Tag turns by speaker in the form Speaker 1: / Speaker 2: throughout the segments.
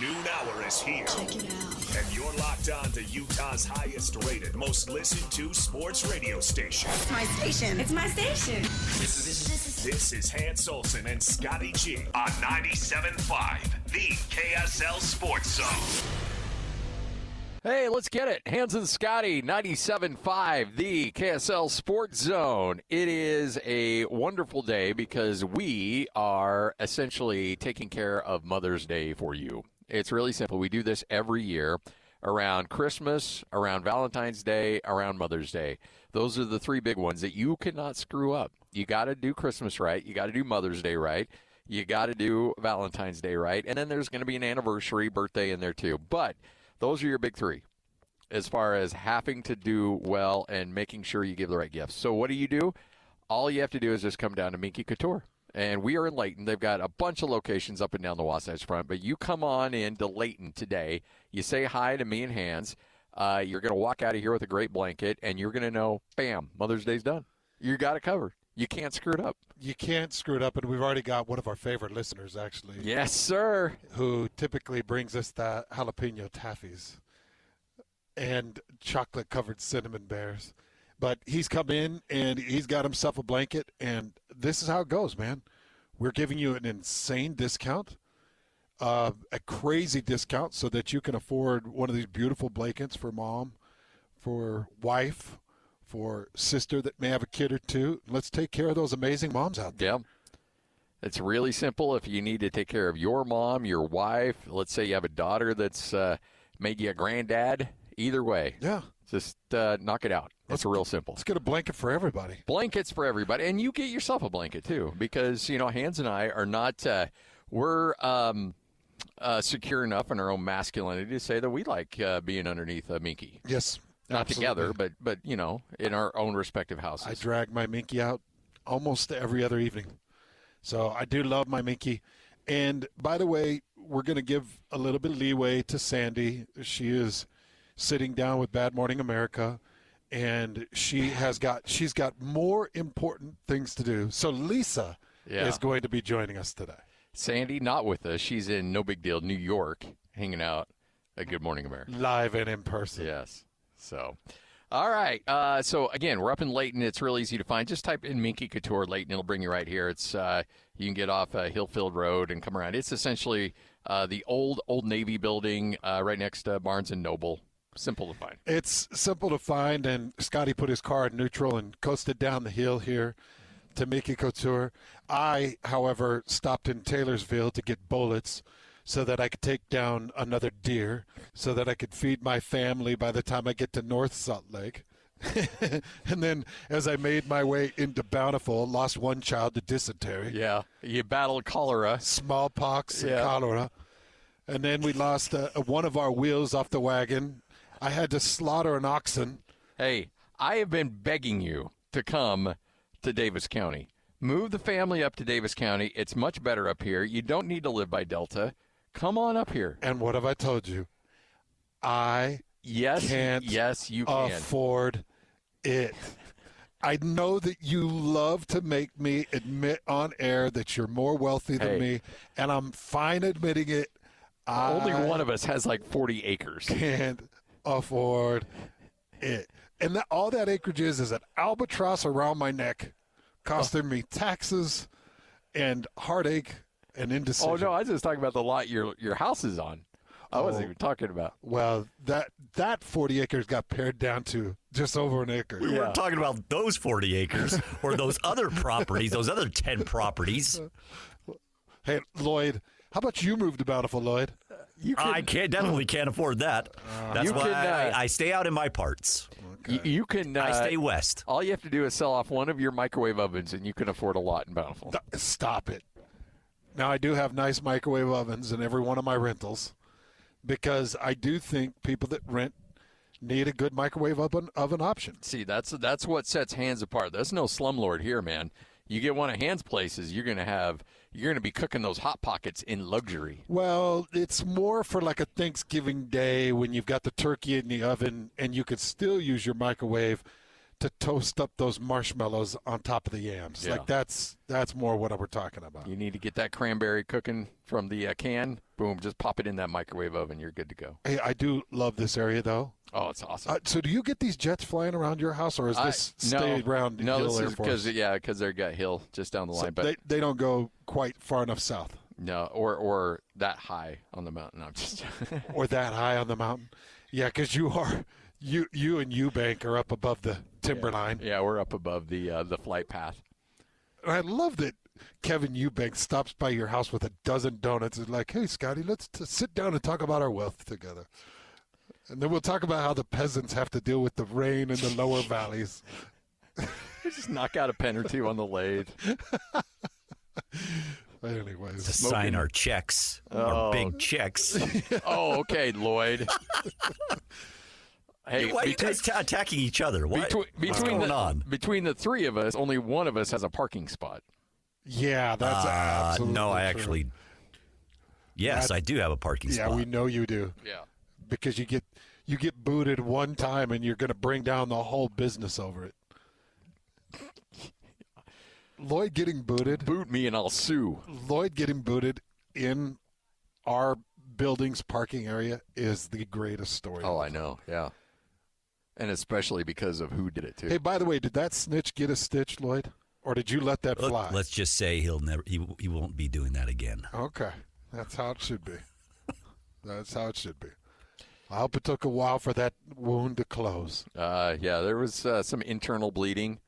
Speaker 1: noon hour is here.
Speaker 2: Check it out.
Speaker 1: And you're locked on to Utah's highest rated, most listened to sports radio station.
Speaker 2: It's my station. It's my station.
Speaker 1: This is Hans Olsen and Scotty G on 97.5, the KSL Sports Zone.
Speaker 3: Hey, let's get it. Hans and Scotty, 97.5, the KSL Sports Zone. It is a wonderful day because we are essentially taking care of Mother's Day for you. It's really simple. We do this every year around Christmas, around Valentine's Day, around Mother's Day. Those are the three big ones that you cannot screw up. You got to do Christmas right. You got to do Mother's Day right. You got to do Valentine's Day right. And then there's going to be an anniversary, birthday in there too. But those are your big three as far as having to do well and making sure you give the right gifts. So what do? All you have to do is just come down to Smtih Couture. And we are in Layton. They've got a bunch of locations up and down the Wasatch Front. But you come on in to Layton today. You say hi to me and Hans. You're going to walk out of here with a great blanket, and you're going to know, bam, Mother's Day's done. You got it covered. You can't screw it up.
Speaker 4: You can't screw it up, and we've already got one of our favorite listeners, actually.
Speaker 3: Yes, sir.
Speaker 4: Who typically brings us the jalapeno taffies and chocolate-covered cinnamon bears. But he's come in, and he's got himself a blanket, and this is how it goes, man. We're giving you an insane discount, a crazy discount, so that you can afford one of these beautiful blankets for mom, for wife, for sister that may have a kid or two. Let's take care of those amazing moms out there.
Speaker 3: Yeah. It's really simple. If you need to take care of your mom, your wife, let's say you have a daughter that's made you a granddad, either way.
Speaker 4: Yeah. Just
Speaker 3: knock it out. It's real simple.
Speaker 4: Let's get a blanket for everybody.
Speaker 3: Blankets for everybody. And you get yourself a blanket, too, because, Hans and I are not we're secure enough in our own masculinity to say that we like being underneath a Minky.
Speaker 4: Yes.
Speaker 3: Not
Speaker 4: absolutely.
Speaker 3: together, but in our own respective houses.
Speaker 4: I drag my Minky out almost every other evening. So I do love my Minky. And, by the way, we're going to give a little bit of leeway to Sandy. She is sitting down with Bad Morning America, and she's got more important things to do. So Lisa is going to be joining us today.
Speaker 3: Sandy, not with us. She's in No Big Deal, New York, hanging out at Good Morning America.
Speaker 4: Live and in person.
Speaker 3: Yes. So, all right. So, again, we're up in Layton. It's real easy to find. Just type in Smtih Couture Layton. It'll bring you right here. It's you can get off Hillfield Road and come around. It's essentially the old Navy building right next to Barnes & Noble. Simple to find.
Speaker 4: It's simple to find, and Scotty put his car in neutral and coasted down the hill here to Smtih Couture. I, however, stopped in Taylorsville to get bullets so that I could take down another deer, so that I could feed my family by the time I get to North Salt Lake. And then as I made my way into Bountiful, lost one child to dysentery.
Speaker 3: Yeah, you battled cholera.
Speaker 4: Smallpox and cholera. And then we lost one of our wheels off the wagon. I had to slaughter an oxen.
Speaker 3: Hey, I have been begging you to come to Davis County. Move the family up to Davis County. It's much better up here. You don't need to live by Delta. Come on up here.
Speaker 4: And what have I told you? I can't
Speaker 3: you can.
Speaker 4: afford it. I know that you love to make me admit on air that you're more wealthy than me, and I'm fine admitting it.
Speaker 3: Only one of us has like 40 acres.
Speaker 4: Can't afford it. And all that acreage is an albatross around my neck, costing me taxes and heartache and indecision.
Speaker 3: Oh, no, I was just talking about the lot your house is on. I wasn't even talking about.
Speaker 4: Well, that 40 acres got pared down to just over an acre.
Speaker 5: We weren't talking about those 40 acres or those other properties, those other 10 properties.
Speaker 4: Hey, Lloyd, how about you move to Bountiful, Lloyd?
Speaker 5: I definitely can't afford that. That's why I stay out in my parts.
Speaker 3: Okay. You can.
Speaker 5: I stay west.
Speaker 3: All you have to do is sell off one of your microwave ovens, and you can afford a lot in Bountiful.
Speaker 4: Stop it. Now, I do have nice microwave ovens in every one of my rentals because I do think people that rent need a good microwave oven option.
Speaker 3: See, that's what sets Hans apart. That's no slumlord here, man. You get one of Hans' places, you're gonna be cooking those hot pockets in luxury.
Speaker 4: Well, it's more for like a Thanksgiving day when you've got the turkey in the oven and you could still use your microwave to toast up those marshmallows on top of the yams.
Speaker 3: Yeah.
Speaker 4: Like that's more what we're talking about.
Speaker 3: You need to get that cranberry cooking from the can. Boom, just pop it in that microwave oven. You're good to go.
Speaker 4: Hey, I do love this area, though.
Speaker 3: Oh, it's awesome.
Speaker 4: So do you get these jets flying around your house, or is this stay around Hill Air Force?
Speaker 3: Because they've got Hill just down the line.
Speaker 4: So
Speaker 3: But
Speaker 4: they don't go quite far enough south.
Speaker 3: no, or that high on the mountain. I'm just
Speaker 4: Or that high on the mountain. Yeah, because you and Eubank are up above the timberline.
Speaker 3: Yeah, we're up above the flight path.
Speaker 4: And I love that Kevin Eubank stops by your house with a dozen donuts and like, hey, Scotty, let's sit down and talk about our wealth together. And then we'll talk about how the peasants have to deal with the rain in the lower valleys.
Speaker 3: Just knock out a pen or two on the lathe.
Speaker 4: Anyways.
Speaker 5: To sign our checks, our big checks.
Speaker 3: Oh, okay, Lloyd. Hey,
Speaker 5: Why are you guys attacking each other? What's going on?
Speaker 3: Between the three of us, only one of us has a parking spot.
Speaker 4: Yeah, that's absolutely
Speaker 5: no, I
Speaker 4: true.
Speaker 5: actually. Yes, I do have a parking spot.
Speaker 4: Yeah, we know you do.
Speaker 3: Yeah.
Speaker 4: Because you get booted one time and you're going to bring down the whole business over it. Lloyd getting booted.
Speaker 3: Boot me and I'll sue.
Speaker 4: Lloyd getting booted in our building's parking area is the greatest story.
Speaker 3: Oh, I know. Yeah. And especially because of who did it too.
Speaker 4: Hey, by the way, did that snitch get a stitch, Lloyd? Or did you let that fly?
Speaker 5: Let's just say he won't be doing that again.
Speaker 4: Okay. That's how it should be. That's how it should be. I hope it took a while for that wound to close.
Speaker 3: Yeah, there was some internal bleeding,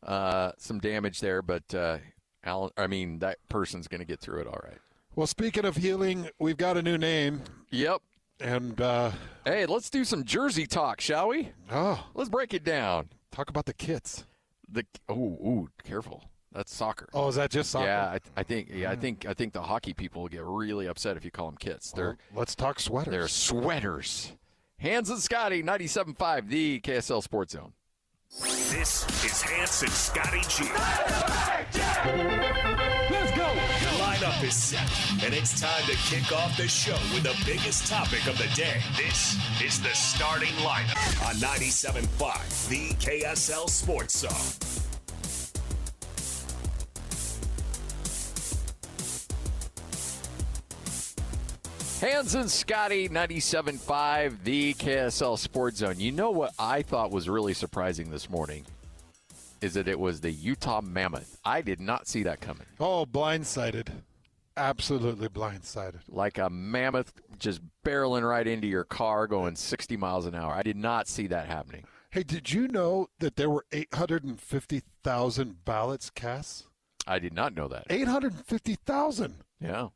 Speaker 3: some damage there, but that person's going to get through it all right.
Speaker 4: Well, speaking of healing, we've got a new name.
Speaker 3: Yep.
Speaker 4: And
Speaker 3: hey, let's do some jersey talk, shall we?
Speaker 4: Oh,
Speaker 3: Let's break it down.
Speaker 4: talk about the kits.
Speaker 3: Careful. That's soccer.
Speaker 4: Oh, is that just soccer?
Speaker 3: Yeah, I think the hockey people will get really upset if you call them kits.
Speaker 4: Well, let's talk sweaters.
Speaker 3: They're sweaters. Hans and Scotty, 97.5, the KSL Sports Zone.
Speaker 1: This is Hans and Scotty G.
Speaker 6: Let's go.
Speaker 1: The lineup is set, and it's time to kick off the show with the biggest topic of the day. This is the starting lineup on 97.5, the KSL Sports Zone.
Speaker 3: Hans and Scotty, 97.5, the KSL Sports Zone. You know what I thought was really surprising this morning is that it was the Utah Mammoth. I did not see that coming.
Speaker 4: Oh, blindsided. Absolutely blindsided.
Speaker 3: Like a mammoth just barreling right into your car going 60 miles an hour. I did not see that happening.
Speaker 4: Hey, did you know that there were 850,000 ballots cast?
Speaker 3: I did not know that.
Speaker 4: 850,000.
Speaker 3: Yeah.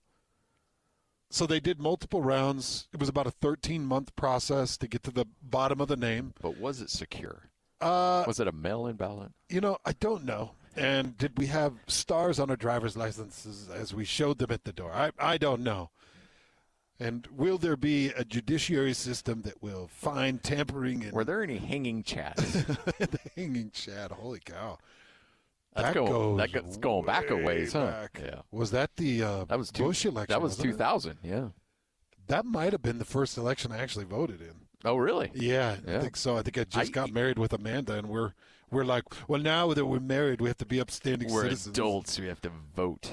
Speaker 4: So they did multiple rounds. It was about a 13-month process to get to the bottom of the name.
Speaker 3: But was it secure? Was it a mail-in ballot?
Speaker 4: You know, I don't know. And did we have stars on our driver's licenses as we showed them at the door? I don't know. And will there be a judiciary system that will find tampering? And
Speaker 3: Were there any hanging chads?
Speaker 4: the hanging chad? Holy cow!
Speaker 3: That's going back a ways, huh?
Speaker 4: Back.
Speaker 3: Yeah.
Speaker 4: Was that the
Speaker 3: That was
Speaker 4: Bush election?
Speaker 3: That was
Speaker 4: wasn't it?
Speaker 3: 2000. Yeah.
Speaker 4: That might have been the first election I actually voted in.
Speaker 3: Oh, really?
Speaker 4: Yeah,
Speaker 3: Yeah.
Speaker 4: I think so. I think I just got married with Amanda, and we're like, well, now that we're married, we have to be upstanding
Speaker 3: We're
Speaker 4: citizens.
Speaker 3: adults. We have to vote.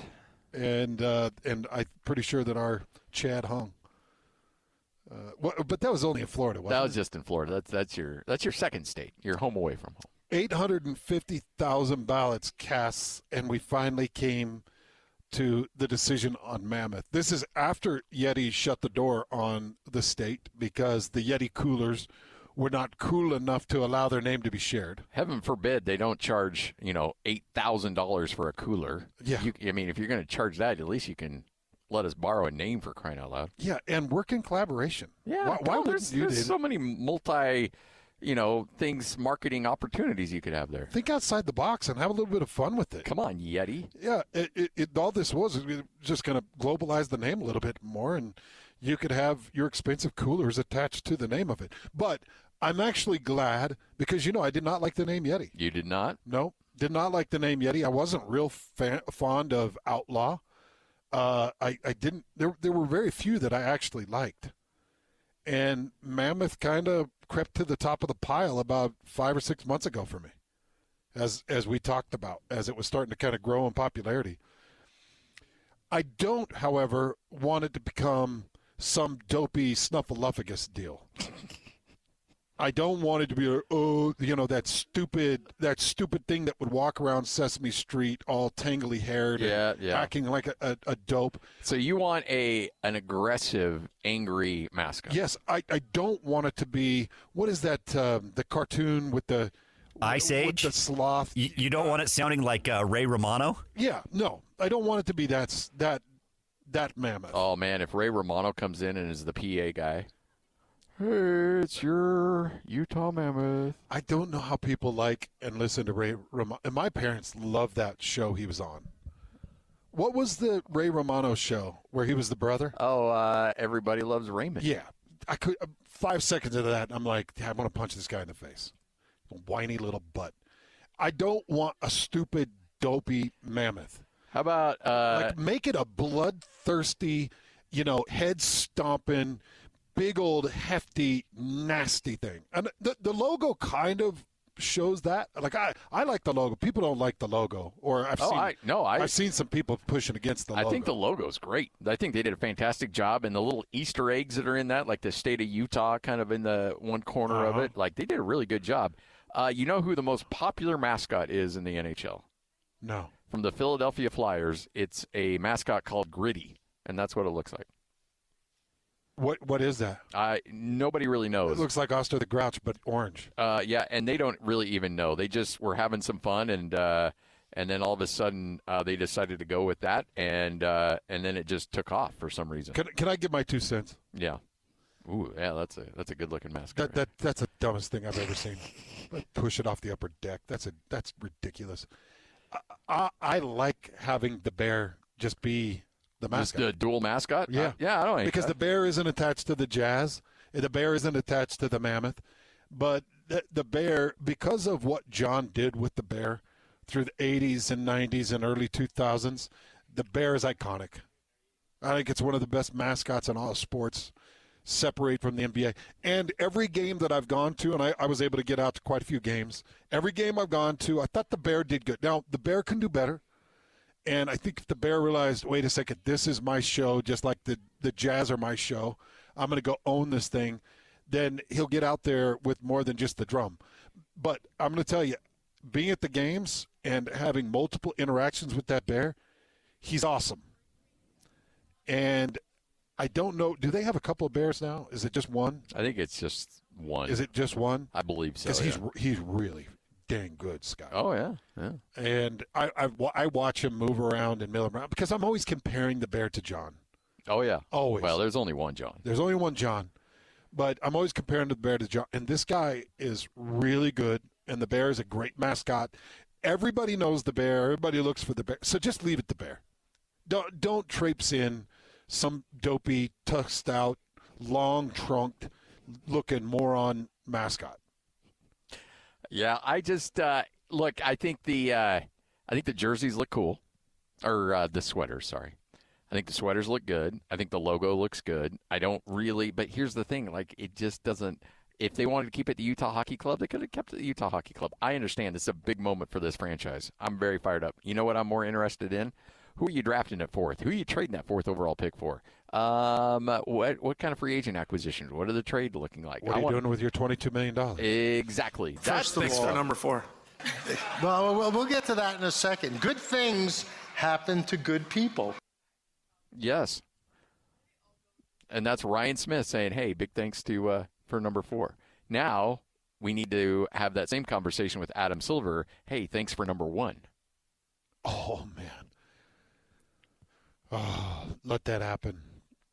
Speaker 4: And I'm pretty sure that our Chad hung. But that was only in Florida, wasn't
Speaker 3: That was just in Florida. That's your second state. You're home away from home.
Speaker 4: 850,000 ballots cast, and we finally came to the decision on Mammoth. This is after Yeti shut the door on the state because the Yeti coolers were not cool enough to allow their name to be shared.
Speaker 3: Heaven forbid they don't charge, $8,000 for a cooler.
Speaker 4: Yeah.
Speaker 3: If you're going to charge that, at least you can let us borrow a name for crying out loud.
Speaker 4: Yeah, and work in collaboration.
Speaker 3: Yeah.
Speaker 4: Why wouldn't you?
Speaker 3: There's so many marketing opportunities you could have there.
Speaker 4: Think outside the box and have a little bit of fun with it.
Speaker 3: Come on, Yeti.
Speaker 4: Yeah, all this was just going to globalize the name a little bit more, and you could have your expensive coolers attached to the name of it. But I'm actually glad because, I did not like the name Yeti.
Speaker 3: You did not?
Speaker 4: No, did not like the name Yeti. I wasn't real fond of Outlaw. I didn't. There were very few that I actually liked. And Mammoth kind of crept to the top of the pile about 5 or 6 months ago for me. as we talked about, as it was starting to kind of grow in popularity. I don't, however, want it to become some dopey snuffleupagus deal. I don't want it to be, that stupid thing that would walk around Sesame Street all tangly haired and acting like a dope.
Speaker 3: So you want an aggressive, angry mascot?
Speaker 4: Yes, I don't want it to be, what is that, the cartoon with the
Speaker 5: Ice Age?
Speaker 4: With the sloth.
Speaker 5: You don't want it sounding like Ray Romano?
Speaker 4: Yeah, no. I don't want it to be that mammoth.
Speaker 3: Oh, man, if Ray Romano comes in and is the PA guy. Hey, it's your Utah Mammoth.
Speaker 4: I don't know how people like and listen to Ray Romano. And my parents loved that show he was on. What was the Ray Romano show where he was the brother?
Speaker 3: Oh, Everybody Loves Raymond.
Speaker 4: Yeah. I could 5 seconds into that, and I'm like, I want to punch this guy in the face. Whiny little butt. I don't want a stupid, dopey mammoth.
Speaker 3: How about
Speaker 4: make it a bloodthirsty, head-stomping, big old hefty nasty thing. And the logo kind of shows that. Like I like the logo. People don't like the logo, or I've seen some people pushing against the logo.
Speaker 3: I think the logo's great. I think they did a fantastic job, and the little Easter eggs that are in that, like the state of Utah kind of in the one corner of it, like they did a really good job. You know who the most popular mascot is in the NHL?
Speaker 4: No.
Speaker 3: From the Philadelphia Flyers, it's a mascot called Gritty, and that's what it looks like.
Speaker 4: What is that?
Speaker 3: Nobody really knows.
Speaker 4: It looks like Oscar the Grouch, but orange.
Speaker 3: Yeah, and they don't really even know. They just were having some fun, and then all of a sudden they decided to go with that, and then it just took off for some reason.
Speaker 4: Can I give my 2 cents?
Speaker 3: Yeah. Ooh, yeah, that's a good looking mascot.
Speaker 4: That's the dumbest thing I've ever seen. Push it off the upper deck. That's ridiculous. I like having the bear just be the mascot.
Speaker 3: Just a dual mascot?
Speaker 4: Yeah.
Speaker 3: I don't
Speaker 4: because the bear isn't attached to the Jazz. The bear isn't attached to the Mammoth. But the bear, because of what John did with the bear through the 80s and 90s and early 2000s, the bear is iconic. I think it's one of the best mascots in all sports, separate from the NBA. And every game that I've gone to, and I was able to get out to quite a few games, every game I've gone to, I thought the bear did good. Now, the bear can do better. And I think if the bear realized, wait a second, this is my show, just like the Jazz are my show, I'm going to go own this thing, then he'll get out there with more than just the drum. But I'm going to tell you, being at the games and having multiple interactions with that bear, he's awesome. And I don't know, do they have a couple of bears now? Is it just one?
Speaker 3: I think it's just one.
Speaker 4: Is it just one?
Speaker 3: I believe so.
Speaker 4: Because he's really dang good, Scott.
Speaker 3: Oh, yeah.
Speaker 4: And I watch him move around and mill around because I'm always comparing the bear to John.
Speaker 3: Oh, yeah.
Speaker 4: Always.
Speaker 3: Well, there's only one John.
Speaker 4: There's only one John. But I'm always comparing the bear to John. And this guy is really good, and the bear is a great mascot. Everybody knows the bear. Everybody looks for the bear. So just leave it the bear. Don't traipse in some dopey, tusked out, long-trunked looking moron mascot.
Speaker 3: Yeah, I just look. I think the jerseys look cool, or the sweaters. Sorry, I think the sweaters look good. I think the logo looks good. I don't really, but here's the thing: like, it just doesn't. If they wanted to keep it the Utah Hockey Club, they could have kept it the Utah Hockey Club. I understand this is a big moment for this franchise. I'm very fired up. You know what I'm more interested in? Who are you drafting at 4th? Who are you trading that 4th overall pick for? What kind of free agent acquisitions? What are the trade looking like?
Speaker 4: What are you doing with your $22 million?
Speaker 3: Exactly.
Speaker 6: First of all, number 4. Well, we'll get to that in a second. Good things happen to good people.
Speaker 3: Yes. And that's Ryan Smith saying, hey, big thanks to for number 4. Now we need to have that same conversation with Adam Silver. Hey, thanks for number 1.
Speaker 4: Oh, man. Oh, let that happen.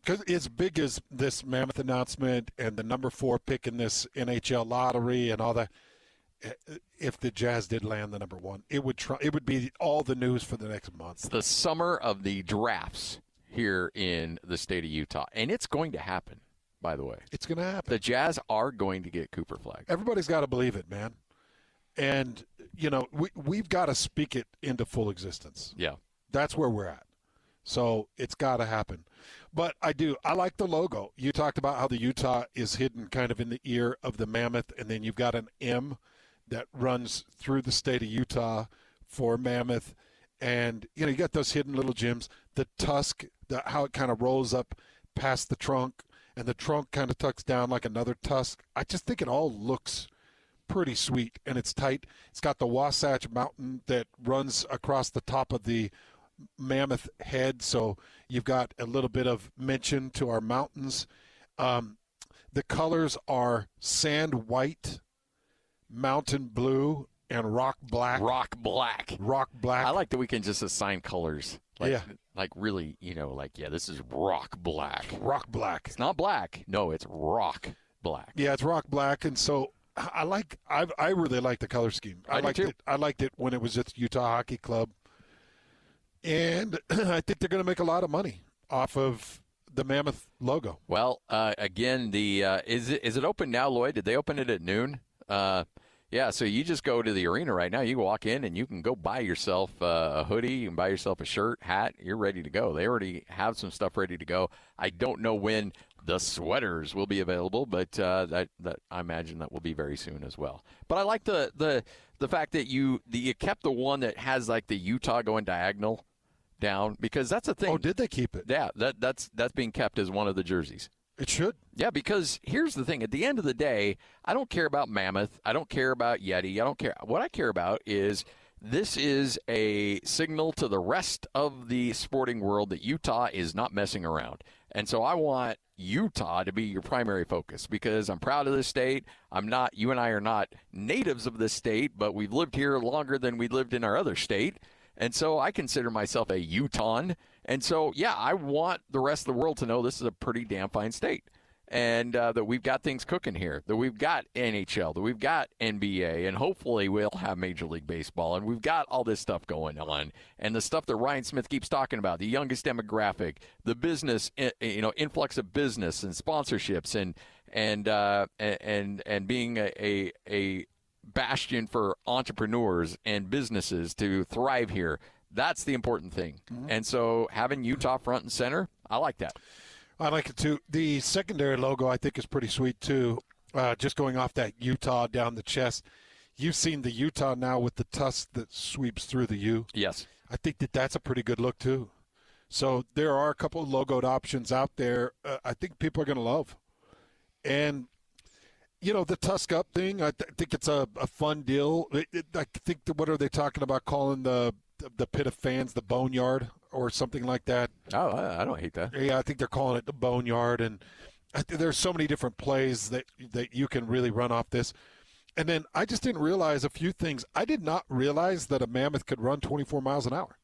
Speaker 4: Because as big as this Mammoth announcement and the number 4 pick in this NHL lottery and all that, if the Jazz did land the number 1, it would be all the news for the next month.
Speaker 3: It's the summer of the drafts here in the state of Utah, and it's going to happen, by the way.
Speaker 4: It's going to happen.
Speaker 3: The Jazz are going to get Cooper Flagg.
Speaker 4: Everybody's got to believe it, man. And, we've got to speak it into full existence.
Speaker 3: Yeah.
Speaker 4: That's where we're at. So it's got to happen. But I like the logo. You talked about how the Utah is hidden kind of in the ear of the Mammoth, and then you've got an M that runs through the state of Utah for Mammoth. And, you got those hidden little gems. The tusk, how it kind of rolls up past the trunk, and the trunk kind of tucks down like another tusk. I just think it all looks pretty sweet, and it's tight. It's got the Wasatch Mountain that runs across the top of the Mammoth head, so you've got a little bit of mention to our mountains. The colors are sand white, mountain blue, and rock black.
Speaker 3: Rock black.
Speaker 4: Rock black.
Speaker 3: I like that we can just assign colors. Like really, this is rock black.
Speaker 4: Rock black.
Speaker 3: It's not black. No, it's rock black.
Speaker 4: Yeah, it's rock black, and so I really like the color scheme. I liked it when it was at Utah Hockey Club, and I think they're going to make a lot of money off of the Mammoth logo.
Speaker 3: Well, again, is it open now, Lloyd? Did they open it at noon? Yeah, so you just go to the arena right now. You can walk in and you can go buy yourself a hoodie. You can buy yourself a shirt, hat. You're ready to go. They already have some stuff ready to go. I don't know when the sweaters will be available, but that I imagine that will be very soon as well. But I like the fact that you kept the one that has like the Utah going diagonal down, because that's a thing.
Speaker 4: Oh, did they keep it?
Speaker 3: Yeah, that's being kept as one of the jerseys.
Speaker 4: It should.
Speaker 3: Yeah, because here's the thing. At the end of the day, I don't care about Mammoth. I don't care about Yeti. I don't care. What I care about is this is a signal to the rest of the sporting world that Utah is not messing around. And so I want Utah to be your primary focus, because I'm proud of this state. You and I are not natives of this state, but we've lived here longer than we lived in our other state. And so I consider myself a Utahn. And so, yeah, I want the rest of the world to know this is a pretty damn fine state, and that we've got things cooking here, that we've got NHL, that we've got NBA, and hopefully we'll have Major League Baseball, and we've got all this stuff going on, and the stuff that Ryan Smith keeps talking about, the youngest demographic, the business, influx of business and sponsorships, and being a bastion for entrepreneurs and businesses to thrive here. That's the important thing. Mm-hmm. And so having Utah front and center, I like that.
Speaker 4: I like it too. The secondary logo I think is pretty sweet too. Just going off that Utah down the chest. You've seen the Utah now with the tusk that sweeps through the U.
Speaker 3: Yes.
Speaker 4: I think that's a pretty good look too. So there are a couple of logoed options out there I think people are going to love. And the tusk up thing, I think it's a fun deal. I think what are they talking about calling the pit of fans the boneyard or something like that?
Speaker 3: Oh, I don't hate that.
Speaker 4: Yeah, I think they're calling it the boneyard, and there's so many different plays that you can really run off this. And then I just didn't realize a few things. I did not realize that a Mammoth could run 24 miles an hour.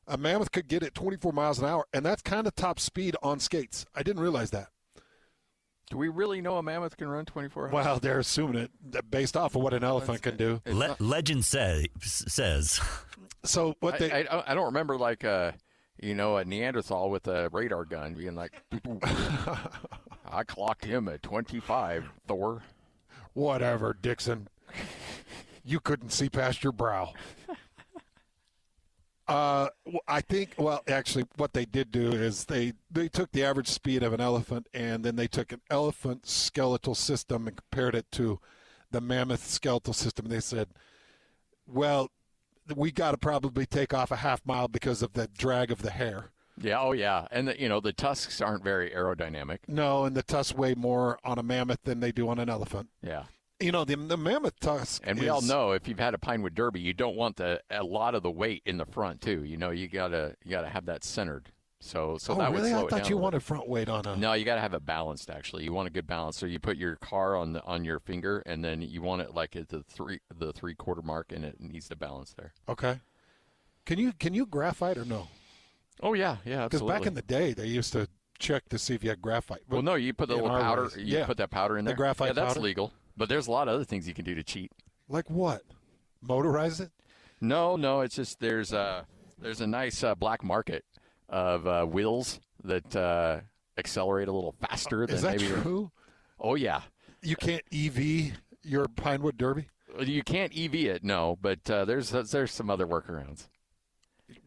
Speaker 4: A Mammoth could get it 24 miles an hour, and that's kind of top speed on skates. I didn't realize that.
Speaker 3: Do we really know a Mammoth can run 24 hours?
Speaker 4: Well, they're assuming it based off of what an elephant can do.
Speaker 5: Legend says.
Speaker 4: So what they
Speaker 3: I don't remember like a Neanderthal with a radar gun being like, I clocked him at 25, Thor.
Speaker 4: Whatever, Dixon. You couldn't see past your brow. I think, actually, what they did do is they took the average speed of an elephant, and then they took an elephant skeletal system and compared it to the Mammoth skeletal system. They said, well, we got to probably take off a half mile because of the drag of the hair.
Speaker 3: Yeah, oh yeah, and the tusks aren't very aerodynamic.
Speaker 4: No, and the tusks weigh more on a mammoth than they do on an elephant.
Speaker 3: Yeah.
Speaker 4: The mammoth tusk.
Speaker 3: And we all know if you've had a Pinewood Derby, you don't want a lot of the weight in the front too. You gotta have that centered. So that would slow it down.
Speaker 4: I thought you wanted front weight on a.
Speaker 3: No, you gotta have it balanced. Actually, you want a good balance. So you put your car on your finger, and then you want it like at the 3/4 mark, and it needs to balance there.
Speaker 4: Okay. Can you graphite or no?
Speaker 3: Oh yeah, absolutely.
Speaker 4: Because back in the day, they used to check to see if you had graphite.
Speaker 3: Well, no, you put the little powder. You put that powder in there.
Speaker 4: The graphite powder.
Speaker 3: Yeah, that's legal. But there's a lot of other things you can do to cheat.
Speaker 4: Like what? Motorize it?
Speaker 3: No. It's just there's a nice black market of wheels that accelerate a little faster than maybe.
Speaker 4: Is that true?
Speaker 3: Oh yeah.
Speaker 4: You can't EV your Pinewood Derby?
Speaker 3: You can't EV it, no. But there's some other workarounds.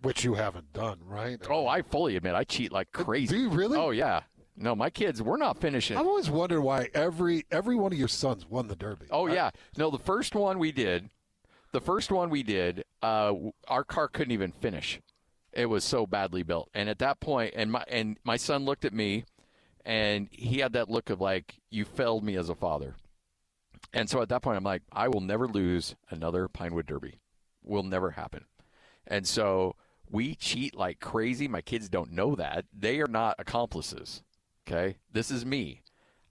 Speaker 4: Which you haven't done, right?
Speaker 3: Oh, I fully admit I cheat like crazy.
Speaker 4: Do you really?
Speaker 3: Oh yeah. No, my kids, we're not finishing.
Speaker 4: I've always wondered why every one of your sons won the Derby.
Speaker 3: Oh, yeah. No, the first one we did, our car couldn't even finish. It was so badly built. And at that point, and my son looked at me, and he had that look of like, you failed me as a father. And so at that point, I'm like, I will never lose another Pinewood Derby. Will never happen. And so we cheat like crazy. My kids don't know that. They are not accomplices. Okay? This is me.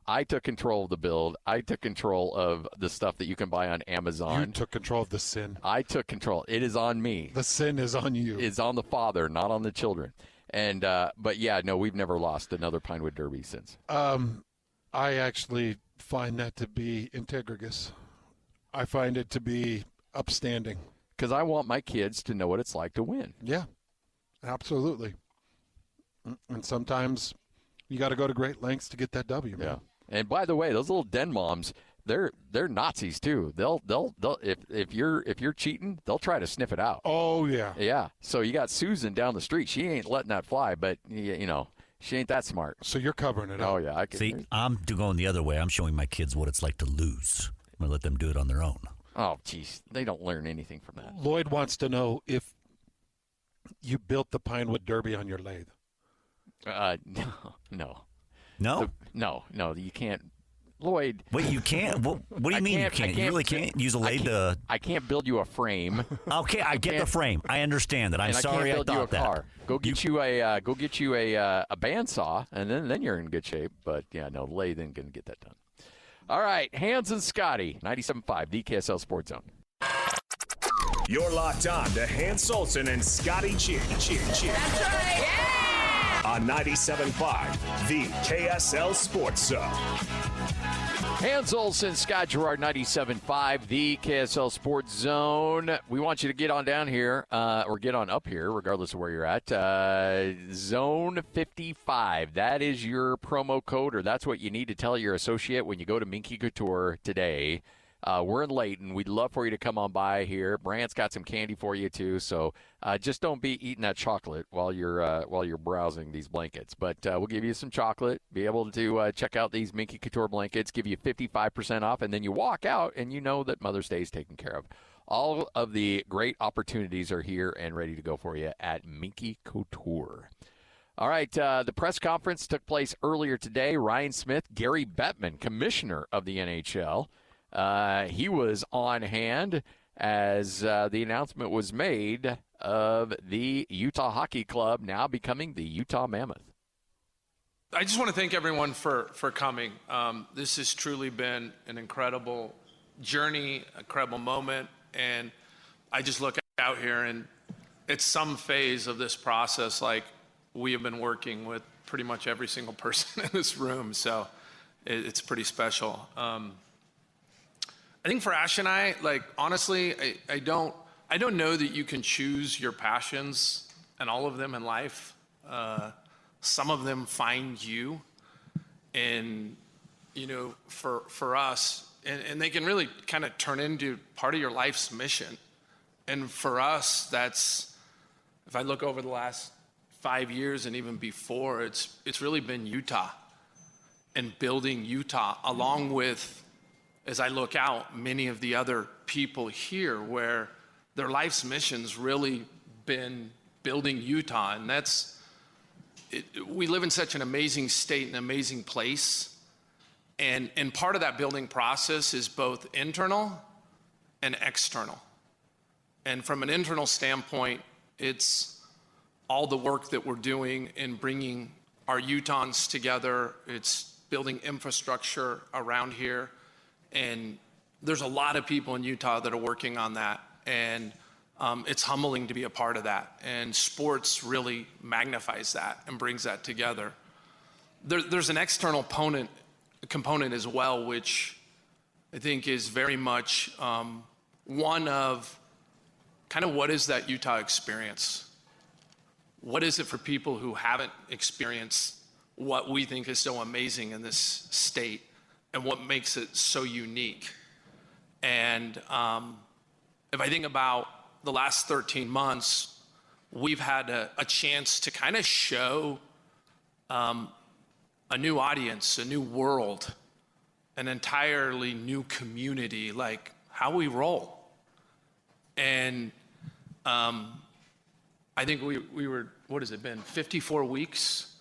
Speaker 3: I took control of the build. I took control of the stuff that you can buy on Amazon.
Speaker 4: You took control of the sin.
Speaker 3: I took control. It is on me.
Speaker 4: The sin is on you.
Speaker 3: It's on the father, not on the children. And but yeah, no, we've never lost another Pinewood Derby since.
Speaker 4: I actually find that to be integrous. I find it to be upstanding.
Speaker 3: Because I want my kids to know what it's like to win.
Speaker 4: Yeah, absolutely. And sometimes you got to go to great lengths to get that W, man.
Speaker 3: Yeah. And by the way, those little den moms, they're Nazis too. They'll if you're cheating, they'll try to sniff it out.
Speaker 4: Oh yeah.
Speaker 3: Yeah. So you got Susan down the street. She ain't letting that fly, but you know, she ain't that smart.
Speaker 4: So you're covering it up.
Speaker 3: Oh yeah.
Speaker 5: See, I'm going the other way. I'm showing my kids what it's like to lose. I'm gonna let them do it on their own.
Speaker 3: Oh geez, they don't learn anything from that.
Speaker 4: Lloyd wants to know if you built the Pinewood Derby on your lathe.
Speaker 3: No.
Speaker 5: No?
Speaker 3: No, you can't. Lloyd.
Speaker 5: Wait, you can't? What do you mean you can't? You really can't use a lathe to...
Speaker 3: I can't build you a frame.
Speaker 5: Okay, I get the frame. I understand that. I'm sorry I thought that.
Speaker 3: Car. Go get you a bandsaw, and then you're in good shape. But, yeah, no, lathe ain't going to get that done. All right, Hans and Scotty, 97.5, the KSL Sports Zone.
Speaker 1: You're locked on to Hans Olsen and Scotty Cheer.
Speaker 2: That's right. Yeah!
Speaker 1: On 97.5, the KSL Sports Zone.
Speaker 3: Hans Olsen, Scott Gerard, 97.5, the KSL Sports Zone. We want you to get on down here, or get on up here, regardless of where you're at. Zone 55. That is your promo code, or that's what you need to tell your associate when you go to Minky Couture today. We're in Layton. We'd love for you to come on by here. Brant's got some candy for you too, so just don't be eating that chocolate while you're browsing these blankets. But we'll give you some chocolate. Be able to check out these Minky Couture blankets. Give you 55% off, and then you walk out and you know that Mother's Day is taken care of. All of the great opportunities are here and ready to go for you at Minky Couture. All right, the press conference took place earlier today. Ryan Smith, Gary Bettman, commissioner of the NHL. He was on hand as the announcement was made of the Utah Hockey Club now becoming the Utah Mammoth.
Speaker 7: I just want to thank everyone for coming. This has truly been an incredible journey, incredible moment, and I just look out here and it's some phase of this process like we have been working with pretty much every single person in this room, so it's pretty special. I think for Ash and I, like, honestly, I don't know that you can choose your passions and all of them in life. Some of them find you, and, you know, for us, and they can really kind of turn into part of your life's mission. And for us, that's, if I look over the last 5 years and even before, it's really been Utah and building Utah along with, as I look out, many of the other people here where their life's mission's really been building Utah. And we live in such an amazing state, an amazing place. And part of that building process is both internal and external. And from an internal standpoint, it's all the work that we're doing in bringing our Utahns together. It's building infrastructure around here. And there's a lot of people in Utah that are working on that. And it's humbling to be a part of that. And sports really magnifies that and brings that together. There's an external component as well, which I think is very much one of kind of what is that Utah experience? What is it for people who haven't experienced what we think is so amazing in this state? And what makes it so unique. And if I think about the last 13 months, we've had a chance to kind of show a new audience, a new world, an entirely new community, like how we roll. And I think we were, what has it been, 54 weeks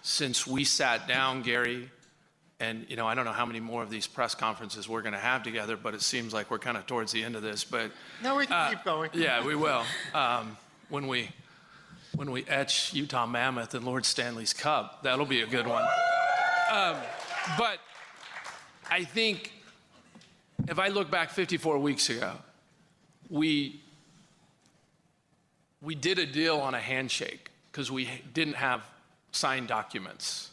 Speaker 7: since we sat down, Gary, and I don't know how many more of these press conferences we're going to have together, but it seems like we're kind of towards the end of this. But
Speaker 6: no, we can keep going.
Speaker 7: Yeah, we will. When we etch Utah Mammoth and Lord Stanley's Cup, that'll be a good one. But I think if I look back 54 weeks ago, we did a deal on a handshake because we didn't have signed documents.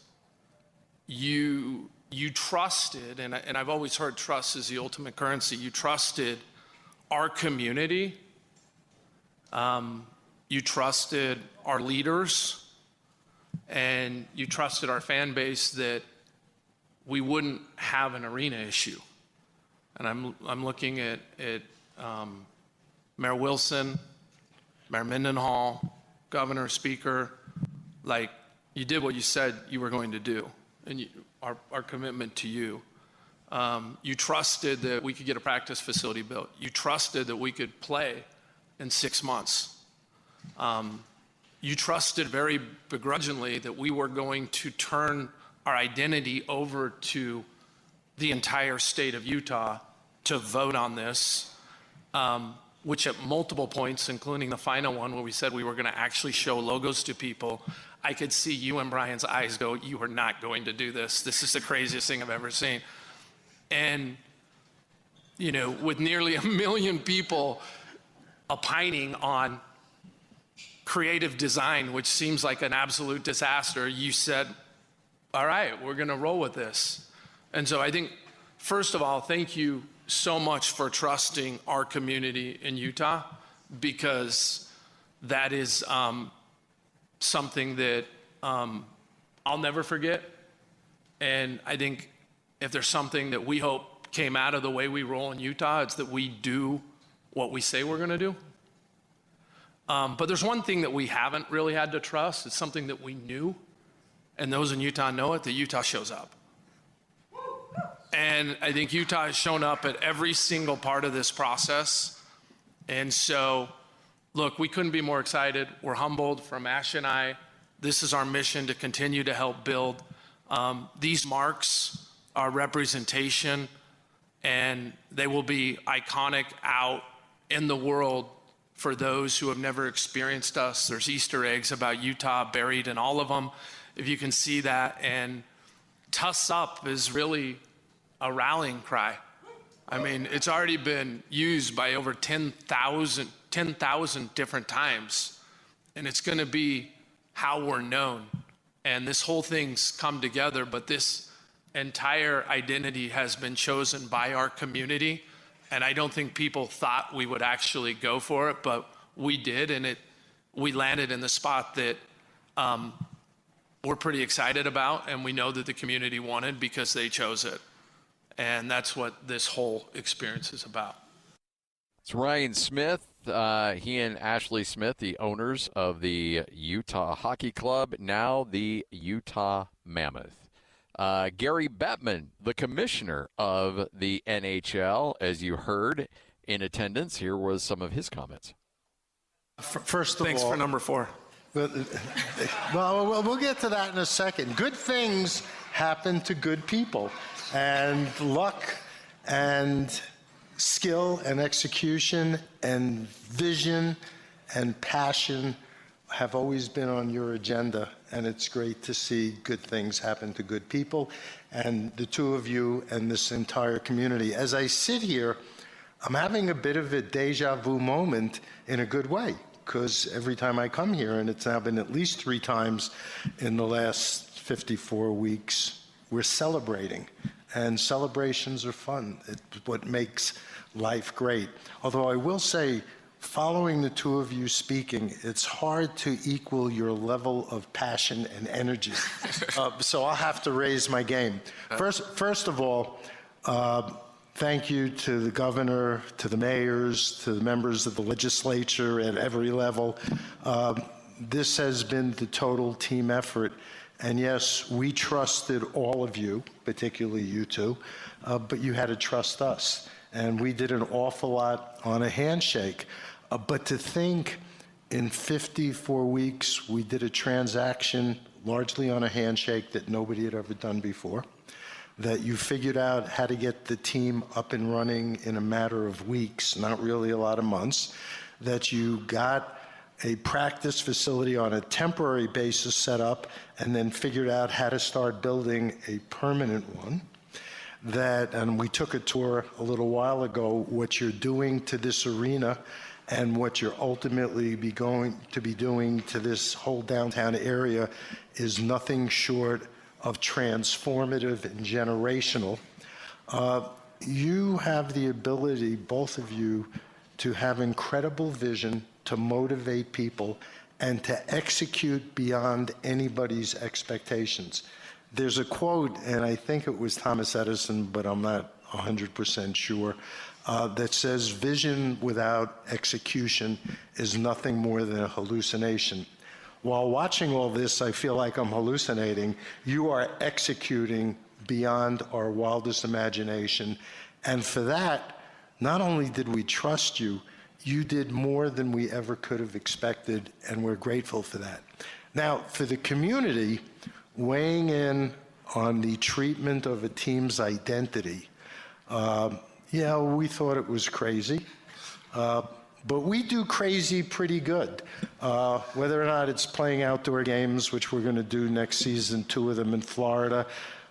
Speaker 7: You trusted, and I've always heard trust is the ultimate currency. You trusted our community. You trusted our leaders, and you trusted our fan base that we wouldn't have an arena issue. And I'm looking at Mayor Wilson, Mayor Mendenhall, Governor, Speaker, like you did what you said you were going to do, and our commitment to you. You trusted that we could get a practice facility built. You trusted that we could play in 6 months. You trusted very begrudgingly that we were going to turn our identity over to the entire state of Utah to vote on this, which at multiple points, including the final one where we said we were going to actually show logos to people, I could see you and Brian's eyes go, you are not going to do this. This is the craziest thing I've ever seen. And, with nearly 1 million people opining on creative design, which seems like an absolute disaster, you said, all right, we're going to roll with this. And so I think, first of all, thank you so much for trusting our community in Utah, because that is something that I'll never forget. And I think if there's something that we hope came out of the way we roll in Utah, it's that we do what we say we're going to do. But there's one thing that we haven't really had to trust. It's something that we knew, and those in Utah know it, that Utah shows up. And I think Utah has shown up at every single part of this process. And so, look, we couldn't be more excited. We're humbled from Ash and I. This is our mission to continue to help build. These marks are representation, and they will be iconic out in the world for those who have never experienced us. There's Easter eggs about Utah buried in all of them, if you can see that. And Tuss Up is really a rallying cry. I mean, it's already been used by over 10,000 different times, and it's going to be how we're known. And this whole thing's come together, but this entire identity has been chosen by our community. And I don't think people thought we would actually go for it, but we did, and we landed in the spot that we're pretty excited about, and we know that the community wanted because they chose it. And that's what this whole experience is about.
Speaker 3: It's Ryan Smith. He and Ashley Smith, the owners of the Utah Hockey Club, now the Utah Mammoth. Gary Bettman, the commissioner of the NHL, as you heard in attendance, here was some of his comments.
Speaker 6: First of
Speaker 7: Thanks
Speaker 6: all,
Speaker 7: for number 4.
Speaker 6: Well, we'll get to that in a second. Good things happen to good people, and luck and skill and execution and vision and passion have always been on your agenda, and it's great to see good things happen to good people, and the two of you and this entire community. As I sit here, I'm having a bit of a deja vu moment in a good way, because every time I come here, and it's now been at least 3 times in the last 54 weeks, we're celebrating, and celebrations are fun. It's what makes life great. Although I will say, following the two of you speaking, it's hard to equal your level of passion and energy. So I'll have to raise my game. First of all, thank you to the governor, to the mayors, to the members of the legislature at every level. This has been the total team effort. And yes, we trusted all of you, particularly you two, but you had to trust us. And we did an awful lot on a handshake. But to think in 54 weeks, we did a transaction largely on a handshake that nobody had ever done before, that you figured out how to get the team up and running in a matter of weeks, not really a lot of months, that you got a practice facility on a temporary basis set up and then figured out how to start building a permanent one. And we took a tour a little while ago, what you're doing to this arena and what you're ultimately going to be doing to this whole downtown area is nothing short of transformative and generational. You have the ability, both of you, to have incredible vision, to motivate people, and to execute beyond anybody's expectations. There's a quote, and I think it was Thomas Edison, but I'm not 100% sure, that says, vision without execution is nothing more than a hallucination. While watching all this, I feel like I'm hallucinating. You are executing beyond our wildest imagination. And for that, not only did we trust you, you did more than we ever could have expected, and we're grateful for that. Now, for the community, weighing in on the treatment of a team's identity, we thought it was crazy. But we do crazy pretty good. Whether or not it's playing outdoor games, which we're going to do next season, 2 of them in Florida,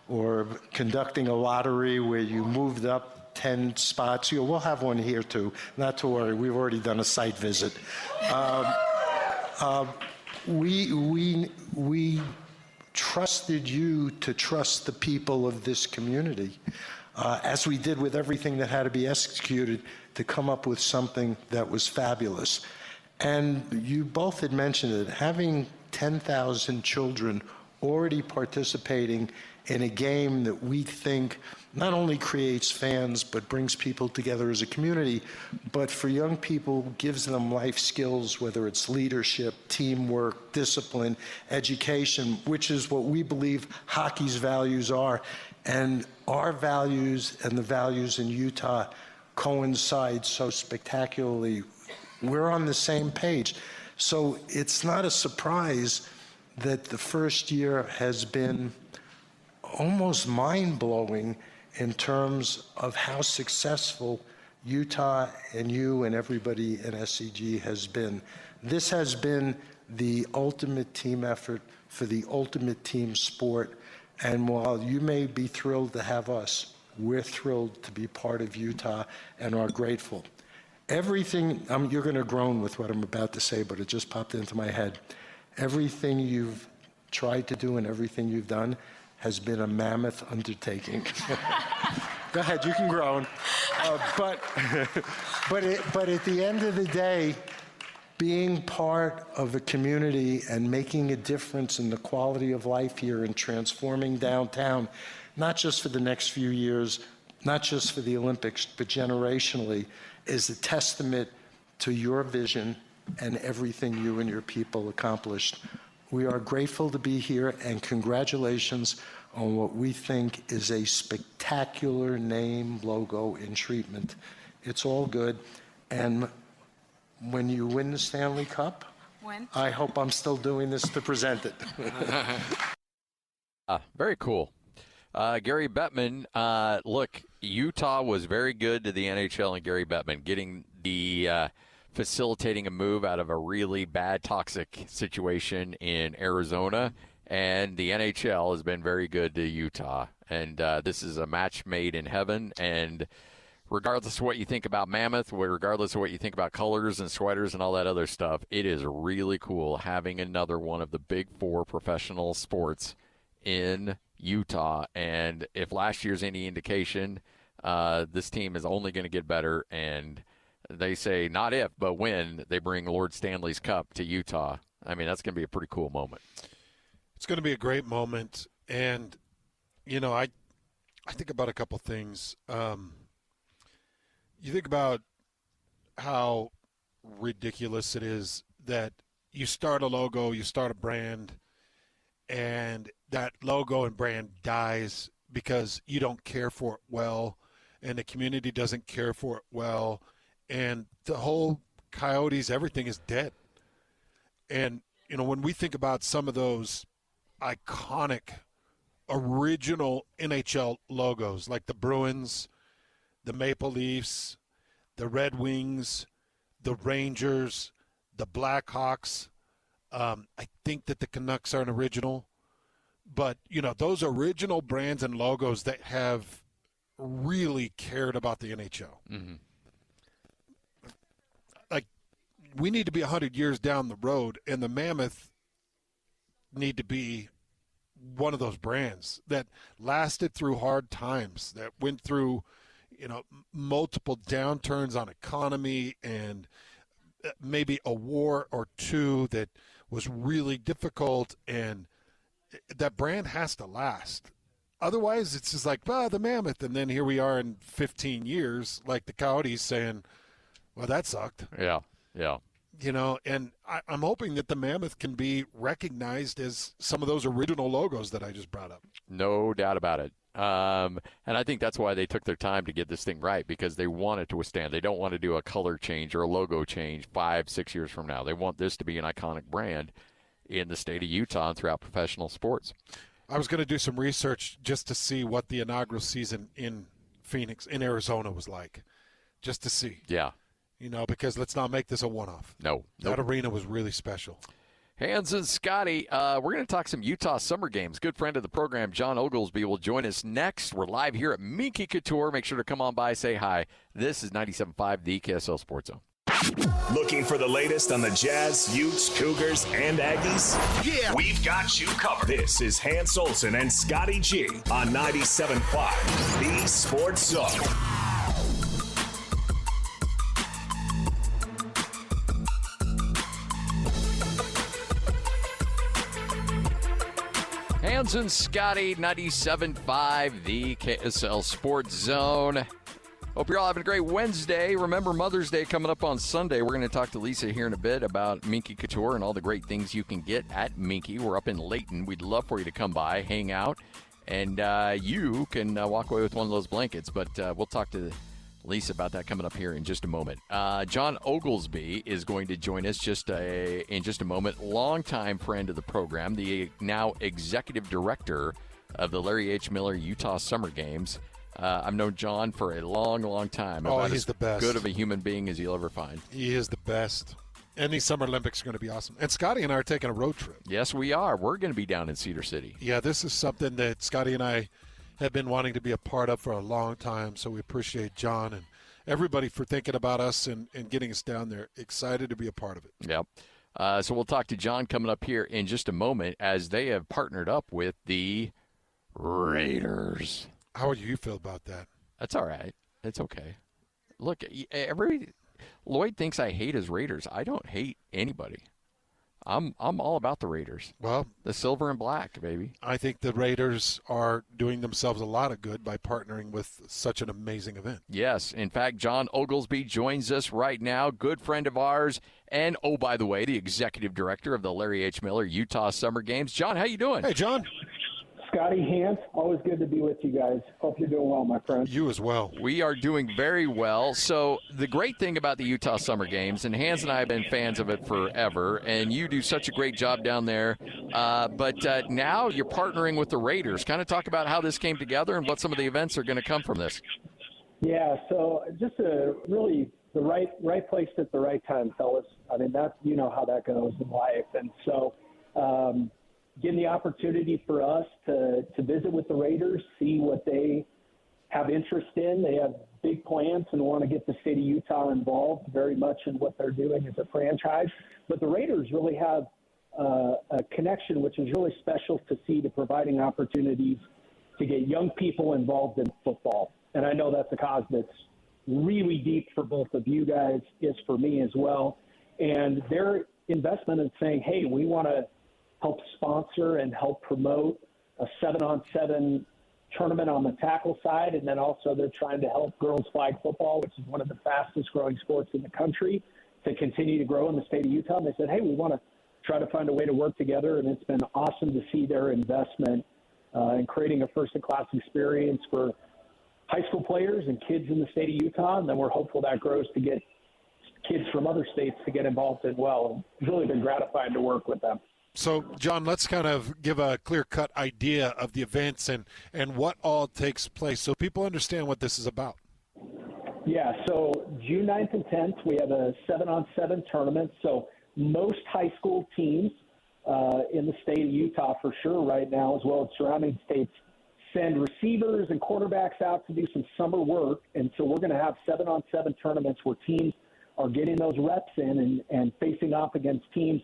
Speaker 6: or conducting a lottery where you moved up 10 spots. We'll have one here too. Not to worry, we've already done a site visit. We trusted you to trust the people of this community, as we did with everything that had to be executed, to come up with something that was fabulous. And you both had mentioned it, having 10,000 children already participating in a game that we think not only creates fans but brings people together as a community, but for young people gives them life skills, whether it's leadership, teamwork, discipline, education, which is what we believe hockey's values are. And our values and the values in Utah coincide so spectacularly. We're on the same page. So it's not a surprise that the first year has been almost mind-blowing in terms of how successful Utah and you and everybody in SCG has been. This has been the ultimate team effort for the ultimate team sport. And while you may be thrilled to have us, we're thrilled to be part of Utah and are grateful. Everything, you're going to groan with what I'm about to say, but it just popped into my head. Everything you've tried to do and everything you've done has been a mammoth undertaking. Go ahead, you can groan. But at the end of the day, being part of a community and making a difference in the quality of life here and transforming downtown, not just for the next few years, not just for the Olympics, but generationally, is a testament to your vision and everything you and your people accomplished. We are grateful to be here, and congratulations on what we think is a spectacular name, logo, and treatment. It's all good. And when you win the Stanley Cup, I hope I'm still doing this to present it.
Speaker 3: Very cool. Gary Bettman, look, Utah was very good to the NHL and Gary Bettman, getting the facilitating a move out of a really bad, toxic situation in Arizona. And the NHL has been very good to Utah. And this is a match made in heaven. And regardless of what you think about Mammoth, regardless of what you think about colors and sweaters and all that other stuff, it is really cool having another one of the big 4 professional sports in Utah. And if last year's any indication, this team is only going to get better. And they say not if, but when they bring Lord Stanley's Cup to Utah. I mean, that's going to be a pretty cool moment.
Speaker 4: It's going to be a great moment. And, I think about a couple things. You think about how ridiculous it is that you start a logo, you start a brand, and that logo and brand dies because you don't care for it well, and the community doesn't care for it well, and the whole Coyotes, everything is dead. And, when we think about some of those iconic original NHL logos like the Bruins, the Maple Leafs, the Red Wings, the Rangers, the Blackhawks, I think that the Canucks are an original. But, those original brands and logos that have really cared about the NHL.
Speaker 3: Mm-hmm.
Speaker 4: Like, we need to be 100 years down the road, and the Mammoth need to be one of those brands that lasted through hard times, that went through, multiple downturns on economy and maybe a war or two that was really difficult, and that brand has to last. Otherwise, it's just like, the Mammoth, and then here we are in 15 years, like the Coyotes saying, well, that sucked.
Speaker 3: Yeah.
Speaker 4: And I'm hoping that the Mammoth can be recognized as some of those original logos that I just brought up.
Speaker 3: No doubt about it. And I think that's why they took their time to get this thing right, because they want it to withstand. They don't want to do a color change or a logo change 5-6 years from now. They want this to be an iconic brand in the state of Utah and throughout professional sports.
Speaker 4: I was going to do some research just to see what the inaugural season in Phoenix, in Arizona, was like, just to see.
Speaker 3: Yeah.
Speaker 4: Because let's not make this a one-off.
Speaker 3: No.
Speaker 4: That arena was really special.
Speaker 3: Hans and Scotty, we're going to talk some Utah summer games. Good friend of the program, John Oglesby, will join us next. We're live here at Minky Couture. Make sure to come on by, say hi. This is 97.5, the KSL Sports Zone.
Speaker 1: Looking for the latest on the Jazz, Utes, Cougars, and Aggies? Yeah, we've got you covered. This is Hans Olsen and Scotty G on 97.5, the Sports Zone.
Speaker 3: Hans and Scotty, 97.5, the KSL Sports Zone. Hope you're all having a great Wednesday. Remember, Mother's Day coming up on Sunday. We're going to talk to Lisa here in a bit about Minky Couture and all the great things you can get at Minky. We're up in Layton. We'd love for you to come by, hang out, and you can walk away with one of those blankets. But we'll talk to Lisa about that coming up here in just a moment. John Oglesby is going to join us in just a moment. Longtime friend of the program, the now executive director of the Larry H. Miller Utah Summer Games. I've known John for a long, long time.
Speaker 4: Oh, he's the best.
Speaker 3: Good of a human being as you'll ever find.
Speaker 4: He is the best. And these Summer Olympics are going to be awesome. And Scotty and I are taking a road trip.
Speaker 3: Yes, we are. We're going to be down in Cedar City.
Speaker 4: Yeah, this is something that Scotty and I have been wanting to be a part of for a long time, so we appreciate John and everybody for thinking about us and getting us down there. Excited to be a part of it.
Speaker 3: Yep. So we'll talk to John coming up here in just a moment as they have partnered up with the Raiders.
Speaker 4: How do you feel about that?
Speaker 3: That's all right. It's okay. Look, Lloyd thinks I hate his Raiders. I don't hate anybody. I'm all about the Raiders.
Speaker 4: Well,
Speaker 3: the silver and black, baby.
Speaker 4: I think the Raiders are doing themselves a lot of good by partnering with such an amazing event.
Speaker 3: Yes. In fact, John Oglesby joins us right now, good friend of ours, and, oh, by the way, the executive director of the Larry H. Miller Utah Summer Games. John, how you doing?
Speaker 4: Hey, John.
Speaker 2: Scotty, Hans, always good to be with you guys. Hope you're doing well, my friend.
Speaker 4: You as well.
Speaker 3: We are doing very well. So the great thing about the Utah Summer Games, and Hans and I have been fans of it forever, and you do such a great job down there, but now you're partnering with the Raiders. Kind of talk about how this came together and what some of the events are going to come from this.
Speaker 2: Yeah, so just really the right place at the right time, fellas. I mean, that's, you know how that goes in life. And so getting the opportunity for us to visit with the Raiders, see what they have interest in. They have big plans and want to get the state of Utah involved very much in what they're doing as a franchise. But the Raiders really have a connection, which is really special to see, to providing opportunities to get young people involved in football. And I know that's a cause that's really deep for both of you guys, is for me as well. And their investment in saying, hey, we want to help sponsor and help promote a 7-on-7 tournament on the tackle side. And then also they're trying to help girls flag football, which is one of the fastest growing sports in the country, to continue to grow in the state of Utah. And they said, hey, we want to try to find a way to work together. And it's been awesome to see their investment in creating a first-in-class experience for high school players and kids in the state of Utah. And then we're hopeful that grows to get kids from other states to get involved as well. It's really been gratifying to work with them.
Speaker 4: So, John, let's kind of give a clear-cut idea of the events and what all takes place so people understand what this is about.
Speaker 2: Yeah, so June 9th and 10th, we have a 7-on-7 tournament. So most high school teams in the state of Utah for sure right now, as well as surrounding states, send receivers and quarterbacks out to do some summer work. And so we're going to have 7-on-7 tournaments where teams are getting those reps in and facing off against teams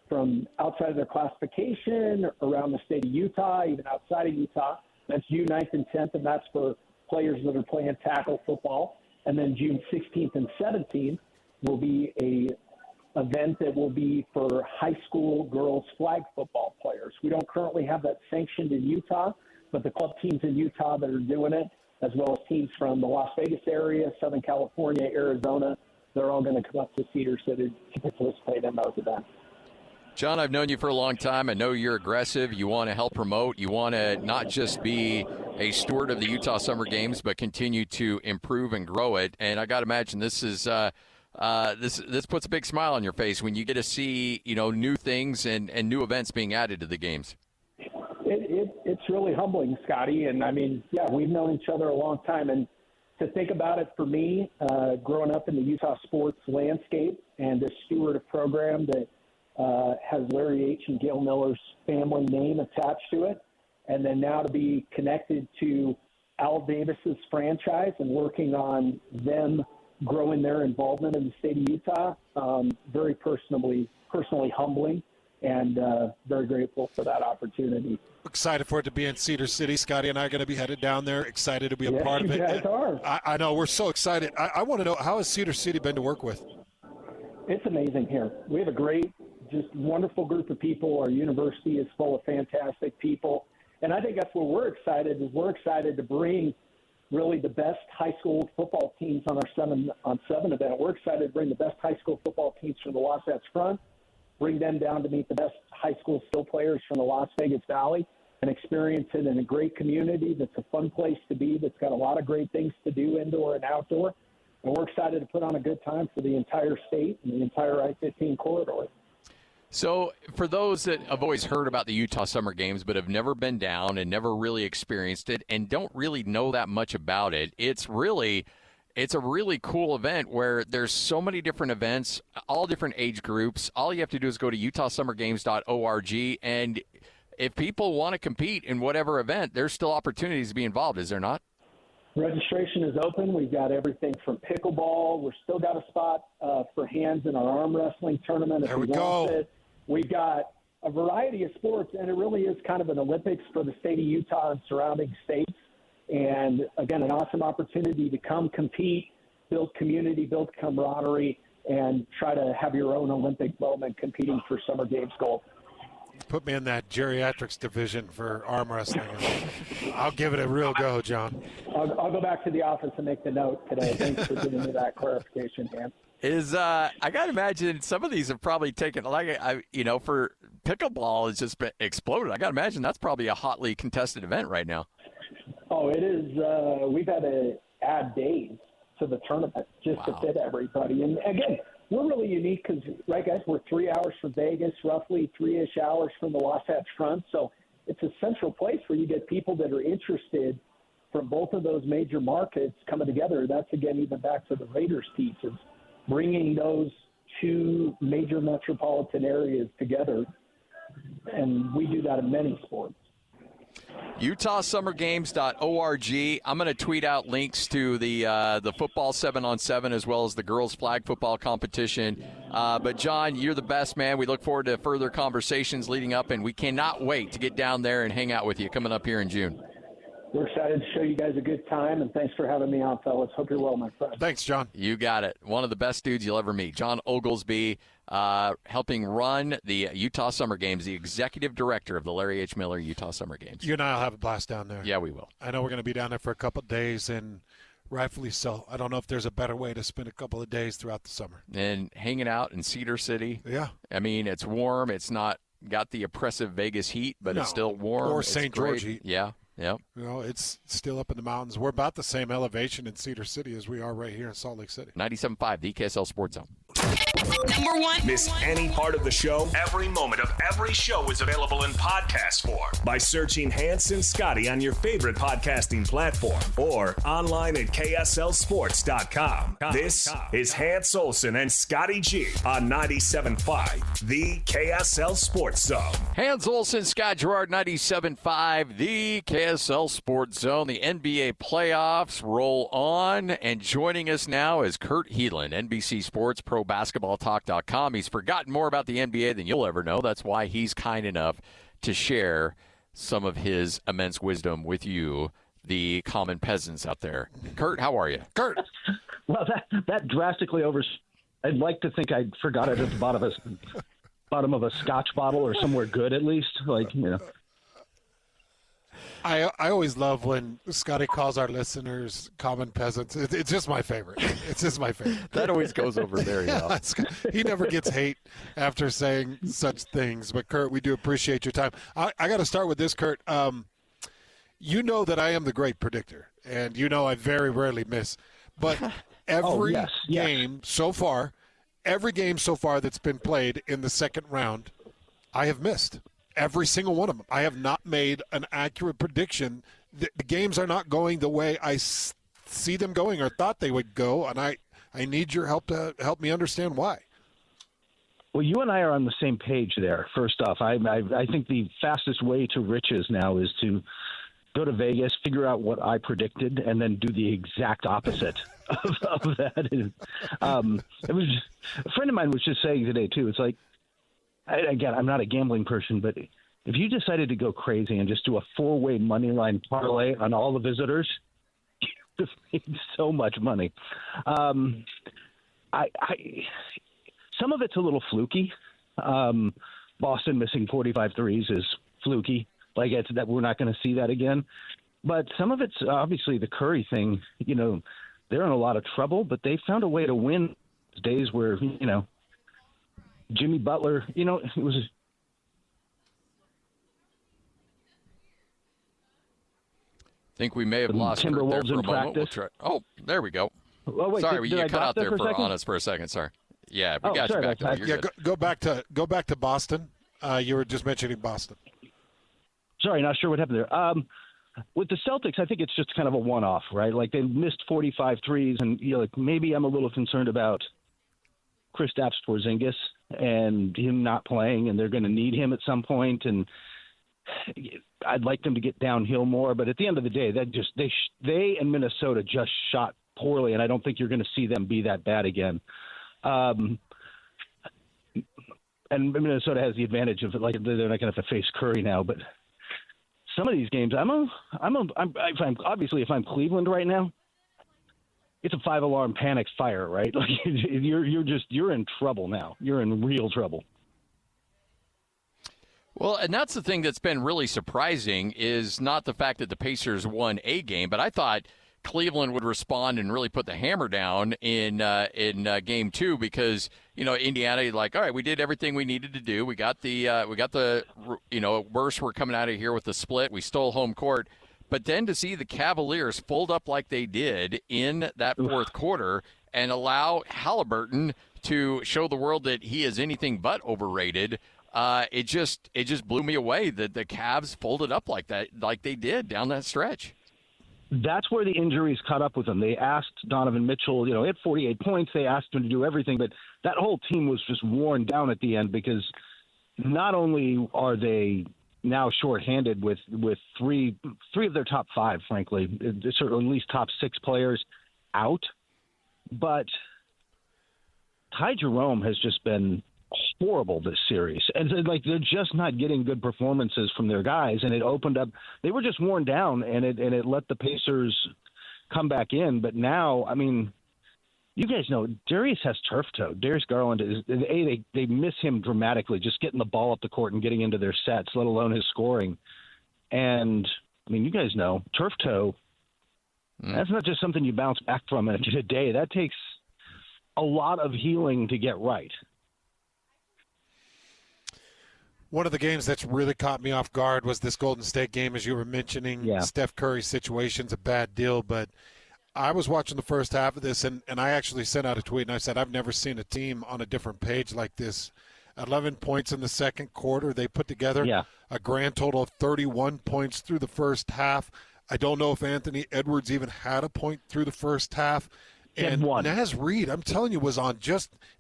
Speaker 2: from outside of their classification, around the state of Utah, even outside of Utah. That's June 9th and 10th, and that's for players that are playing tackle football. And then June 16th and 17th will be a event that will be for high school girls flag football players. We don't currently have that sanctioned in Utah, but the club teams in Utah that are doing it, as well as teams from the Las Vegas area, Southern California, Arizona, they're all going to come up to Cedar City to participate in those events.
Speaker 3: John, I've known you for a long time. I know you're aggressive. You want to help promote. You want to not just be a steward of the Utah Summer Games, but continue to improve and grow it. And I got to imagine this is this puts a big smile on your face when you get to see new things and new events being added to the games.
Speaker 2: It's really humbling, Scotty. And I mean, yeah, we've known each other a long time. And to think about it for me, growing up in the Utah sports landscape and to steward a program that has Larry H. and Gail Miller's family name attached to it, and then now to be connected to Al Davis's franchise and working on them growing their involvement in the state of Utah, very personally humbling, and very grateful for that opportunity.
Speaker 4: Excited for it to be in Cedar City. Scotty and I are going to be headed down there. Excited to be a part of it.
Speaker 2: You guys are.
Speaker 4: I know. We're so excited. I want to know, how has Cedar City been to work with?
Speaker 2: It's amazing here. We have a great, just wonderful group of people. Our university is full of fantastic people. And I think that's where we're excited, is we're excited to bring really the best high school football teams on our 7-on-7 event. We're excited to bring the best high school football teams from the Wasatch Front, bring them down to meet the best high school skill players from the Las Vegas Valley, and experience it in a great community that's a fun place to be, that's got a lot of great things to do indoor and outdoor. And we're excited to put on a good time for the entire state and the entire I-15 corridor.
Speaker 3: So for those that have always heard about the Utah Summer Games but have never been down and never really experienced it and don't really know that much about it, it's a really cool event where there's so many different events, all different age groups. All you have to do is go to utahsummergames.org, and if people want to compete in whatever event, there's still opportunities to be involved, is there not?
Speaker 2: Registration is open. We've got everything from pickleball. We've still got a spot for hands in our arm wrestling tournament.
Speaker 4: There we go.
Speaker 2: We've got a variety of sports, and it really is kind of an Olympics for the state of Utah and surrounding states. And, again, an awesome opportunity to come compete, build community, build camaraderie, and try to have your own Olympic moment competing for Summer Games gold.
Speaker 4: Put me in that geriatrics division for arm wrestling. I'll give it a real go, John.
Speaker 2: I'll go back to the office and make the note today. Thanks for giving me that clarification, Dan.
Speaker 3: I got to imagine some of these have probably taken, for pickleball, it's just been exploded. I got to imagine that's probably a hotly contested event right now.
Speaker 2: Oh, it is. We've had to add days to the tournament just to fit everybody. And, again, we're really unique because, right, guys, we're 3 hours from Vegas, roughly 3-ish hours from the Wasatch Front. So it's a central place where you get people that are interested from both of those major markets coming together. That's, again, even back to the Raiders piece, is bringing those two major metropolitan areas together. And we do that in many sports.
Speaker 3: UtahSummerGames.org. I'm going to tweet out links to the football 7-on-7 as well as the girls flag football competition. But, John, you're the best, man. We look forward to further conversations leading up, and we cannot wait to get down there and hang out with you coming up here in June.
Speaker 2: We're excited to show you guys a good time, and thanks for having me on, fellas. Hope you're well, my friend.
Speaker 4: Thanks, John.
Speaker 3: You got it. One of the best dudes you'll ever meet. John Oglesby, helping run the Utah Summer Games, the executive director of the Larry H. Miller Utah Summer Games.
Speaker 4: You and I will have a blast down there.
Speaker 3: Yeah, we will.
Speaker 4: I know we're going to be down there for a couple of days, and rightfully so. I don't know if there's a better way to spend a couple of days throughout the summer.
Speaker 3: And hanging out in Cedar City.
Speaker 4: Yeah.
Speaker 3: I mean, it's warm. It's not got the oppressive Vegas heat, but it's still warm.
Speaker 4: Or
Speaker 3: It's
Speaker 4: St.
Speaker 3: great.
Speaker 4: George heat.
Speaker 3: Yeah. Yep.
Speaker 4: It's still up in the mountains. We're about the same elevation in Cedar City as we are right here in Salt Lake City.
Speaker 3: 97.5, the KSL Sports Zone.
Speaker 1: Number one. Miss any part of the show? Every moment of every show is available in podcast form by searching Hans and Scotty on your favorite podcasting platform or online at KSLSports.com. This is Hans Olsen and Scotty G on 97.5, the KSL Sports Zone.
Speaker 3: Hans Olsen, Scott Gerard, 97.5, the KSL Sports Zone. The NBA playoffs roll on, and joining us now is Kurt Helin, NBC Sports Pro BasketballTalk.com. He's forgotten more about the NBA than you'll ever know. That's why he's kind enough to share some of his immense wisdom with you, the common peasants out there. Kurt, how are you?
Speaker 4: Kurt.
Speaker 8: Well, that drastically I'd like to think I forgot it at the bottom of a Scotch bottle or somewhere good at least.
Speaker 4: I always love when Scotty calls our listeners common peasants. It's just my favorite. It's just my favorite.
Speaker 3: That always goes over very well.
Speaker 4: He never gets hate after saying such things. But, Kurt, we do appreciate your time. I got to start with this, Kurt. You know that I am the great predictor, and you know I very rarely miss. But every game so far that's been played in the second round, I have missed. Every single one of them. I have not made an accurate prediction. The games are not going the way I see them going or thought they would go, and I need your help to help me understand why.
Speaker 8: Well, you and I are on the same page there. First off, I think the fastest way to riches now is to go to Vegas, figure out what I predicted, and then do the exact opposite of that. It was a friend of mine was just saying today too. It's like, again, I'm not a gambling person, but if you decided to go crazy and just do a 4-way money line parlay on all the visitors, you would have made so much money. Some of it's a little fluky. Boston missing 45 threes is fluky. Like it's that we're not going to see that again. But some of it's obviously the Curry thing. They're in a lot of trouble, but they found a way to win days where Jimmy Butler, it was.
Speaker 3: Think we may have lost Kurt there for a moment. Oh, there we go.
Speaker 8: Oh, wait,
Speaker 3: sorry, you cut out there
Speaker 8: on
Speaker 3: us for a second. Sorry. Yeah, we got you back.
Speaker 4: Go back to Boston. You were just mentioning Boston.
Speaker 8: Sorry, not sure what happened there. With the Celtics, I think it's just kind of a one-off, right? Like they missed 45 threes, and maybe I'm a little concerned about Kristaps Porzingis and him not playing, and they're going to need him at some point, and I'd like them to get downhill more. But at the end of the day, they and Minnesota just shot poorly, and I don't think you're going to see them be that bad again. And Minnesota has the advantage of they're not going to have to face Curry now. But some of these games, if I'm Cleveland right now, it's a 5-alarm panic fire, right? Like you're in trouble now. You're in real trouble.
Speaker 3: Well, and that's the thing that's been really surprising is not the fact that the Pacers won a game, but I thought Cleveland would respond and really put the hammer down in game 2 because Indiana all right, we did everything we needed to do. We got the worst. We're coming out of here with the split. We stole home court. But then to see the Cavaliers fold up like they did in that fourth quarter and allow Halliburton to show the world that he is anything but overrated, it just blew me away that the Cavs folded up like that, like they did down that stretch.
Speaker 8: That's where the injuries caught up with them. They asked Donovan Mitchell, he had 48 points. They asked him to do everything, but that whole team was just worn down at the end because not only are they now shorthanded with three of their top 5, frankly, certainly at least top 6 players out. But Ty Jerome has just been horrible this series. And they're just not getting good performances from their guys. And it opened up, they were just worn down and it let the Pacers come back in. But now, you guys know Darius has turf toe. Darius Garland they miss him dramatically, just getting the ball up the court and getting into their sets, let alone his scoring. And you guys know turf toe That's not just something you bounce back from in a day. That takes a lot of healing to get right.
Speaker 4: One of the games that's really caught me off guard was this Golden State game, as you were mentioning.
Speaker 8: Yeah.
Speaker 4: Steph Curry's situation's a bad deal, but I was watching the first half of this, and I actually sent out a tweet, and I said, I've never seen a team on a different page like this. 11 points in the second quarter. They put together a grand total of 31 points through the first half. I don't know if Anthony Edwards even had a point through the first half. And Naz Reid, I'm telling you,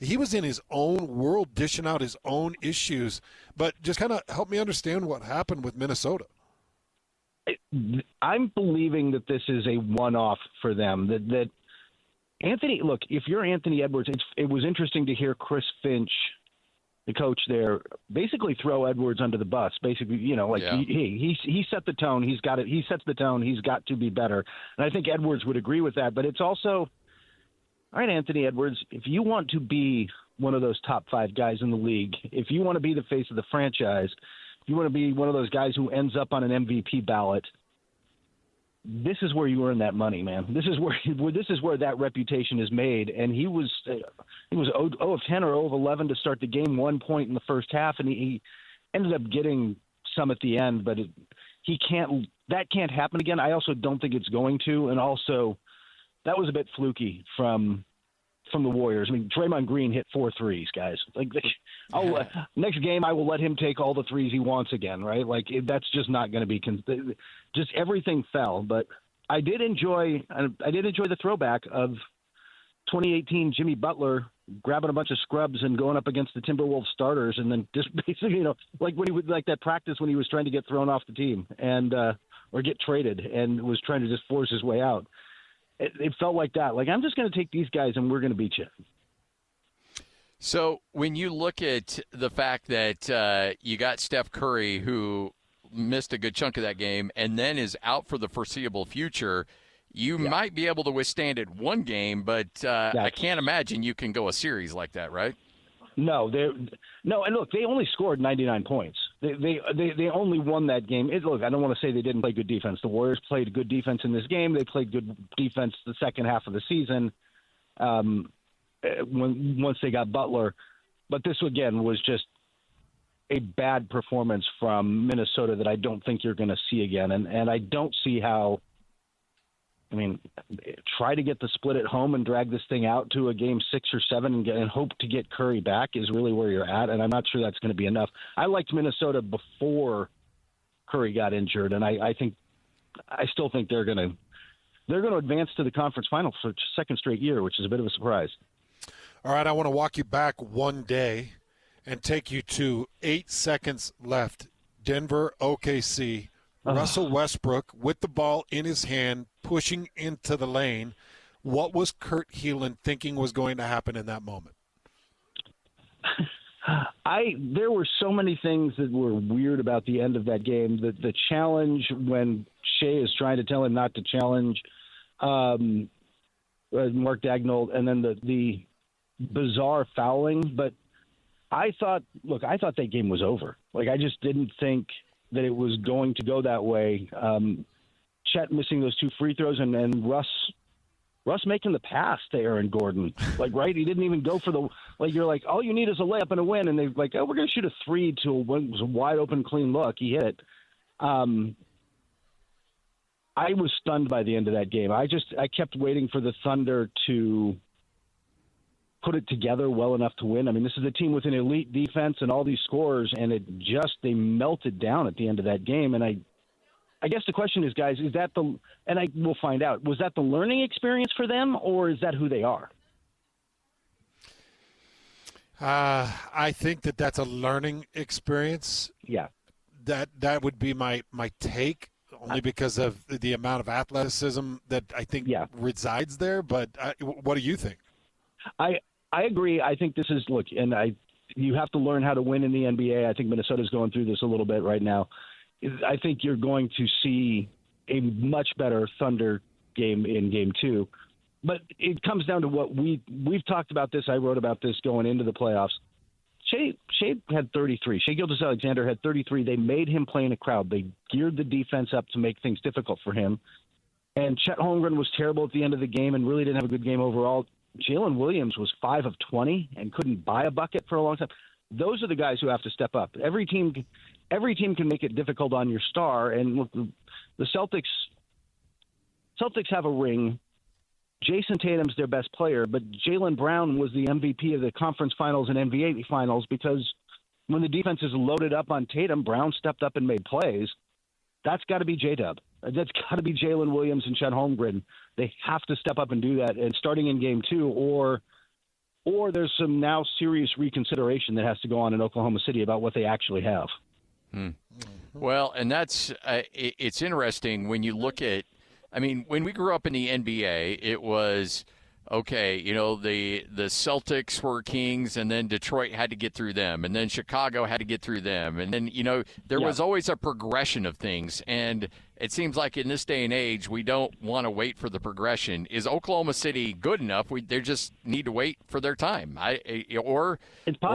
Speaker 4: he was in his own world, dishing out his own issues. But just kind of help me understand what happened with Minnesota.
Speaker 8: I'm believing that this is a one-off for them. That Anthony, look, if you're Anthony Edwards, it was interesting to hear Chris Finch, the coach there, basically throw Edwards under the bus. Basically, he set the tone. He's got it. He sets the tone. He's got to be better. And I think Edwards would agree with that. But it's also, all right, Anthony Edwards, if you want to be one of those top 5 guys in the league, if you want to be the face of the franchise, if you want to be one of those guys who ends up on an MVP ballot, this is where you earn that money, man. This is where that reputation is made. And he was 0 of 10 or 0 of 11 to start the game, 1 point in the first half, and he ended up getting some at the end. But that can't happen again. I also don't think it's going to. And also, that was a bit fluky from the Warriors. I mean, Draymond Green hit 4 threes, guys. Next game, I will let him take all the threes he wants again, right? That's just not going to be just everything fell. But I did enjoy the throwback of 2018 Jimmy Butler grabbing a bunch of scrubs and going up against the Timberwolves starters, and then just basically, like that practice when he was trying to get thrown off the team and or get traded and was trying to just force his way out. It felt like that. I'm just going to take these guys and we're going to beat you.
Speaker 3: So when you look at the fact that you got Steph Curry, who missed a good chunk of that game and then is out for the foreseeable future, you might be able to withstand it one game, but I can't imagine you can go a series like that, right?
Speaker 8: No, and look, they only scored 99 points. They only won that game. Look, I don't want to say they didn't play good defense. The Warriors played good defense in this game. They played good defense the second half of the season once they got Butler. But this, again, was just a bad performance from Minnesota that I don't think you're going to see again. And I don't see how – try to get the split at home and drag this thing out to a game 6 or 7 and hope to get Curry back is really where you're at, and I'm not sure that's going to be enough. I liked Minnesota before Curry got injured, and I still think they're going to advance to the conference final for a second straight year, which is a bit of a surprise.
Speaker 4: All right, I want to walk you back one day and take you to 8 seconds left. Denver, OKC. Russell Westbrook with the ball in his hand, pushing into the lane. What was Kurt Helin thinking was going to happen in that moment?
Speaker 8: There were so many things that were weird about the end of that game. The challenge when Shea is trying to tell him not to challenge Mark Daigneault, and then the bizarre fouling. But I thought that game was over. I just didn't think that it was going to go that way. Chet missing those 2 free throws and Russ making the pass to Aaron Gordon. Right? He didn't even go for you're like, all you need is a layup and a win. And they're like, oh, we're going to shoot a 3 to what was a wide open, clean look. He hit it. I was stunned by the end of that game. I kept waiting for the Thunder to put it together well enough to win. This is a team with an elite defense and all these scores, and they melted down at the end of that game. And I guess the question is, guys, we'll find out, was that the learning experience for them, or is that who they are?
Speaker 4: I think that's a learning experience.
Speaker 8: Yeah.
Speaker 4: That would be my take, only because of the amount of athleticism that I think resides there. But what do you think?
Speaker 8: I agree. I think this is you have to learn how to win in the NBA. I think Minnesota's going through this a little bit right now. I think you're going to see a much better Thunder game in Game 2. But it comes down to what we've talked about this. I wrote about this going into the playoffs. Shea had 33. Shai Gilgeous-Alexander had 33. They made him play in a crowd. They geared the defense up to make things difficult for him. And Chet Holmgren was terrible at the end of the game and really didn't have a good game overall. Jalen Williams was 5 of 20 and couldn't buy a bucket for a long time. Those are the guys who have to step up. Every team can make it difficult on your star. And look, the Celtics have a ring. Jason Tatum's their best player, but Jaylen Brown was the MVP of the conference finals and NBA finals because when the defense is loaded up on Tatum, Brown stepped up and made plays. That's got to be J-Dub. That's got to be Jalen Williams and Chet Holmgren. They have to step up and do that, and starting in game 2, or there's some now serious reconsideration that has to go on in Oklahoma City about what they actually have.
Speaker 3: Well, and that's it's interesting when you look at, I mean, when we grew up in the NBA, it was, okay, you know, the Celtics were kings, and then Detroit had to get through them, and then Chicago had to get through them. And then, you know, there was always a progression of things. And it seems like in this day and age, we don't want to wait for the progression. Is Oklahoma City good enough? They just need to wait for their time. Or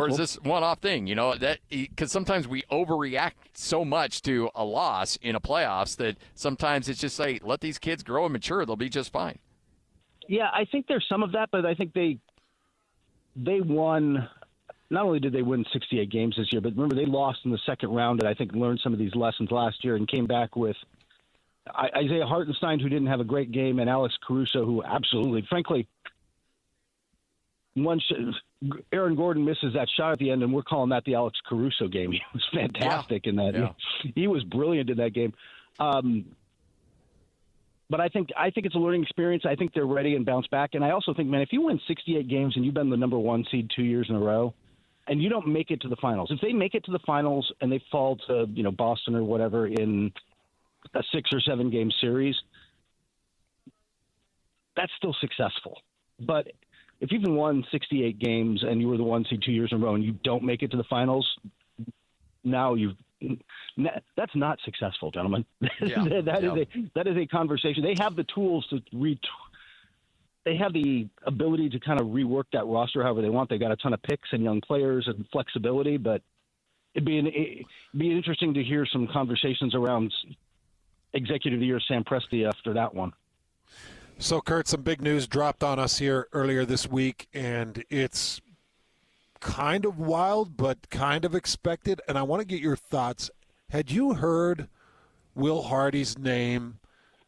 Speaker 3: is this one-off thing? You know, that because sometimes we overreact so much to a loss in a playoffs that sometimes it's just like, let these kids grow and mature. They'll be just fine.
Speaker 8: Yeah, I think there's some of that, but I think they won. Not only did they win 68 games this year, but remember they lost in the second round, and I think learned some of these lessons last year and came back with Isaiah Hartenstein, who didn't have a great game, and Alex Caruso, who absolutely, frankly, Aaron Gordon misses that shot at the end, and we're calling that the Alex Caruso game. He was fantastic in that. Yeah. He was brilliant in that game. But I think it's a learning experience. I think they're ready and bounce back. And I also think, man, if you win 68 games and you've been the number 1 seed 2 years in a row, and you don't make it to the finals, if they make it to the finals and they fall to, you know, Boston or whatever in a 6 or 7 game series, that's still successful. But if you've won 68 games and you were the 1 seed 2 years in a row and you don't make it to the finals, now that's not successful, gentlemen.
Speaker 3: Yeah.
Speaker 8: that is a conversation. They have the tools to they have the ability to kind of rework that roster however they want. They got a ton of picks and young players and flexibility, but it'd be interesting to hear some conversations around Executive of the Year Sam Presti after that one.
Speaker 4: So, Kurt, some big news dropped on us here earlier this week, and it's kind of wild but kind of expected, and I want to get your thoughts. Had you heard Will Hardy's name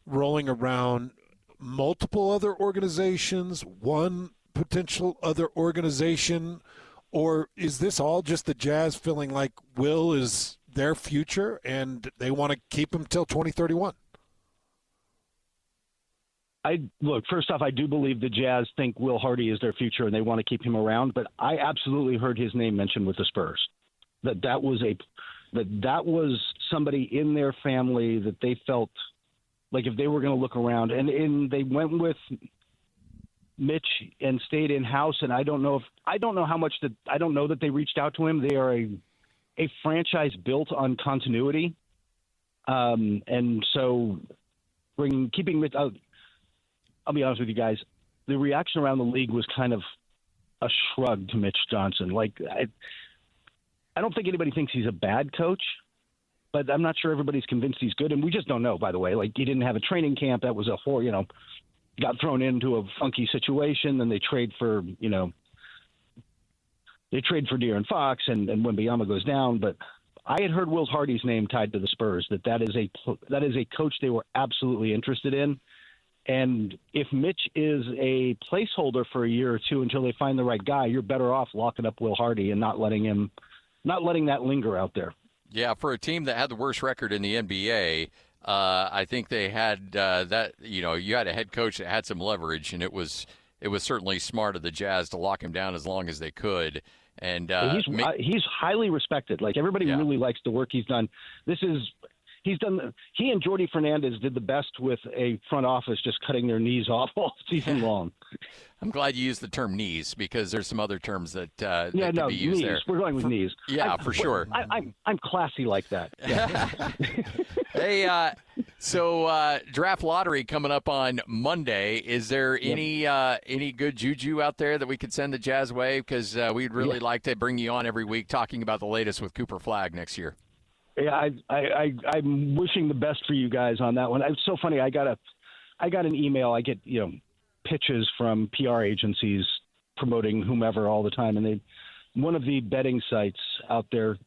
Speaker 4: rolling around multiple other organizations, one potential other organization, or is this all just the Jazz feeling like Will is their future and they want to keep him till 2031?
Speaker 8: Look, first off, I do believe the Jazz think Will Hardy is their future and they want to keep him around, but I absolutely heard his name mentioned with the Spurs. That was somebody in their family that they felt like if they were going to look around, and they went with Mitch and stayed in house. And I don't know that they reached out to him. They are a franchise built on continuity, and so keeping Mitch. I'll be honest with you guys. The reaction around the league was kind of a shrug to Mitch Johnson. Like, I don't think anybody thinks he's a bad coach, but I'm not sure everybody's convinced he's good. And we just don't know, by the way. Like, he didn't have a training camp. That was got thrown into a funky situation. Then they trade for De'Aaron Fox and Wembanyama goes down. But I had heard Will Hardy's name tied to the Spurs, that is a coach they were absolutely interested in. And if Mitch is a placeholder for a year or two until they find the right guy, you're better off locking up Will Hardy and not letting that linger out there.
Speaker 3: Yeah, for a team that had the worst record in the NBA, I think they had that. You had a head coach that had some leverage, and it was certainly smart of the Jazz to lock him down as long as they could. And
Speaker 8: he's highly respected. Like, everybody really likes the work he's done. He and Jordy Fernandez did the best with a front office just cutting their knees off all season long.
Speaker 3: I'm glad you used the term knees because there's some other terms that could be used
Speaker 8: knees.
Speaker 3: there.
Speaker 8: We're going with knees.
Speaker 3: Yeah, for sure.
Speaker 8: I'm classy like that. Yeah.
Speaker 3: Hey, so draft lottery coming up on Monday. Is there any good juju out there that we could send the Jazz way? Because we'd really like to bring you on every week talking about the latest with Cooper Flagg next year.
Speaker 8: Yeah, I'm wishing the best for you guys on that one. It's so funny. I got I got an email. I get, pitches from PR agencies promoting whomever all the time. And one of the betting sites out there,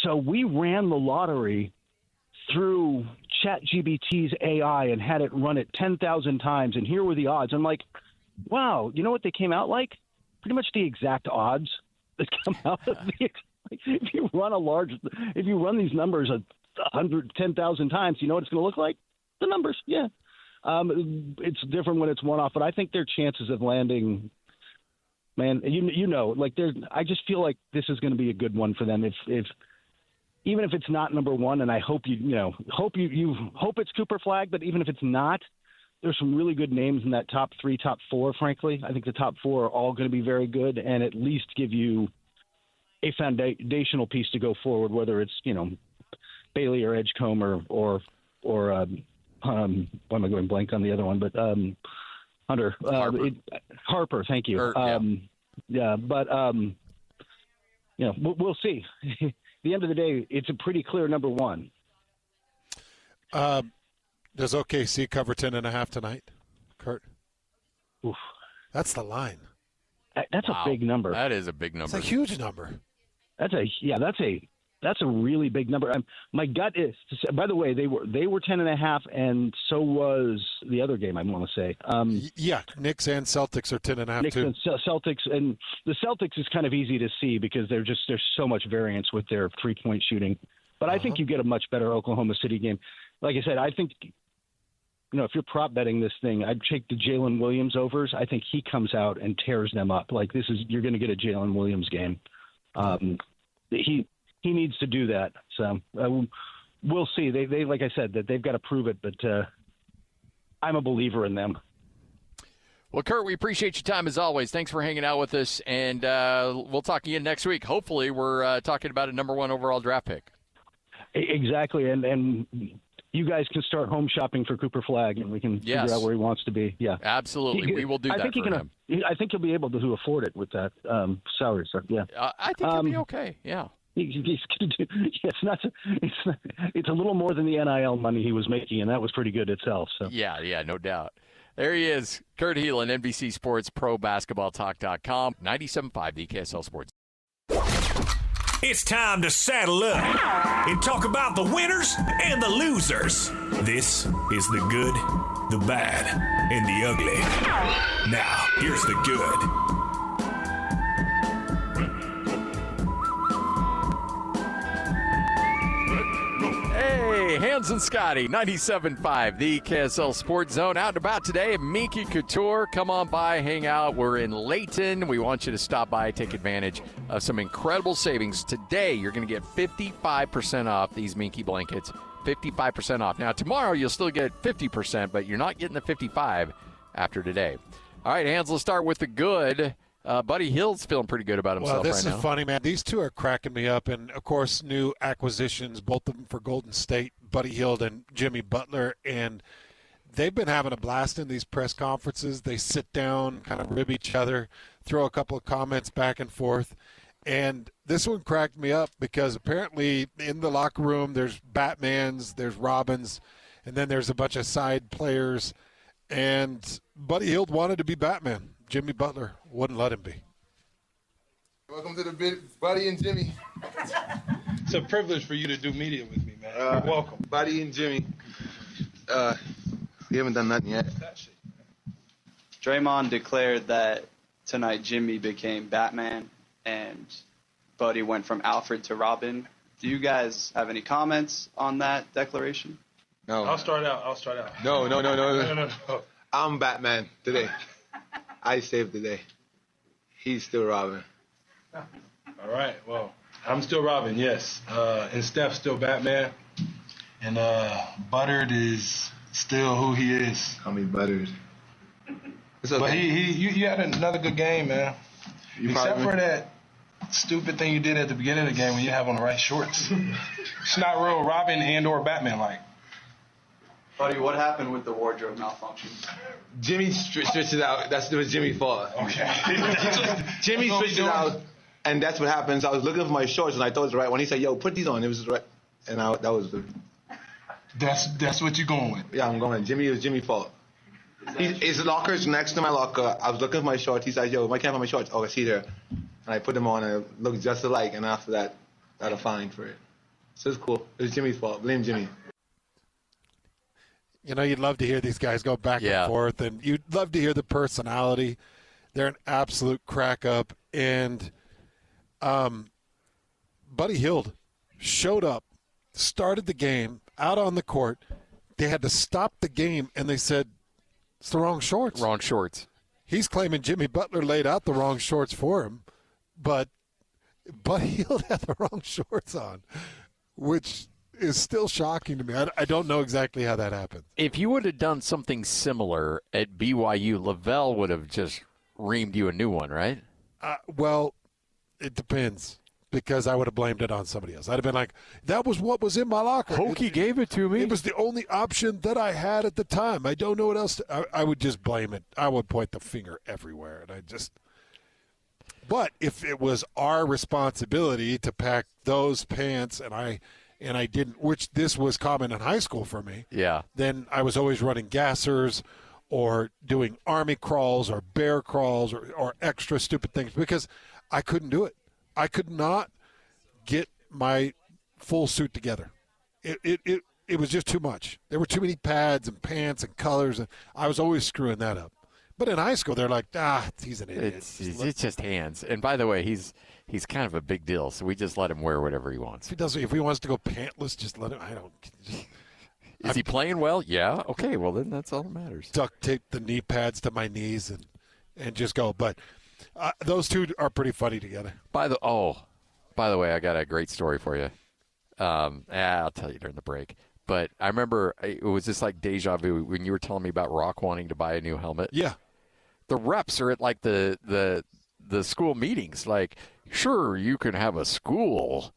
Speaker 8: so we ran the lottery through ChatGPT's AI and had it run it 10,000 times. And here were the odds. I'm like, wow, you know what they came out like? Pretty much the exact odds that come out of if you run these numbers 10,000 times, you know what it's going to look like? The numbers, yeah. It's different when it's one-off, but I think their chances of landing, man, I just feel like this is going to be a good one for them. If even if it's not number one, and I hope you hope it's Cooper Flag, but even if it's not, there's some really good names in that top 3, top 4, frankly. I think the top 4 are all going to be very good and at least give you a foundational piece to go forward, whether it's, Bailey or Edgecombe or why am I going blank on the other one? But Hunter. Harper, thank you. But we'll see. At the end of the day, it's a pretty clear number one.
Speaker 4: Does OKC cover 10.5 tonight, Kurt?
Speaker 8: Oof.
Speaker 4: That's the line.
Speaker 8: That's a big number.
Speaker 3: That is a big number.
Speaker 4: It's a huge number.
Speaker 8: That's a really big number. My gut is, by the way, they were 10.5, and so was the other game. I want to say.
Speaker 4: Knicks and Celtics are 10.5
Speaker 8: Knicks
Speaker 4: too.
Speaker 8: And Celtics, and the Celtics is kind of easy to see because there's so much variance with their 3-point shooting. But I think you get a much better Oklahoma City game. Like I said, I think. If you're prop betting this thing, I'd take the Jalen Williams overs. I think he comes out and tears them up. You're going to get a Jalen Williams game. He needs to do that. So we'll see. They like I said, that they've got to prove it, but I'm a believer in them.
Speaker 3: Well, Kurt, we appreciate your time as always. Thanks for hanging out with us, and we'll talk again next week. Hopefully, we're talking about a number 1 overall draft pick.
Speaker 8: Exactly, and you guys can start home shopping for Cooper Flag, and we can figure out where he wants to be. Yeah,
Speaker 3: absolutely. We will do that for him.
Speaker 8: I think he'll be able to afford it with that salary. So, yeah,
Speaker 3: I think he'll be okay. Yeah,
Speaker 8: he's going to do. It's a little more than the NIL money he was making, and that was pretty good itself. So
Speaker 3: yeah, no doubt. There he is, Kurt Helin, NBC Sports Pro Basketball Talk.com, 97.5 the KSL Sports.
Speaker 1: It's time to saddle up and talk about the winners and the losers. This is the good, the bad, and the ugly. Now, here's the good.
Speaker 3: Hey, Hans and Scotty, 97.5, the KSL Sports Zone. Out and about today, Minky Couture. Come on by, hang out. We're in Layton. We want you to stop by, take advantage of some incredible savings. Today, you're going to get 55% off these Minky blankets. 55% off. Now, tomorrow, you'll still get 50%, but you're not getting the 55 after today. All right, Hans, let's start with the good. Buddy Hield's feeling pretty good about himself right now.
Speaker 4: Well, this is funny, man. These two are cracking me up. And, of course, new acquisitions, both of them for Golden State, Buddy Hield and Jimmy Butler. And they've been having a blast in these press conferences. They sit down, kind of rib each other, throw a couple of comments back and forth. And this one cracked me up because apparently in the locker room there's Batmans, there's Robins, and then there's a bunch of side players. And Buddy Hield wanted to be Batman. Jimmy Butler wouldn't let him be.
Speaker 9: Welcome to the big Buddy and Jimmy.
Speaker 10: It's a privilege for you to do media with me, man. You're welcome.
Speaker 9: Buddy and Jimmy. We haven't done nothing yet.
Speaker 11: Draymond declared that tonight Jimmy became Batman and Buddy went from Alfred to Robin. Do you guys have any comments on that declaration?
Speaker 9: No.
Speaker 10: I'll start out.
Speaker 9: No. I'm Batman today. I saved the day. He's still Robin.
Speaker 10: All right. Well, I'm still Robin, yes. And Steph's still Batman. And Buttered is still who he is.
Speaker 9: Call me Buttered.
Speaker 10: Okay. But you had another good game, man. Except for that stupid thing you did at the beginning of the game when you have on the right shorts. It's not real Robin and or Batman-like.
Speaker 11: Buddy, what happened with the wardrobe malfunction?
Speaker 9: Jimmy switched it out. It was Jimmy's fault.
Speaker 10: Okay.
Speaker 9: Jimmy switched it out, and that's what happens. I was looking for my shorts, and I thought it was right. When he said, yo, put these on, it was right. And that was the...
Speaker 10: That's what you're going with.
Speaker 9: Yeah, I'm going. Jimmy is Jimmy's fault. His locker's next to my locker. I was looking for my shorts. He said, yo, why can't I find my shorts? Oh, I see there. And I put them on and it looked just alike. And after that, got a fine for it. So it's cool. It's Jimmy's fault. Blame Jimmy.
Speaker 4: You know, you'd love to hear these guys go back and forth, and you'd love to hear the personality. They're an absolute crack up. And Buddy Hield showed up, started the game, out on the court. They had to stop the game, and they said, it's the wrong shorts.
Speaker 3: Wrong shorts.
Speaker 4: He's claiming Jimmy Butler laid out the wrong shorts for him, but Buddy Hield had the wrong shorts on, which is still shocking to me. I don't know exactly how that happened.
Speaker 3: If you would have done something similar at BYU, Lavelle would have just reamed you a new one, right?
Speaker 4: Well, it depends, because I would have blamed it on somebody else. I'd have been like, that was what was in my locker.
Speaker 3: Hokie gave it to me.
Speaker 4: It was the only option that I had at the time. I don't know what else. I would just blame it. I would point the finger everywhere. But if it was our responsibility to pack those pants and I didn't, which this was common in high school for me.
Speaker 3: Yeah.
Speaker 4: Then I was always running gassers or doing army crawls or bear crawls or extra stupid things because I couldn't do it. I could not get my full suit together. It was just too much. There were too many pads and pants and colors, and I was always screwing that up. But in high school, they're like, he's an idiot.
Speaker 3: It's just hands. And by the way, he's kind of a big deal, so we just let him wear whatever he wants.
Speaker 4: If he wants to go pantless, just let him.
Speaker 3: Is he playing well? Yeah. Okay. Well, then that's all that matters.
Speaker 4: Duct tape the knee pads to my knees and just go. But those two are pretty funny together.
Speaker 3: By the way, I got a great story for you. I'll tell you during the break. But I remember it was just like deja vu when you were telling me about Rock wanting to buy a new helmet.
Speaker 4: Yeah.
Speaker 3: The reps are at like the school meetings. Like, sure, you can have a school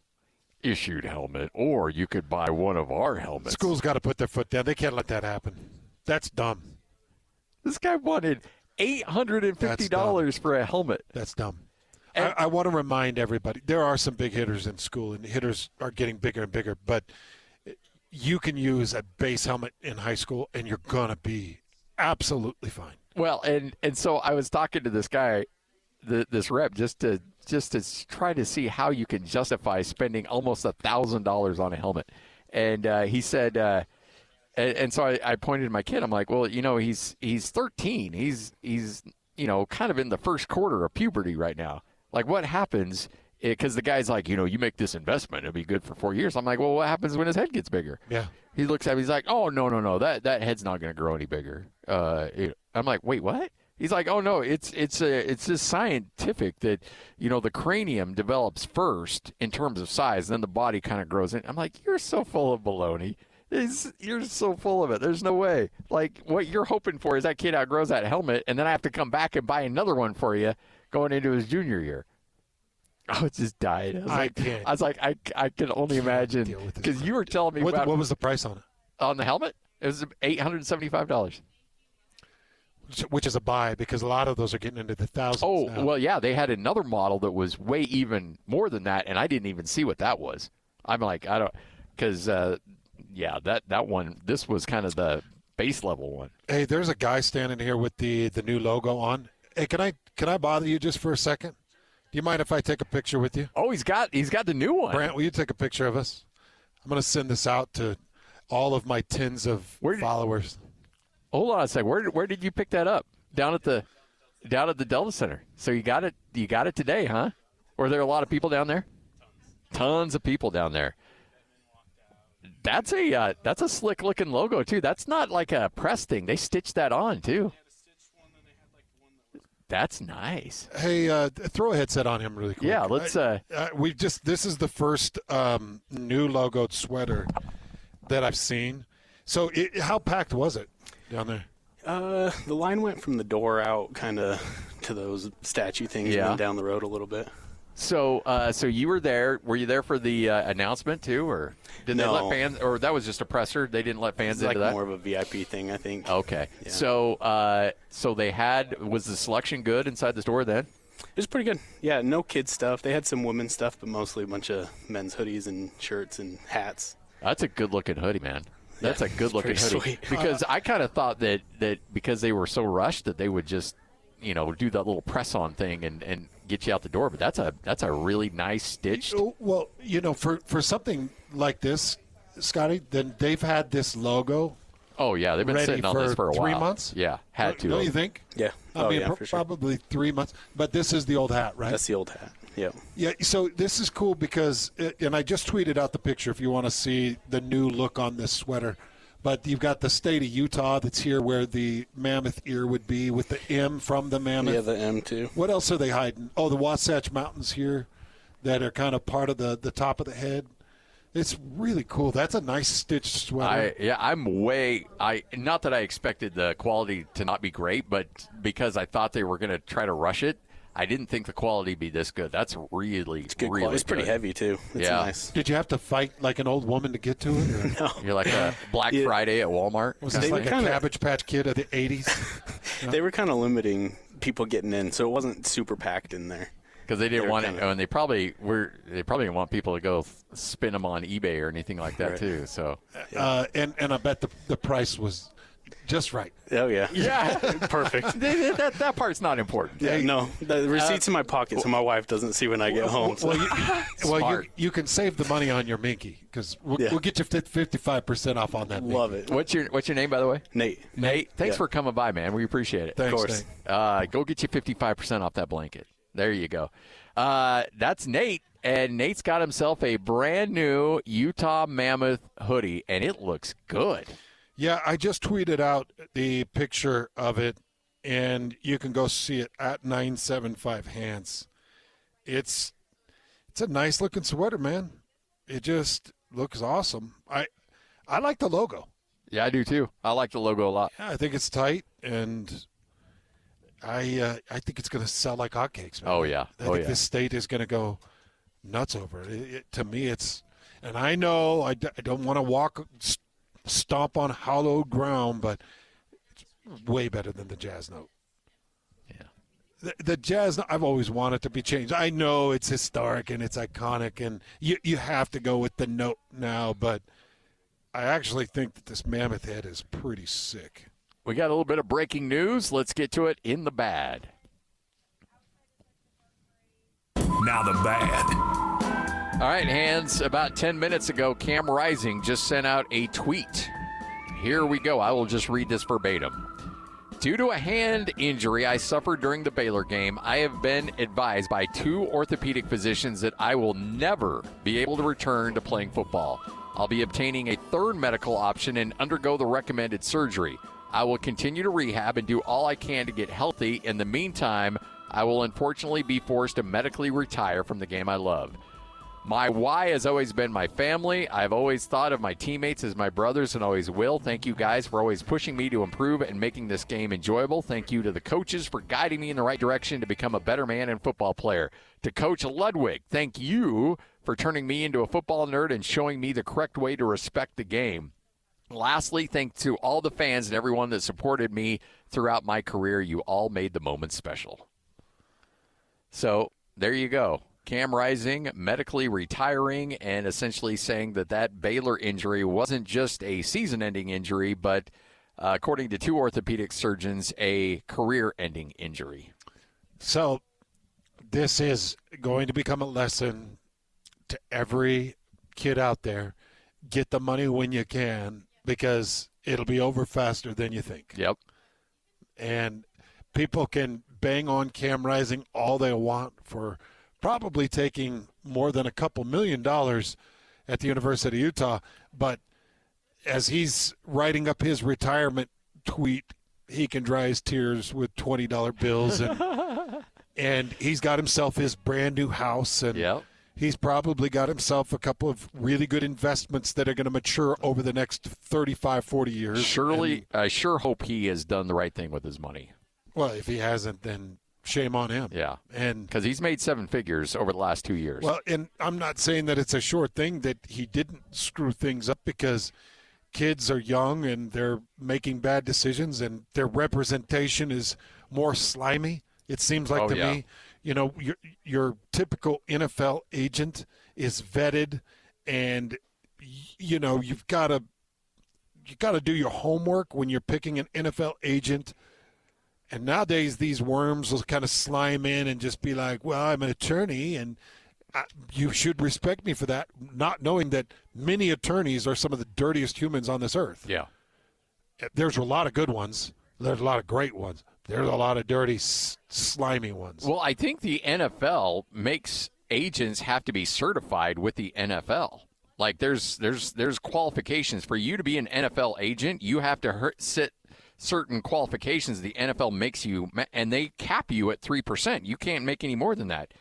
Speaker 3: issued helmet, or you could buy one of our helmets.
Speaker 4: School's got to put their foot down. They can't let that happen. That's dumb.
Speaker 3: This guy wanted $850 for a helmet.
Speaker 4: That's dumb. I want to remind everybody, there are some big hitters in school, and hitters are getting bigger and bigger, but you can use a base helmet in high school, and you're going to be absolutely fine.
Speaker 3: Well, and so I was talking to this guy, this rep, just to try to see how you can justify spending almost $1,000 on a helmet. And he said, and so I pointed to my kid. I'm like, well, he's 13. He's kind of in the first quarter of puberty right now. Like, what happens? Because the guy's like, you make this investment, it'll be good for 4 years. I'm like, well, what happens when his head gets bigger?
Speaker 4: Yeah.
Speaker 3: He looks at me, he's like, oh, no, that head's not going to grow any bigger. I'm like, wait, what? He's like, oh, no, it's just scientific that, the cranium develops first in terms of size, then the body kind of grows in. I'm like, you're so full of baloney. You're so full of it. There's no way. Like, what you're hoping for is that kid outgrows that helmet, and then I have to come back and buy another one for you going into his junior year. I just died. I was like, I can only imagine, because you were telling me
Speaker 4: what was the price on it?
Speaker 3: On the helmet? It was $875.
Speaker 4: Which is a buy, because a lot of those are getting into the thousands.
Speaker 3: Oh,
Speaker 4: now.
Speaker 3: Well, yeah, they had another model that was way even more than that, and I didn't even see what that was. I'm like, I don't, because that one, this was kind of the base level one.
Speaker 4: Hey, there's a guy standing here with the new logo on. Hey, can I bother you just for a second? Do you mind if I take a picture with you?
Speaker 3: Oh, he's got the new one.
Speaker 4: Brant, will you take a picture of us? I'm going to send this out to all of my tens of followers.
Speaker 3: Hold on a second. Where did you pick that up? Down at the Delta Center. So you got it today, huh? Were there a lot of people down there? Tons of people down there. That's a slick looking logo too. That's not like a press thing. They stitched that on too. That's nice.
Speaker 4: Hey, throw a headset on him really quick.
Speaker 3: Yeah, let's.
Speaker 4: This is the first new logoed sweater that I've seen. So, how packed was it down there?
Speaker 12: The line went from the door out kind of to those statue things and then down the road a little bit.
Speaker 3: So you were there. Were you there for the announcement too, or did they let fans? Or that was just a presser. They didn't let fans into that.
Speaker 12: More of a VIP thing, I think.
Speaker 3: Okay.
Speaker 12: Yeah.
Speaker 3: So they had. Was the selection good inside the store then?
Speaker 12: It was pretty good. Yeah, no kids stuff. They had some women's stuff, but mostly a bunch of men's hoodies and shirts and hats.
Speaker 3: That's a good looking hoodie, man. That's a good-looking hoodie.
Speaker 12: Sweet.
Speaker 3: Because I kind of thought that because they were so rushed that they would just, do that little press-on thing and get you out the door. But that's a really nice stitched.
Speaker 4: Well, for something like this, Scotty, then they've had this logo.
Speaker 3: Oh, yeah. They've been sitting on this for a while.
Speaker 4: 3 months?
Speaker 3: Yeah, had to.
Speaker 4: Don't you think?
Speaker 12: Yeah. For sure.
Speaker 4: Probably 3 months. But this is the old hat, right?
Speaker 12: That's the old hat. Yeah.
Speaker 4: Yeah, so this is cool because, and I just tweeted out the picture if you want to see the new look on this sweater. But you've got the state of Utah that's here where the mammoth ear would be with the M from the mammoth.
Speaker 12: Yeah, the M too.
Speaker 4: What else are they hiding? Oh, the Wasatch Mountains here that are kind of part of the top of the head. It's really cool. That's a nice stitched sweater.
Speaker 3: Not that I expected the quality to not be great, but because I thought they were going to try to rush it, I didn't think the quality would be this good. That's really
Speaker 12: good. It's pretty heavy, too. It's nice.
Speaker 4: Did you have to fight like an old woman to get to it? Or?
Speaker 12: No.
Speaker 3: You're like a Black Friday at Walmart?
Speaker 4: Was this like a Cabbage Patch Kid of the 80s?
Speaker 12: They were kind of limiting people getting in, so it wasn't super packed in there.
Speaker 3: Because they didn't want it, and they probably didn't want people to go spin them on eBay or anything like that, too. So,
Speaker 4: and I bet the price was just right.
Speaker 12: Oh, yeah.
Speaker 3: Yeah.
Speaker 12: Perfect.
Speaker 3: That part's not important.
Speaker 12: Yeah, no. The receipt's in my pocket so my wife doesn't see when I get home. So.
Speaker 4: You can save the money on your Minky because we'll get you 55% off on that Minky.
Speaker 12: Love it.
Speaker 3: What's your name, by the way?
Speaker 12: Nate.
Speaker 3: Thanks for coming by, man. We appreciate it.
Speaker 4: Thanks,
Speaker 12: of course.
Speaker 4: Nate.
Speaker 3: Go get you 55% off that blanket. There you go. That's Nate, and Nate's got himself a brand new Utah Mammoth hoodie, and it looks good.
Speaker 4: Yeah, I just tweeted out the picture of it, and you can go see it at 975 Hands. It's a nice looking sweater, man. It just looks awesome. I like the logo.
Speaker 3: Yeah, I do too. I like the logo a lot.
Speaker 4: Yeah, I think it's tight, and I think it's going to sell like hotcakes, man.
Speaker 3: Oh, yeah.
Speaker 4: I think this state is going to go nuts over it. To me, and I know I don't want to stomp on hallowed ground, but it's way better than the jazz note.
Speaker 3: Yeah.
Speaker 4: The jazz note, I've always wanted to be changed. I know it's historic and it's iconic, and you have to go with the note now, but I actually think that this mammoth head is pretty sick.
Speaker 3: We got a little bit of breaking news. Let's get to it in the bad.
Speaker 1: Now the bad.
Speaker 3: All right, Hands, about 10 minutes ago, Cam Rising just sent out a tweet. Here we go. I will just read this verbatim. Due to a hand injury I suffered during the Baylor game, I have been advised by 2 orthopedic physicians that I will never be able to return to playing football. I'll be obtaining a 3rd medical option and undergo the recommended surgery. I will continue to rehab and do all I can to get healthy. In the meantime, I will unfortunately be forced to medically retire from the game I love. My why has always been my family. I've always thought of my teammates as my brothers and always will. Thank you guys for always pushing me to improve and making this game enjoyable. Thank you to the coaches for guiding me in the right direction to become a better man and football player. To Coach Ludwig, thank you for turning me into a football nerd and showing me the correct way to respect the game. Lastly, thanks to all the fans and everyone that supported me throughout my career. You all made the moment special. So there you go. Cam Rising medically retiring and essentially saying that Baylor injury wasn't just a season-ending injury, but according to 2 orthopedic surgeons, a career-ending injury.
Speaker 4: So this is going to become a lesson to every kid out there. Get the money when you can, because it'll be over faster than you think.
Speaker 3: Yep.
Speaker 4: And people can bang on Cam Rising all they want for probably taking more than a couple $1 million at the University of Utah. But as he's writing up his retirement tweet, he can dry his tears with $20 bills. And he's got himself his brand new house. And he's probably got himself a couple of really good investments that are going to mature over the next 35, 40 years.
Speaker 3: Surely, I sure hope he has done the right thing with his money.
Speaker 4: Well, if he hasn't, then shame on him.
Speaker 3: Yeah.
Speaker 4: And
Speaker 3: because he's made 7 figures over the last 2 years.
Speaker 4: Well, and I'm not saying that it's a sure thing that he didn't screw things up, because kids are young and they're making bad decisions and their representation is more slimy. It seems like to me, you know, your typical NFL agent is vetted, and, you know, you've got to got to do your homework when you're picking an NFL agent. And nowadays, these worms will kind of slime in and just be like, well, I'm an attorney, and you should respect me for that, not knowing that many attorneys are some of the dirtiest humans on this earth.
Speaker 3: Yeah.
Speaker 4: There's a lot of good ones. There's a lot of great ones. There's a lot of dirty, slimy ones.
Speaker 3: Well, I think the NFL makes agents have to be certified with the NFL. Like, there's qualifications. For you to be an NFL agent, you have to sit certain qualifications the NFL makes you, and they cap you at 3%. You can't make any more than that.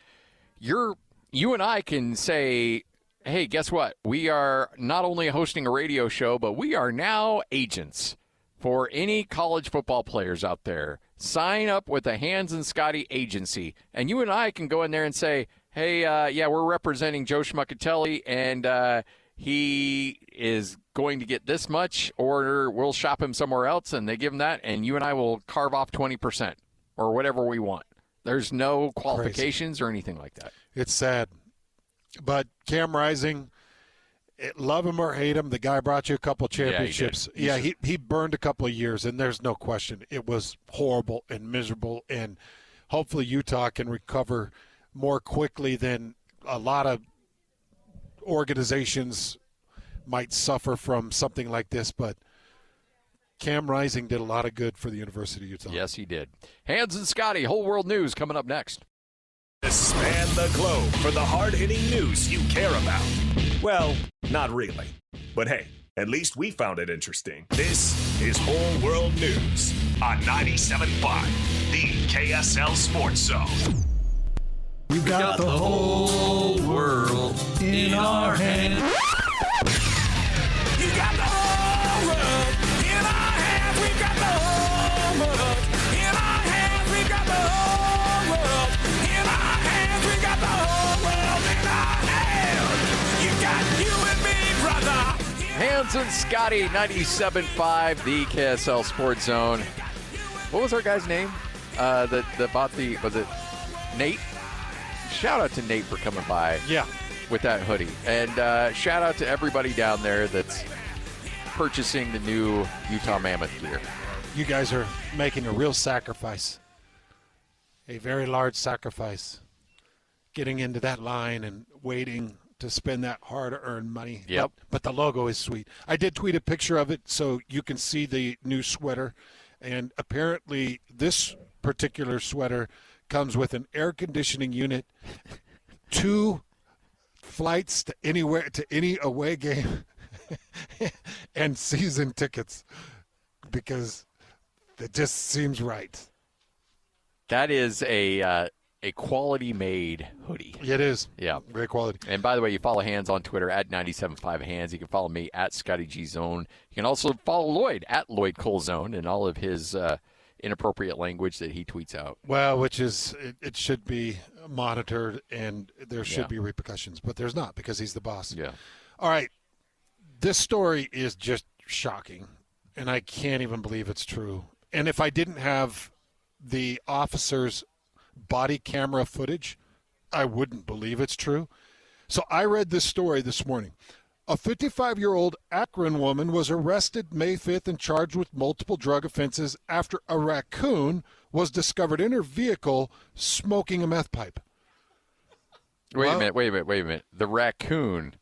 Speaker 3: You and I can say, hey, guess what? We are not only hosting a radio show, but we are now agents for any college football players out there. Sign up with the Hans and Scotty agency. And you and I can go in there and say, hey, yeah, we're representing Joe Schmuckatelli, and he is going to get this much, or we'll shop him somewhere else, and they give him that, and you and I will carve off 20% or whatever we want. There's no qualifications or anything like that.
Speaker 4: It's sad. But Cam Rising, love him or hate him, the guy brought you a couple championships. Yeah, he burned a couple of years, and there's no question. It was horrible and miserable, and hopefully Utah can recover more quickly than a lot of organizations might suffer from something like this. But Cam Rising did a lot of good for the University of Utah.
Speaker 3: Yes, he did. Hans and Scotty, Whole World News coming up next.
Speaker 1: Span the globe for the hard-hitting news you care about. Well, not really. But hey, at least we found it interesting. This is Whole World News on 97.5, the KSL Sports Zone.
Speaker 13: We've got the whole world in our hands.
Speaker 1: You got the whole world in our hands. We've got the whole world in our hands. We've got the whole world in our hands. We've got the whole world in our hands. You got you and me, brother.
Speaker 3: Hans and Scotty, 97.5, the KSL Sports Zone. What was our guy's name that bought the, was it Nate? Shout out to Nate for coming by.
Speaker 4: Yeah.
Speaker 3: With that hoodie. And shout out to everybody down there that's purchasing the new Utah Mammoth gear.
Speaker 4: You guys are making a real sacrifice, a very large sacrifice, getting into that line and waiting to spend that hard-earned money.
Speaker 3: Yep.
Speaker 4: But the logo is sweet. I did tweet a picture of it so you can see the new sweater. And apparently this particular sweater comes with an air conditioning unit, 2 flights to anywhere, to any away game, and season tickets, because it just seems right.
Speaker 3: That is a quality-made hoodie.
Speaker 4: It is.
Speaker 3: Yeah.
Speaker 4: Great quality.
Speaker 3: And by the way, you follow Hans on Twitter at 97.5Hands. You can follow me at Scotty G Zone. You can also follow Lloyd at Lloyd Cole Zone and all of his inappropriate language that he tweets out.
Speaker 4: Well, which is, it should be monitored, and there should be repercussions, but there's not, because he's the boss.
Speaker 3: Yeah.
Speaker 4: All right. This story is just shocking, and I can't even believe it's true. And if I didn't have the officer's body camera footage, I wouldn't believe it's true. So I read this story this morning. A 55-year-old Akron woman was arrested May 5th and charged with multiple drug offenses after a raccoon was discovered in her vehicle smoking a meth pipe.
Speaker 3: Wait a minute. The raccoon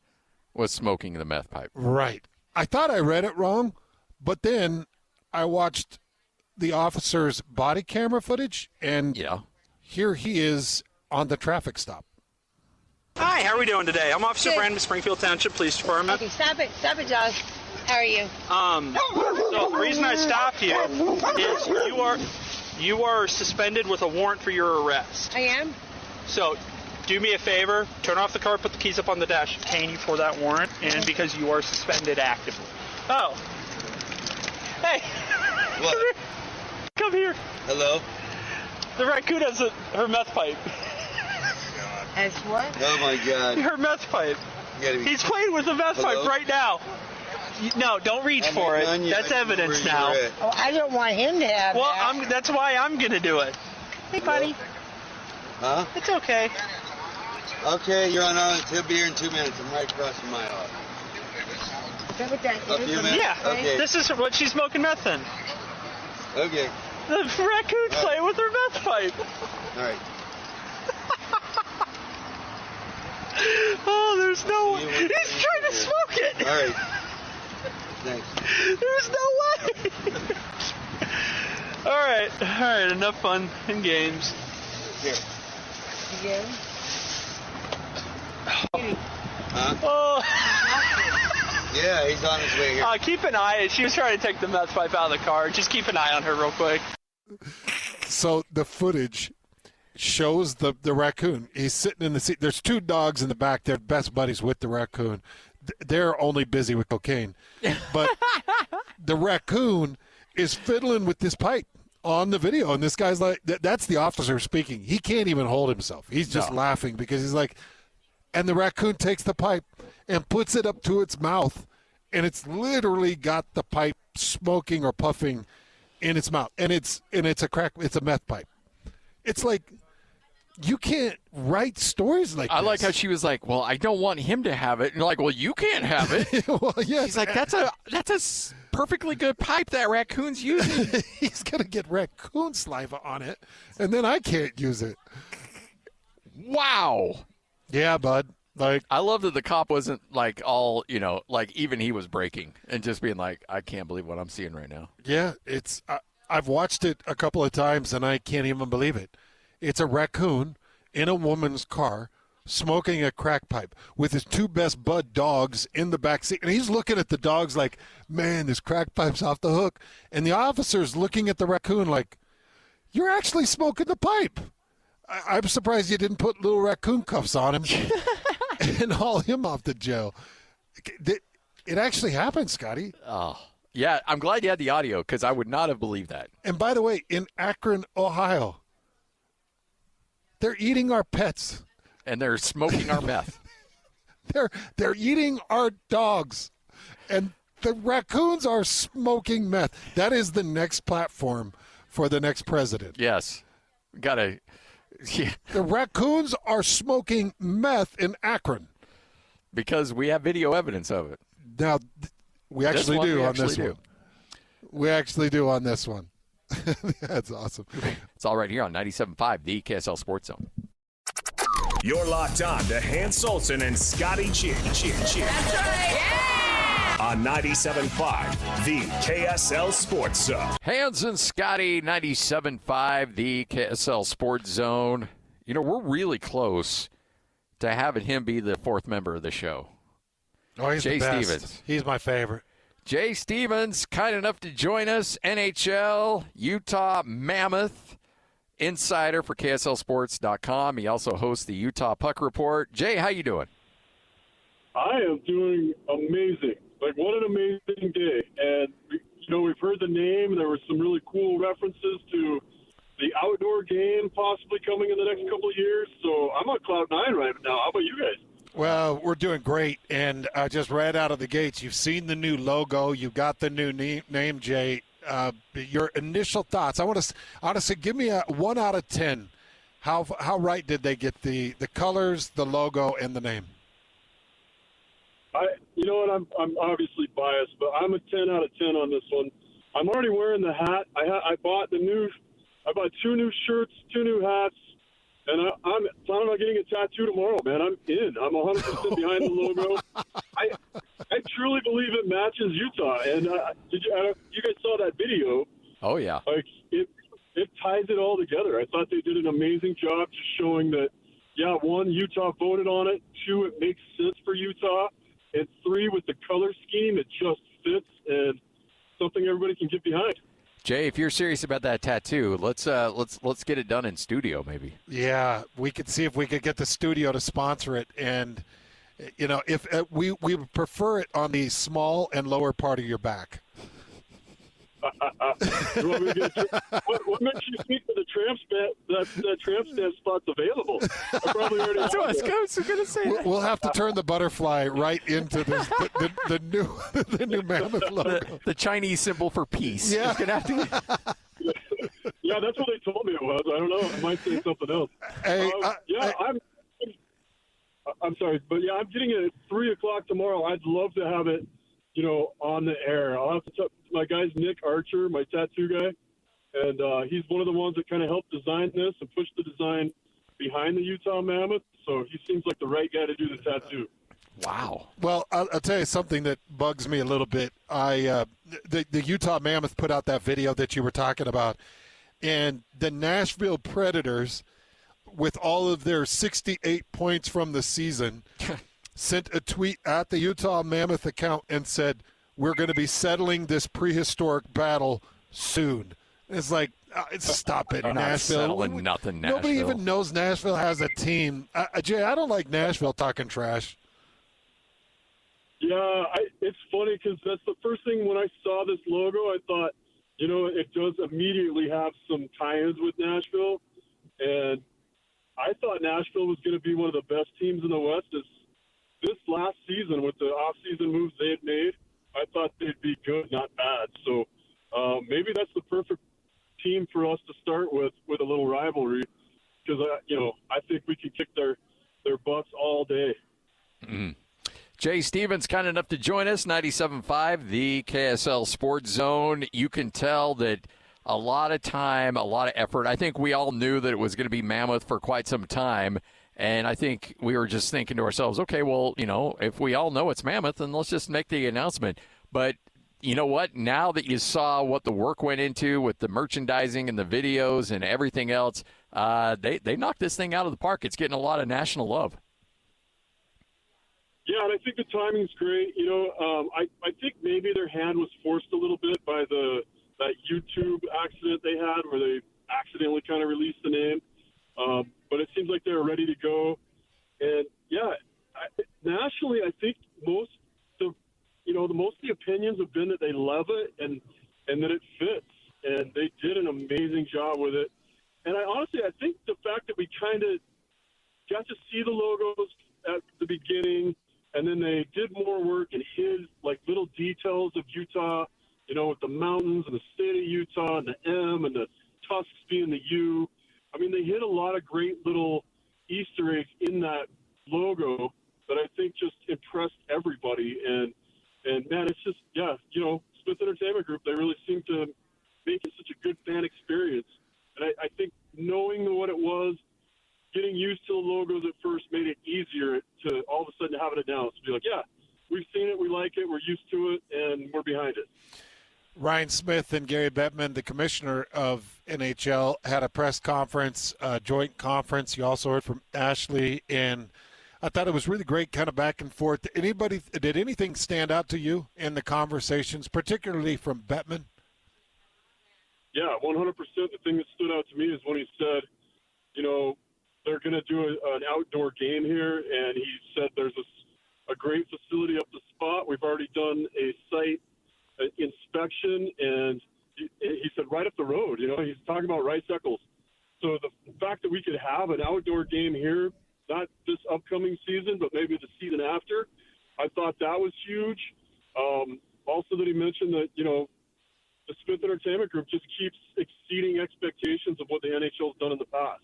Speaker 3: was smoking the meth pipe.
Speaker 4: Right. I thought I read it wrong, but then I watched the officer's body camera footage, and here he is on the traffic stop.
Speaker 12: Hi, how are we doing today? I'm Officer Brandon, Springfield Township Police Department.
Speaker 14: Okay, stop it, Josh. How are you?
Speaker 12: So the reason I stopped you is you are suspended with a warrant for your arrest.
Speaker 14: I am?
Speaker 12: So do me a favor, turn off the car, put the keys up on the dash, detain you for that warrant, and because you are suspended actively. Oh. Hey.
Speaker 15: What?
Speaker 12: Come here.
Speaker 15: Hello?
Speaker 12: The raccoon has her meth pipe.
Speaker 14: As what?
Speaker 15: Oh, my God.
Speaker 12: Her meth pipe. He's playing with the meth pipe right now. No, don't reach for it. That's evidence now.
Speaker 14: Oh, I don't want him to have that.
Speaker 12: That's why I'm going to do it. Hey, buddy.
Speaker 15: Huh?
Speaker 12: It's okay.
Speaker 15: Okay, you're on. He'll be here in 2 minutes. I'm right across from my office.
Speaker 14: Is that what that is?
Speaker 12: Yeah.
Speaker 15: Okay.
Speaker 12: This is what she's smoking meth in.
Speaker 15: Okay.
Speaker 12: The raccoon's playing with her meth pipe.
Speaker 15: All right.
Speaker 12: Oh, there's no way. He's trying to smoke it.
Speaker 15: All right. Thanks.
Speaker 12: There's no way. All right. Enough fun and games.
Speaker 15: Here.
Speaker 14: Yeah.
Speaker 15: Huh?
Speaker 12: Oh.
Speaker 15: Yeah, he's on his way here.
Speaker 12: Keep an eye. She was trying to take the meth pipe out of the car. Just keep an eye on her real quick.
Speaker 4: So the footage shows the raccoon. He's sitting in the seat. There's two dogs in the back. They're best buddies with the raccoon. They're only busy with cocaine. But the raccoon is fiddling with this pipe on the video. And this guy's like, that's the officer speaking. He can't even hold himself. He's just laughing because he's like, and the raccoon takes the pipe and puts it up to its mouth. And it's literally got the pipe smoking or puffing in its mouth. And it's a meth pipe. It's like, you can't write stories like this.
Speaker 3: I like how she was like, well, I don't want him to have it. And you're like, well, you can't have it.
Speaker 4: Well, yes.
Speaker 3: He's like, that's a perfectly good pipe that raccoon's using.
Speaker 4: He's going to get raccoon saliva on it, and then I can't use it.
Speaker 3: Wow.
Speaker 4: Yeah, bud. Like,
Speaker 3: I love that the cop wasn't like all, like even he was breaking and just being like, I can't believe what I'm seeing right now.
Speaker 4: Yeah, I've watched it a couple of times, and I can't even believe it. It's a raccoon in a woman's car smoking a crack pipe with his two best bud dogs in the back seat. And he's looking at the dogs like, man, this crack pipe's off the hook. And the officer's looking at the raccoon like, you're actually smoking the pipe. I'm surprised you didn't put little raccoon cuffs on him and haul him off to jail. It actually happened, Scotty.
Speaker 3: Oh, yeah. I'm glad you had the audio because I would not have believed that.
Speaker 4: And by the way, in Akron, Ohio, they're eating our pets.
Speaker 3: And they're smoking our meth.
Speaker 4: They're eating our dogs. And the raccoons are smoking meth. That is the next platform for the next president.
Speaker 3: Yes. Yeah.
Speaker 4: The raccoons are smoking meth in Akron.
Speaker 3: Because we have video evidence of it.
Speaker 4: Now, we actually do on this one. We actually do on this one. That's awesome.
Speaker 3: It's all right here on 97.5, the KSL Sports Zone.
Speaker 1: You're locked on to Hans Olsen and Scotty G. That's right. Yeah! On 97.5, the KSL Sports Zone.
Speaker 3: Hans and Scotty, 97.5, the KSL Sports Zone. We're really close to having him be the fourth member of the show.
Speaker 4: Oh, he's
Speaker 3: Jay
Speaker 4: the best.
Speaker 3: Stevens.
Speaker 4: He's my favorite.
Speaker 3: Jay Stevens, kind enough to join us. NHL, Utah Mammoth, insider for KSLSports.com. He also hosts the Utah Puck Report. Jay, how you doing?
Speaker 16: I am doing amazing. Like, what an amazing day. And, we've heard the name. There were some really cool references to the outdoor game possibly coming in the next couple of years. So I'm on cloud nine right now. How about you guys?
Speaker 4: Well, we're doing great, and just right out of the gates, you've seen the new logo, you've got the new name, Jay. Your initial thoughts? I want to say, give me a 1 out of 10. How right did they get the colors, the logo, and the name?
Speaker 16: You know what? I'm obviously biased, but I'm a 10 out of 10 on this one. I'm already wearing the hat. I bought 2 new shirts, 2 new hats. And I'm planning on getting a tattoo tomorrow, man. I'm in. I'm 100% behind the logo. I truly believe it matches Utah. And you guys saw that video?
Speaker 3: Oh yeah.
Speaker 16: Like it ties it all together. I thought they did an amazing job just showing that. Yeah, 1, Utah voted on it. 2, it makes sense for Utah. And 3, with the color scheme, it just fits and something everybody can get behind.
Speaker 3: Jay, if you're serious about that tattoo, let's get it done in studio, maybe.
Speaker 4: Yeah, we could see if we could get the studio to sponsor it, and if we would prefer it on the small and lower part of your back.
Speaker 16: You want me to what makes you speak for the tramp stand? That tramp stand spot's available. I probably already.
Speaker 3: That's what I was going to say.
Speaker 4: We'll have to turn the butterfly right into the new Mammoth logo.
Speaker 3: The Chinese symbol for peace.
Speaker 4: Yeah.
Speaker 3: It's gonna have to.
Speaker 16: Yeah, that's what they told me it was. I don't know. I might say something else.
Speaker 4: Hey,
Speaker 16: I'm sorry, but yeah, I'm getting it at 3:00 tomorrow. I'd love to have it on the air. I'll have to talk to my guy's Nick Archer, my tattoo guy, and he's one of the ones that kind of helped design this and push the design behind the Utah Mammoth. So he seems like the right guy to do the tattoo.
Speaker 3: Wow.
Speaker 4: Well, I'll tell you something that bugs me a little bit. The Utah Mammoth put out that video that you were talking about, and the Nashville Predators, with all of their 68 points from the season, sent a tweet at the Utah Mammoth account and said, "We're going to be settling this prehistoric battle soon." It's like, stop it,
Speaker 3: They're
Speaker 4: Nashville.
Speaker 3: Not settling nothing, Nashville.
Speaker 4: Nobody even knows Nashville has a team. Jay, I don't like Nashville talking trash.
Speaker 16: Yeah, it's funny because that's the first thing when I saw this logo, I thought, it does immediately have some tie-ins with Nashville. And I thought Nashville was going to be one of the best teams in the West. This last season with the off-season moves they had made, I thought they'd be good, not bad. So maybe that's the perfect team for us to start with a little rivalry because, I think we can kick their butts all day.
Speaker 3: Mm-hmm. Jay Stevens, kind enough to join us, 97.5, the KSL Sports Zone. You can tell that a lot of time, a lot of effort. I think we all knew that it was going to be Mammoth for quite some time, and I think we were just thinking to ourselves, okay, well, if we all know it's Mammoth, then let's just make the announcement. But you know what? Now that you saw what the work went into with the merchandising and the videos and everything else, they knocked this thing out of the park. It's getting a lot of national love.
Speaker 16: Yeah, and I think the timing's great. I think maybe their hand was forced a little bit by that YouTube accident they had where they accidentally kind of released the name. But it seems like they're ready to go. And, yeah, nationally, I think most of the opinions have been that they love it and that it fits. And they did an amazing job with it. And I think the fact that we kind of got to see the logos at the beginning, and then they did more work and hid like little details of Utah, with the mountains and the state of Utah and the M and the tusks being the U. I mean, they hit a lot of great little Easter eggs in that logo that I think just impressed everybody. And man, it's just, Smith Entertainment Group, they really seem to make it such a good fan experience. And I think knowing what it was, getting used to the logos at first made it easier to all of a sudden have it announced. Be like, yeah, we've seen it, we like it, we're used to it, and we're behind it.
Speaker 4: Ryan Smith and Gary Bettman, the commissioner of NHL, had a press conference, a joint conference. You also heard from Ashley, and I thought it was really great kind of back and forth. Did anything stand out to you in the conversations, particularly from Bettman?
Speaker 16: Yeah, 100%. The thing that stood out to me is when he said, they're going to do an outdoor game here, and he said there's a great facility up the spot. We've already done a site inspection, and he said right up the road. He's talking about Rice Eccles. So the fact that we could have an outdoor game here, not this upcoming season, but maybe the season after, I thought that was huge. Also that he mentioned that, the Smith Entertainment Group just keeps exceeding expectations of what the NHL's done in the past.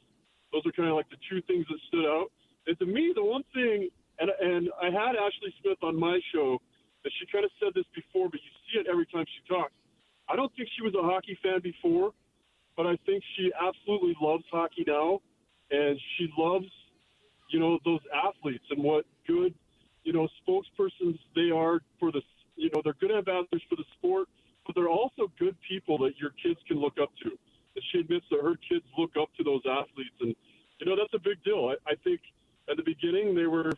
Speaker 16: Those are kind of like the two things that stood out. And to me, the one thing, and I had Ashley Smith on my show, and she kind of said this before, but you see it every time she talks. I don't think she was a hockey fan before, but I think she absolutely loves hockey now, and she loves, those athletes and what good, spokespersons they are for the, they're good ambassadors for the sport, but they're also good people that your kids can look up to. And she admits that her kids look up to those athletes, and that's a big deal. I think at the beginning they were,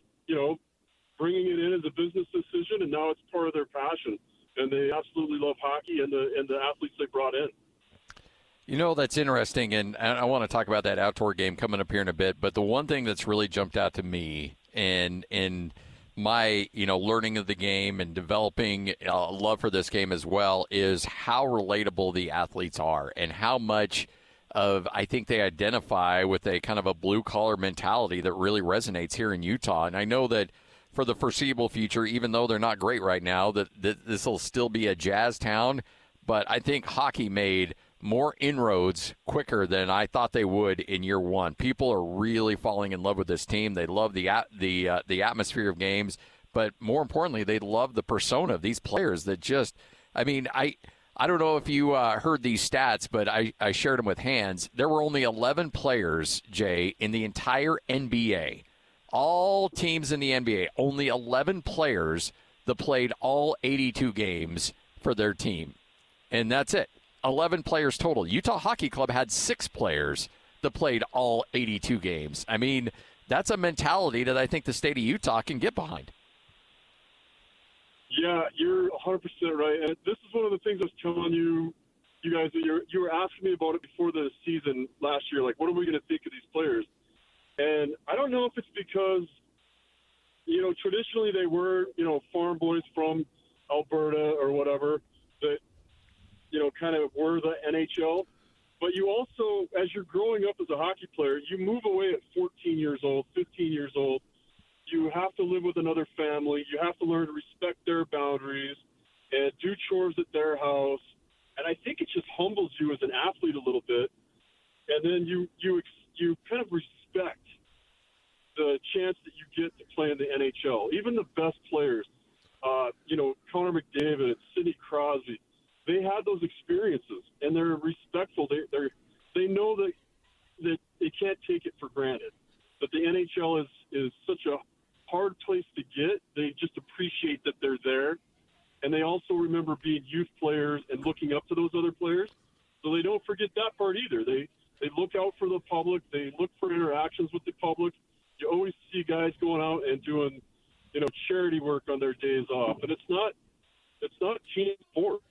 Speaker 16: bringing it in as a business decision, and now it's part of their passion, and they absolutely love hockey and the athletes they brought in.
Speaker 3: That's interesting, and I want to talk about that outdoor game coming up here in a bit. But the one thing that's really jumped out to me in my learning of the game and developing a love for this game as well is how relatable the athletes are and how much of I think they identify with a kind of a blue collar mentality that really resonates here in Utah. And I know that for the foreseeable future, even though they're not great right now, that this will still be a jazz town. But I think hockey made more inroads quicker than I thought they would in year one. People are really falling in love with this team. They love the atmosphere of games. but more importantly, they love the persona of these players that just, I mean, I don't know if you heard these stats, but I shared them with Hans. There were only 11 players, Jay, in the entire NBA. All teams in the NBA, only 11 players that played all 82 games for their team. And that's it. 11 players total. Utah Hockey Club had 6 players that played all 82 games. I mean, that's a mentality that I think the state of Utah can get behind.
Speaker 16: Yeah, you're 100% right. And this is one of the things I was telling you guys, that you were asking me about it before the season last year. Like, what are we going to think of these players? And I don't know if it's because, traditionally they were, farm boys from Alberta or whatever that, kind of were the NHL. But you also, as you're growing up as a hockey player, you move away at 14 years old, 15 years old. You have to live with another family. You have to learn to respect their boundaries and do chores at their house. And I think it just humbles you as an athlete a little bit. And then you kind of respect the chance that you get to play in the NHL. Even the best players, Connor McDavid, Sidney Crosby, they had those experiences, and they're respectful. They know that they can't take it for granted. That the NHL is such a hard place to get. They just appreciate that they're there, and they also remember being youth players and looking up to those other players. So they don't forget that part either. They look out for the public. They look for interactions with the public. You always see guys going out and doing, charity work on their days off, and it's not team sports.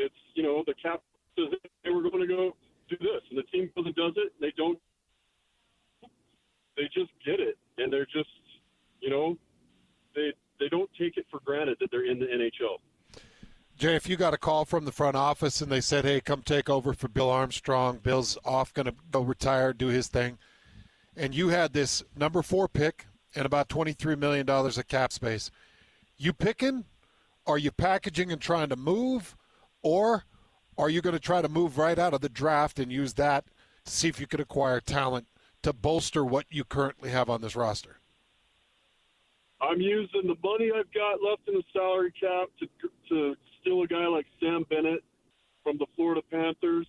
Speaker 16: It's, the captain says, hey, we're going to go do this, and the team goes and does it, and they just get it, and they're just, they don't take it for granted that they're in the NHL.
Speaker 4: Jay, if you got a call from the front office and they said, hey, come take over for Bill Armstrong, Bill's off, going to go retire, do his thing, and you had this number 4 pick and about $23 million of cap space, you picking? Are you packaging and trying to move? Or are you going to try to move right out of the draft and use that to see if you could acquire talent to bolster what you currently have on this roster?
Speaker 16: I'm using the money I've got left in the salary cap to steal a guy like Sam Bennett from the Florida Panthers.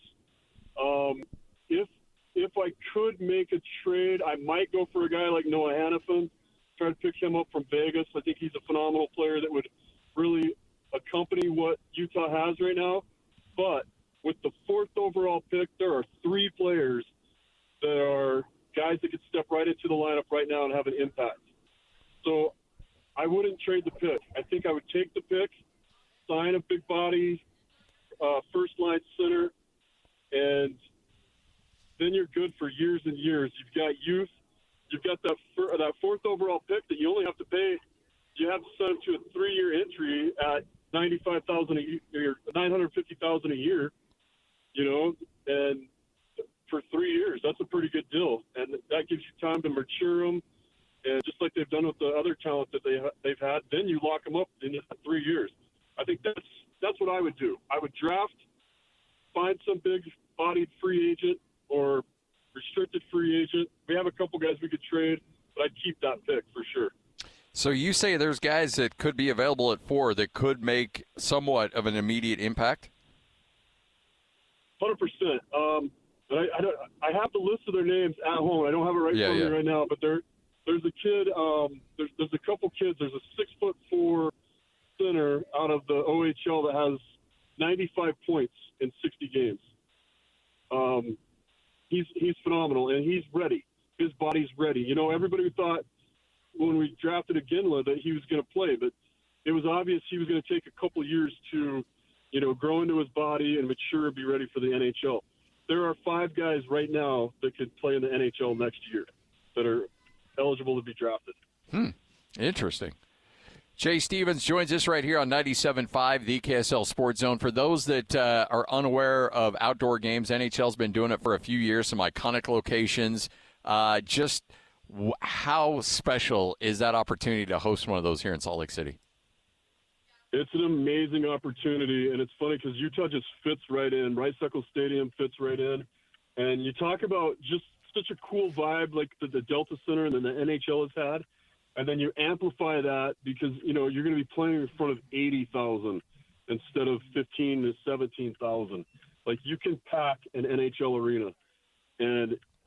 Speaker 16: If I could make a trade, I might go for a guy like Noah Hannafin, try to pick him up from Vegas. I think he's a phenomenal player that would really accompany what Utah has right now. But with the 4th overall pick, there are 3 players that are guys that could step right into the lineup right now and have an impact. So I wouldn't trade the pick. I think I would take the pick, sign a big body, first-line center, and then you're good for years and years. You've got youth. You've got that 4th overall pick that you only have to pay. You have to sign to a 3-year entry at $95,000 a year, $950,000 a year. And for 3 years, that's a pretty good deal, and that gives you time to mature them. And just like they've done with the other talent that they've had, then you lock them up in 3 years. I think that's what I would do. I would draft, find some big-bodied free agent or restricted free agent. We have a couple guys we could trade, but I'd keep that pick for sure.
Speaker 3: So you say there's guys that could be available at 4 that could make somewhat of an immediate impact?
Speaker 16: 100%. I have the list of their names at home. I don't have it right in front of me right now, but there's a kid. There's a couple kids. There's a 6'4" center out of the OHL that has 95 points in 60 games. He's phenomenal, and he's ready. His body's ready. Everybody thought when we drafted Iginla that he was going to play, but it was obvious he was going to take a couple years to, grow into his body and mature and be ready for the NHL. There are 5 guys right now that could play in the NHL next year that are eligible to be drafted.
Speaker 3: Interesting. Jay Stevens joins us right here on 97.5, the KSL Sports Zone. For those that are unaware of outdoor games, NHL's been doing it for a few years, some iconic locations. Just how special is that opportunity to host one of those here in Salt Lake City?
Speaker 16: It's an amazing opportunity, and it's funny because Utah just fits right in. Rice-Eccles Stadium fits right in. And you talk about just such a cool vibe like the Delta Center and then the NHL has had. and then you amplify that because, you know, you're going to be playing in front of 80,000 instead of 15 to 17,000. Like, you can pack an NHL arena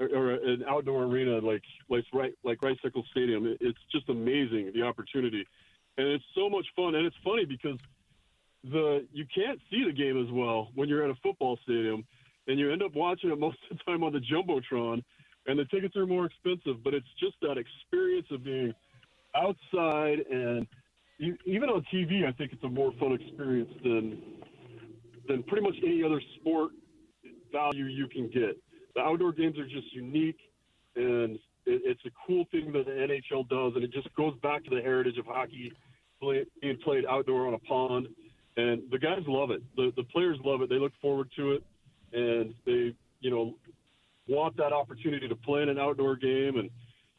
Speaker 16: or an outdoor arena like Rice Eccles Stadium. It's just amazing, the opportunity. And it's so much fun. And it's funny because you can't see the game as well when you're at a football stadium, and you end up watching it most of the time on the Jumbotron, and the tickets are more expensive. But it's just that experience of being outside, and even on TV, I think it's a more fun experience than pretty much any other sport value you can get. The outdoor games are just unique, and it's a cool thing that the NHL does, and it just goes back to the heritage of hockey being played outdoor on a pond. And the guys love it. The players love it. They look forward to it, and they, you know, want that opportunity to play in an outdoor game. And,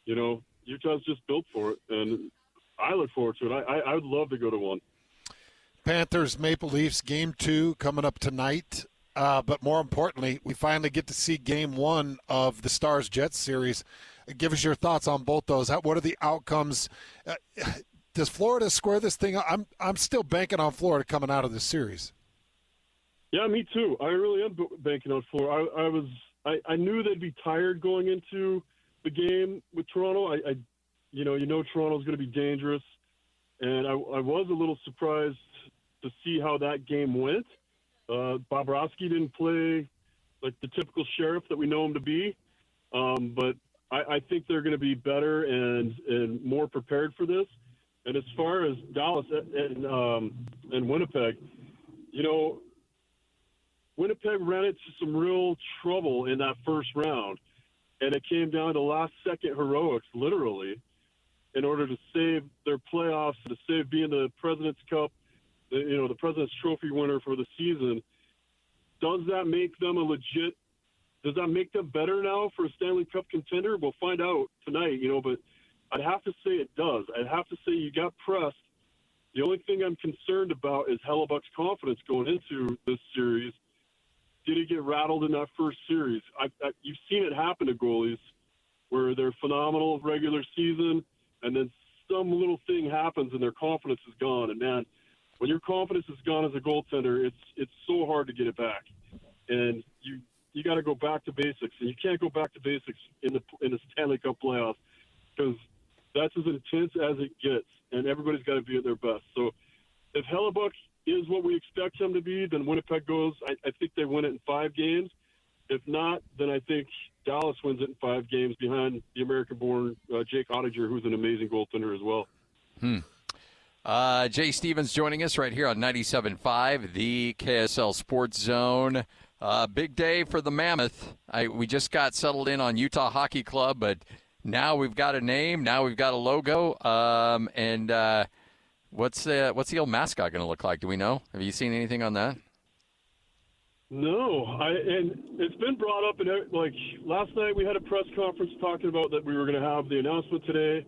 Speaker 16: you know, Utah's just built for it, and I look forward to it. I would love to go to one.
Speaker 4: Panthers, Maple Leafs, Game 2 coming up tonight. But more importantly, we finally get to see Game 1 of the Stars-Jets series. Give us your thoughts on both those. What are the outcomes? Does Florida square this thing? I'm still banking on Florida coming out of this series.
Speaker 16: Yeah, me too. I really am banking on Florida. I knew they'd be tired going into the game with Toronto. You know Toronto's going to be dangerous, and I was a little surprised to see how that game went. Bobrovsky didn't play like the typical sheriff that we know him to be, but I think they're going to be better and more prepared for this. And as far as Dallas and Winnipeg, you know, Winnipeg ran into some real trouble in that first round, and it came down to last-second heroics, literally, in order to save their playoffs, to save being the President's Cup, the President's Trophy winner for the season. Does that make them does that make them better now for a Stanley Cup contender? We'll find out tonight, you know, but I'd have to say it does. I'd have to say you got pressed. The only thing I'm concerned about is Hellebuck's confidence going into this series. Did he get rattled in that first series? You've seen it happen to goalies where they're phenomenal regular season, and then some little thing happens and their confidence is gone. And, man, when your confidence is gone as a goaltender, it's so hard to get it back. And you got to go back to basics, and you can't go back to basics in the Stanley Cup playoffs because that's as intense as it gets, and everybody's got to be at their best. So if Hellebuck is what we expect him to be, then Winnipeg goes. I think they win it in 5 games. If not, then I think Dallas wins it in 5 games behind the American-born Jake Oettinger, who's an amazing goaltender as well.
Speaker 3: Jay Stevens joining us right here on 97.5, the KSL Sports Zone. Big day for the Mammoth. We just got settled in on Utah Hockey Club, but now we've got a name. Now we've got a logo. And what's the old mascot going to look like? Do we know? Have you seen anything on that?
Speaker 16: No, and it's been brought up. Like last night, we had a press conference talking about that we were going to have the announcement today,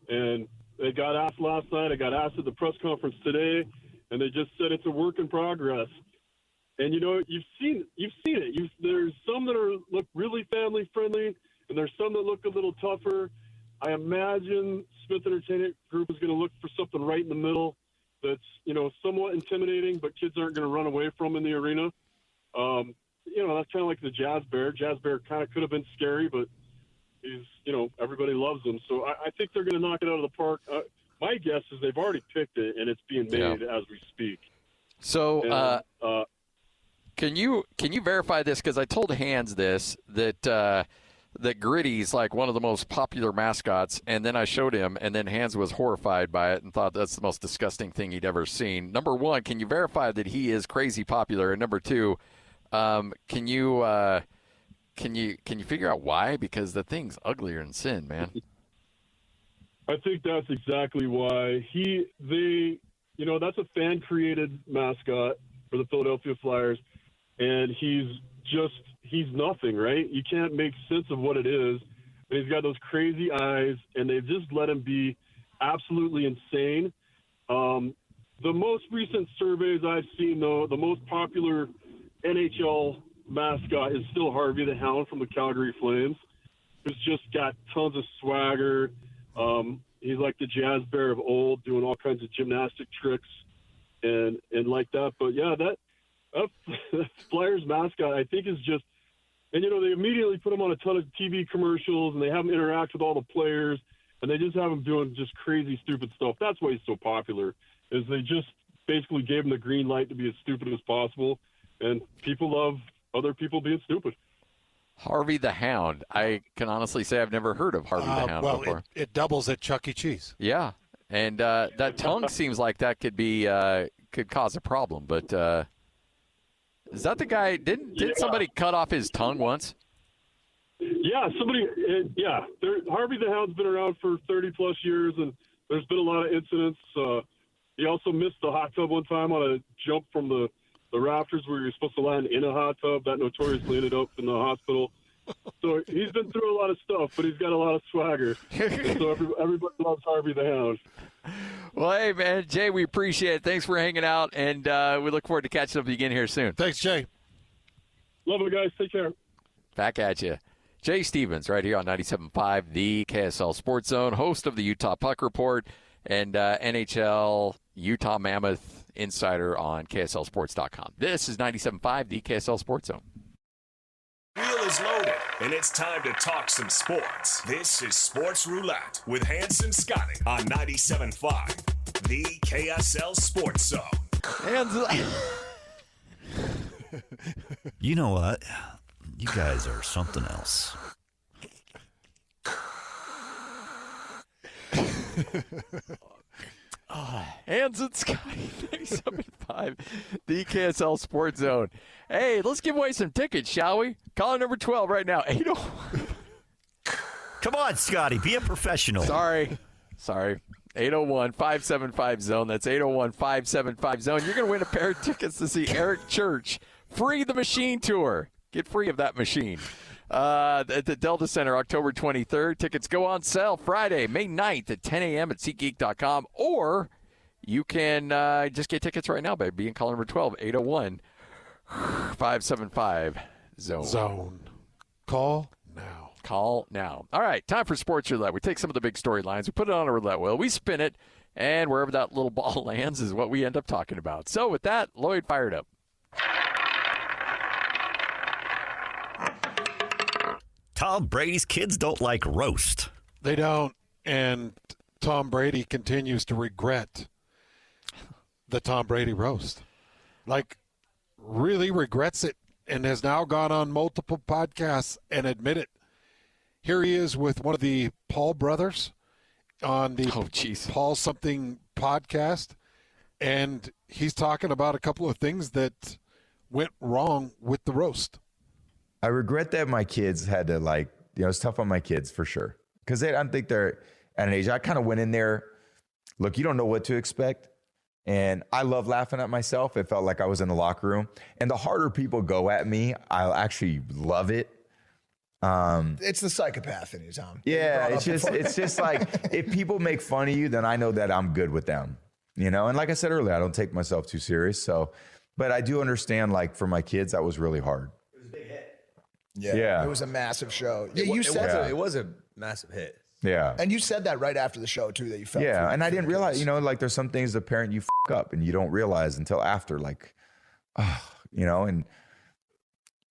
Speaker 16: and it got asked last night. I got asked at the press conference today, and they just said it's a work in progress. And you know, you've seen it. There's some that look really family friendly, and there's some that look a little tougher. I imagine Smtih Entertainment Group is going to look for something right in the middle that's, you know, somewhat intimidating, but kids aren't going to run away from in the arena. You know, that's kind of like the Jazz Bear. Jazz Bear kind of could have been scary, but he's, you know, everybody loves him. So I think they're going to knock it out of the park. My guess is they've already picked it, and it's being made as we speak.
Speaker 3: So can you verify this? Because I told Hans that Gritty's like one of the most popular mascots, and then I showed him, and then Hans was horrified by it and thought that's the most disgusting thing he'd ever seen. Number one, can you verify that he is crazy popular? And number two, can you figure out why? Because the thing's uglier than sin, man.
Speaker 16: I think that's exactly why you know, that's a fan created mascot for the Philadelphia Flyers, and he's nothing, right? You can't make sense of what it is. And he's got those crazy eyes, and they've just let him be absolutely insane. The most recent surveys I've seen, though, the most popular NHL mascot is still Harvey the Hound from the Calgary Flames, who's just got tons of swagger. he's like the jazz bear of old, doing all kinds of gymnastic tricks and like that. But yeah, that Flyers mascot, I think, is just, and they immediately put him on a ton of TV commercials, and they have him interact with all the players, and they just have him doing just crazy, stupid stuff. That's why he's so popular, is they just basically gave him the green light to be as stupid as possible, and people love other people being stupid.
Speaker 3: Harvey the Hound. I can honestly say I've never heard of Harvey the Hound before.
Speaker 4: It doubles at Chuck E. Cheese.
Speaker 3: Yeah, and that tongue seems like that could cause a problem. But is that the guy? Did somebody cut off his tongue once?
Speaker 16: Yeah, Harvey the Hound's been around for 30-plus years, and there's been a lot of incidents. He also missed the hot tub one time on a jump from the rafters where you're supposed to land in a hot tub. That notoriously ended up in the hospital. So he's been through a lot of stuff, but he's got a lot of swagger. So everybody loves Harvey the Hound.
Speaker 3: Well, hey, man, Jay, we appreciate it. Thanks for hanging out, and we look forward to catching up with you again here soon.
Speaker 4: Thanks, Jay.
Speaker 16: Love it, guys. Take care.
Speaker 3: Back at you. Jay Stevens right here on 97.5, the KSL Sports Zone, host of the Utah Puck Report and NHL Utah Mammoth insider on KSLSports.com. This is 97.5, the KSL Sports Zone.
Speaker 1: Wheel is loaded, and it's time to talk some sports. This is Sports Roulette with Hanson Scotty on 97.5, the KSL Sports Zone.
Speaker 5: You know what? You guys are something else.
Speaker 3: Hands and Scotty, 97.5, the KSL Sports Zone. Hey, let's give away some tickets, shall we? Caller number 12 right now, 801.
Speaker 5: Come on, Scotty, be a professional.
Speaker 3: Sorry. 801-575-ZONE. That's 801-575-ZONE. You're going to win a pair of tickets to see Eric Church. Free the Machine Tour. Get free of that machine. At the Delta Center, October 23rd. Tickets go on sale Friday, May 9th at 10 a.m. at SeatGeek.com. Or you can just get tickets right now by being caller number 12, 801-575-ZONE.
Speaker 4: Zone. Call now.
Speaker 3: All right, time for Sports Roulette. We take some of the big storylines, we put it on a roulette wheel, we spin it, and wherever that little ball lands is what we end up talking about. So with that, Lloyd, fired up.
Speaker 5: Tom Brady's kids don't like roast.
Speaker 4: They don't, and Tom Brady continues to regret the Tom Brady roast. Like, really regrets it, and has now gone on multiple podcasts and admit it. Here he is with one of the Paul brothers on the Paul Something podcast, and he's talking about a couple of things that went wrong with the roast.
Speaker 17: I regret that my kids had to, it's tough on my kids for sure. Because I don't think they're at an age. I kind of went in there, look, you don't know what to expect. And I love laughing at myself. It felt like I was in the locker room. And the harder people go at me, I'll actually love it.
Speaker 18: It's the psychopath in you, Tom.
Speaker 17: Yeah, it's just like, if people make fun of you, then I know that I'm good with them. And like I said earlier, I don't take myself too serious. So, but I do understand, for my kids, that was really hard.
Speaker 18: Yeah. It was a massive show.
Speaker 19: It was a massive hit.
Speaker 17: Yeah.
Speaker 18: And you said that right after the show, too, that you felt.
Speaker 17: Yeah, and I didn't realize, there's some things as a parent you up and you don't realize until after, and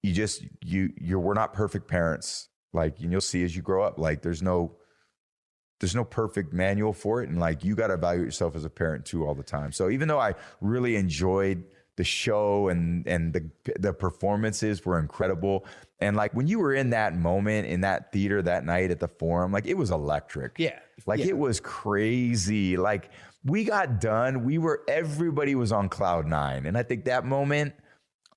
Speaker 17: we're not perfect parents. And you'll see as you grow up, there's no perfect manual for it. And you got to evaluate yourself as a parent too all the time. So even though I really enjoyed the show and the performances were incredible. And when you were in that moment in that theater that night at the Forum, it was electric.
Speaker 18: Yeah.
Speaker 17: It was crazy. We got done. Everybody was on cloud nine. And I think that moment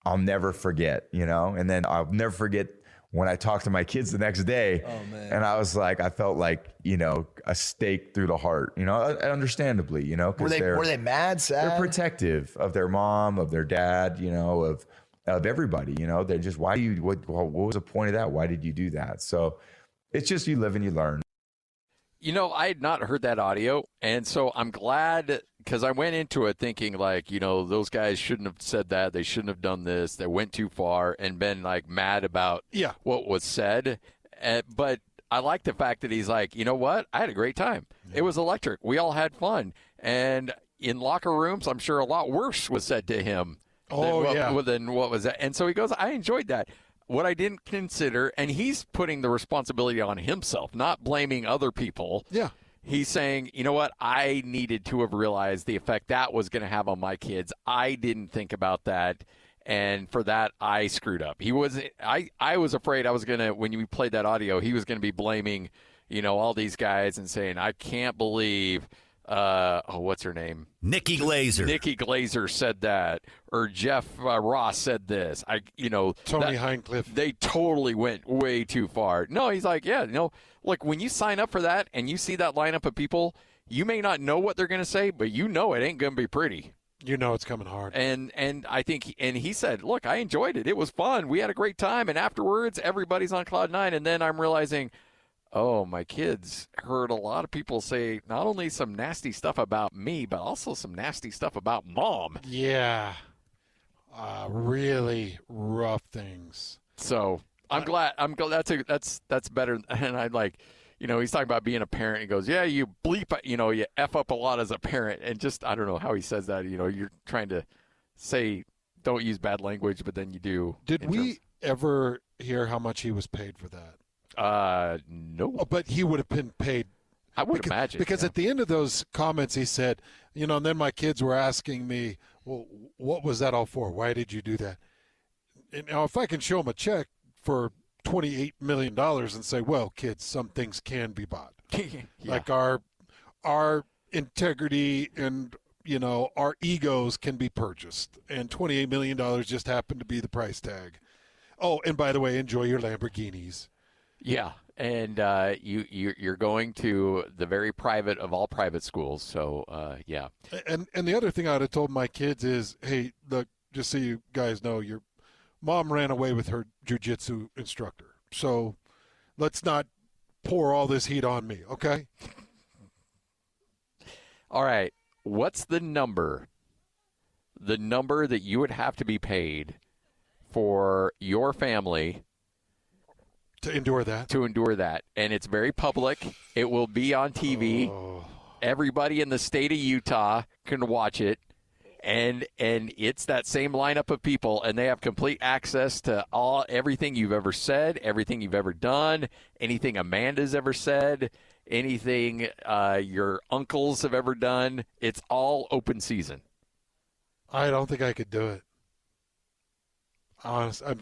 Speaker 17: I'll never forget, and then I'll never forget when I talked to my kids the next day.
Speaker 18: Oh, man.
Speaker 17: And I was I felt a stake through the heart, understandably,
Speaker 18: were they mad, sad?
Speaker 17: They're protective of their mom, of their dad, of everybody, they're just, what was the point of that? Why did you do that? So it's just, you live and you learn.
Speaker 3: I had not heard that audio, and so I'm glad, because I went into it thinking those guys shouldn't have said that. They shouldn't have done this. They went too far and been mad about what was said. But I like the fact that he's you know what? I had a great time. It was electric. We all had fun. And in locker rooms, I'm sure a lot worse was said to him than what was that. And so he goes, I enjoyed that. What I didn't consider, and he's putting the responsibility on himself, not blaming other people.
Speaker 4: Yeah.
Speaker 3: He's saying, you know what, I needed to have realized the effect that was going to have on my kids. I didn't think about that, and for that, I screwed up. I was afraid I was going to, when you played that audio, he was going to be blaming, all these guys and saying, I can't believe, what's her name?
Speaker 5: Nikki Glazer.
Speaker 3: Nikki Glazer said that, or Jeff Ross said this.
Speaker 4: Tony Hinecliffe.
Speaker 3: They totally went way too far. No, he's like, look, when you sign up for that and you see that lineup of people, you may not know what they're going to say, but it ain't going to be pretty.
Speaker 4: You know it's coming hard.
Speaker 3: And I think, and he said, look, I enjoyed it. It was fun. We had a great time. And afterwards, everybody's on cloud nine. And then I'm realizing, oh, my kids heard a lot of people say not only some nasty stuff about me, but also some nasty stuff about Mom.
Speaker 4: Yeah. Really rough things.
Speaker 3: So I'm glad. That's better. And I like, he's talking about being a parent. He goes, yeah, you bleep, you F up a lot as a parent. And just, I don't know how he says that. You're trying to say don't use bad language, but then you do.
Speaker 4: Did we ever hear how much he was paid for that?
Speaker 3: No.
Speaker 4: Oh, but he would have been paid.
Speaker 3: I would imagine.
Speaker 4: Because at the end of those comments, he said, and then my kids were asking me, well, what was that all for? Why did you do that? And now, if I can show them a check for $28 million and say, well, kids, some things can be bought. Like our integrity and, our egos can be purchased. And $28 million just happened to be the price tag. Oh, and by the way, enjoy your Lamborghinis.
Speaker 3: Yeah, and you're going to the very private of all private schools, so yeah.
Speaker 4: And the other thing I would have told my kids is, hey, look, just so you guys know, your mom ran away with her jiu-jitsu instructor, so let's not pour all this heat on me, okay?
Speaker 3: All right, what's the number that you would have to be paid for your family
Speaker 4: to endure that?
Speaker 3: And it's very public. It will be on TV. Everybody in the state of Utah can watch it. And it's that same lineup of people, and they have complete access to everything you've ever said, everything you've ever done, anything Amanda's ever said, anything your uncles have ever done. It's all open season.
Speaker 4: I don't think I could do it. Honest, I'm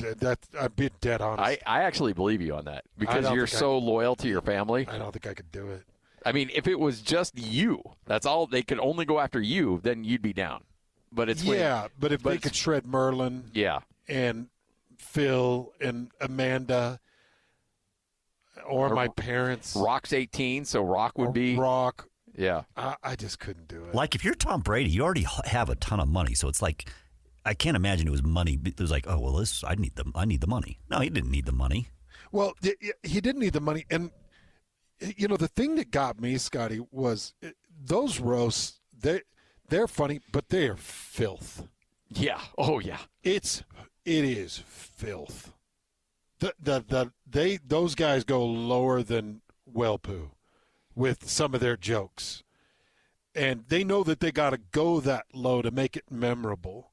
Speaker 4: being dead honest.
Speaker 3: I actually believe you on that because you're so loyal to your family.
Speaker 4: I don't think I could do it.
Speaker 3: I mean, if it was just you, that's all, they could only go after you, then you'd be down. But it's
Speaker 4: but if they could shred Merlin, and Phil and Amanda, or my parents.
Speaker 3: Rock's 18, so Rock would be
Speaker 4: Rock.
Speaker 3: Yeah,
Speaker 4: I just couldn't do it.
Speaker 5: Like if you're Tom Brady, you already have a ton of money, so it's like. I can't imagine it was money. It was like, oh, well, I need the money. No, he didn't need the money.
Speaker 4: Well, he didn't need the money. And, the thing that got me, Scotty, was those roasts, they're funny, but they are filth.
Speaker 3: Yeah. Oh, yeah.
Speaker 4: It is filth. Those guys go lower than Wellpoo with some of their jokes. And they know that they got to go that low to make it memorable.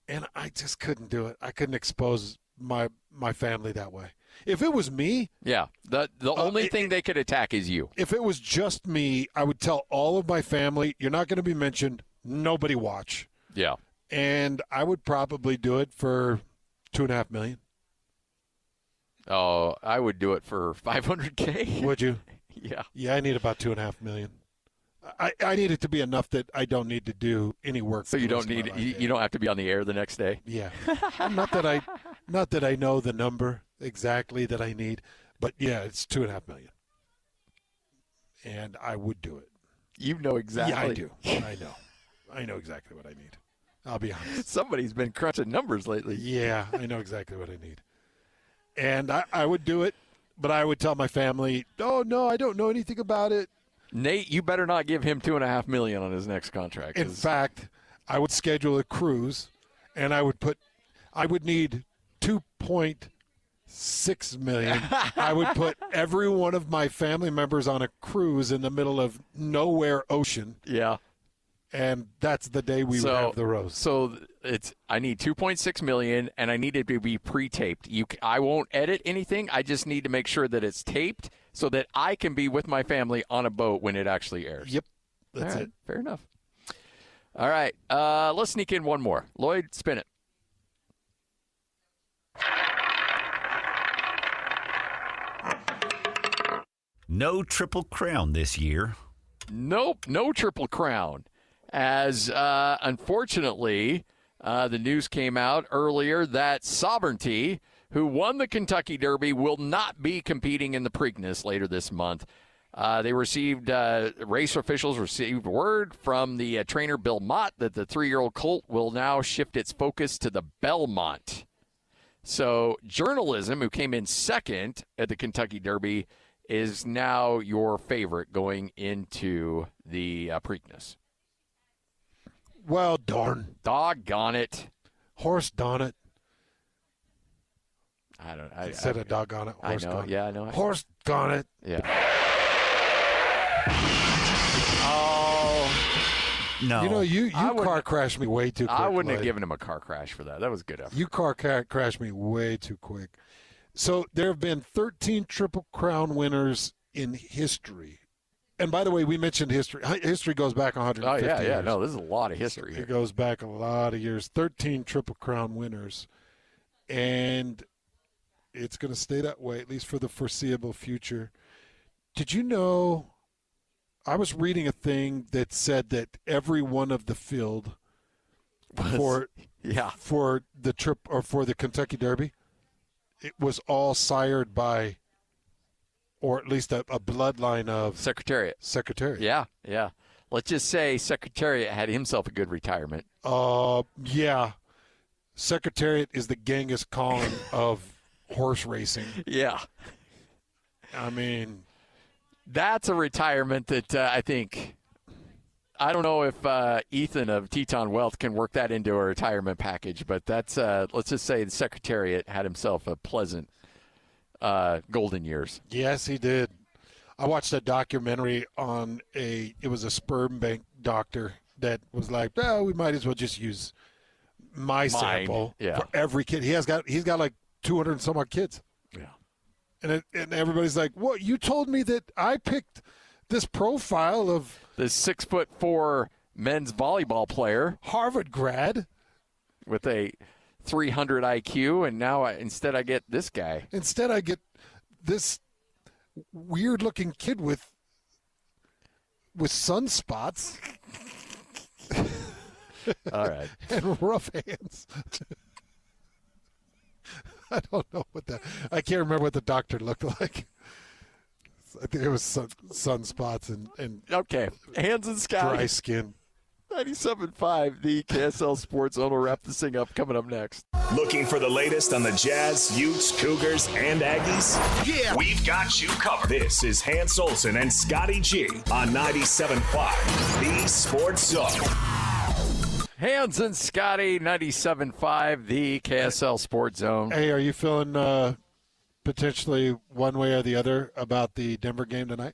Speaker 4: And I just couldn't do it. I couldn't expose my family that way. If it was me,
Speaker 3: the only thing they could attack is you.
Speaker 4: If it was just me, I would tell all of my family, you're not going to be mentioned. Nobody watch.
Speaker 3: Yeah.
Speaker 4: And I would probably do it for $2.5 million.
Speaker 3: Oh, I would do it for $500K.
Speaker 4: Would you?
Speaker 3: Yeah.
Speaker 4: Yeah, I need about $2.5 million. I need it to be enough that I don't need to do any work.
Speaker 3: So you don't have to be on the air the next day.
Speaker 4: Yeah, not that I know the number exactly that I need, but yeah, it's $2.5 million, and I would do it.
Speaker 3: You know exactly.
Speaker 4: Yeah, I do. I know exactly what I need. I'll be honest.
Speaker 3: Somebody's been crunching numbers lately.
Speaker 4: Yeah, I know exactly what I need, and I would do it, but I would tell my family, "Oh no, I don't know anything about it."
Speaker 3: Nate, you better not give him $2.5 million on his next contract.
Speaker 4: In fact, I would schedule a cruise, and I would need $2.5 $6 million, I would put every one of my family members on a cruise in the middle of nowhere ocean.
Speaker 3: Yeah.
Speaker 4: And that's the day we would have the roast.
Speaker 3: So I need $2.6 million, and I need it to be pre-taped. I won't edit anything. I just need to make sure that it's taped so that I can be with my family on a boat when it actually airs.
Speaker 4: Yep, that's
Speaker 3: All right,
Speaker 4: it.
Speaker 3: Fair enough. All right, let's sneak in one more. Lloyd, spin it.
Speaker 5: No Triple Crown this year.
Speaker 3: Nope, no Triple Crown. As unfortunately, the news came out earlier that Smtih, who won the Kentucky Derby, will not be competing in the Preakness later this month. Race officials received word from the trainer Bill Mott that the 3-year-old colt will now shift its focus to the Belmont. So Journalism, who came in second at the Kentucky Derby, is now your favorite going into the Preakness.
Speaker 4: Well, darn.
Speaker 3: Doggone it.
Speaker 4: Horse darn it.
Speaker 3: I
Speaker 4: said a doggone it. Horse
Speaker 3: I know.
Speaker 4: gone it.
Speaker 3: Yeah, I know.
Speaker 4: Horse gone it.
Speaker 3: Yeah. Oh.
Speaker 5: No.
Speaker 4: You know, you car crashed me way too quick.
Speaker 3: I wouldn't have
Speaker 4: Lloyd.
Speaker 3: given him a car crash for that. That was a good effort.
Speaker 4: You car crashed me way too quick. So there have been 13 Triple Crown winners in history. And by the way, we mentioned history. History goes back 150 years.
Speaker 3: Yeah. No, this is a lot of history
Speaker 4: So
Speaker 3: here.
Speaker 4: it goes back a lot of years. 13 Triple Crown winners. And it's going to stay that way, at least for the foreseeable future. Did you know, I was reading a thing that said that every one of the field for the Kentucky Derby, it was all sired by, or at least a bloodline of
Speaker 3: Secretariat. Yeah. Let's just say Secretariat had himself a good retirement.
Speaker 4: Yeah. Secretariat is the Genghis Khan of horse racing.
Speaker 3: Yeah.
Speaker 4: I mean,
Speaker 3: that's a retirement that I think. I don't know if Ethan of Teton Wealth can work that into a retirement package, but that's let's just say the Secretariat had himself a pleasant golden years.
Speaker 4: Yes, he did. I watched a documentary on it was a sperm bank doctor that was like, well, we might as well just use my sample for every kid. He's got like 200 and some odd kids.
Speaker 3: Yeah.
Speaker 4: And everybody's like, what? You told me that I picked this profile of
Speaker 3: the 6'4" men's volleyball player,
Speaker 4: Harvard grad,
Speaker 3: with a 300 IQ, and now instead I get this guy.
Speaker 4: Instead, I get this weird-looking kid with sunspots.
Speaker 3: All right.
Speaker 4: And rough hands. I don't know I can't remember what the doctor looked like. I think it was sunspots and
Speaker 3: okay, Hands and Scotty.
Speaker 4: Dry skin.
Speaker 3: 97.5, the KSL Sports Zone. We'll wrap this thing up. Coming up next.
Speaker 1: Looking for the latest on the Jazz, Utes, Cougars, and Aggies? Yeah. We've got you covered. This is Hans Olsen and Scotty G on 97.5, the Sports Zone.
Speaker 3: Hans and Scotty, 97.5, the KSL Sports Zone.
Speaker 4: Hey, are you feeling potentially one way or the other about the Denver game tonight?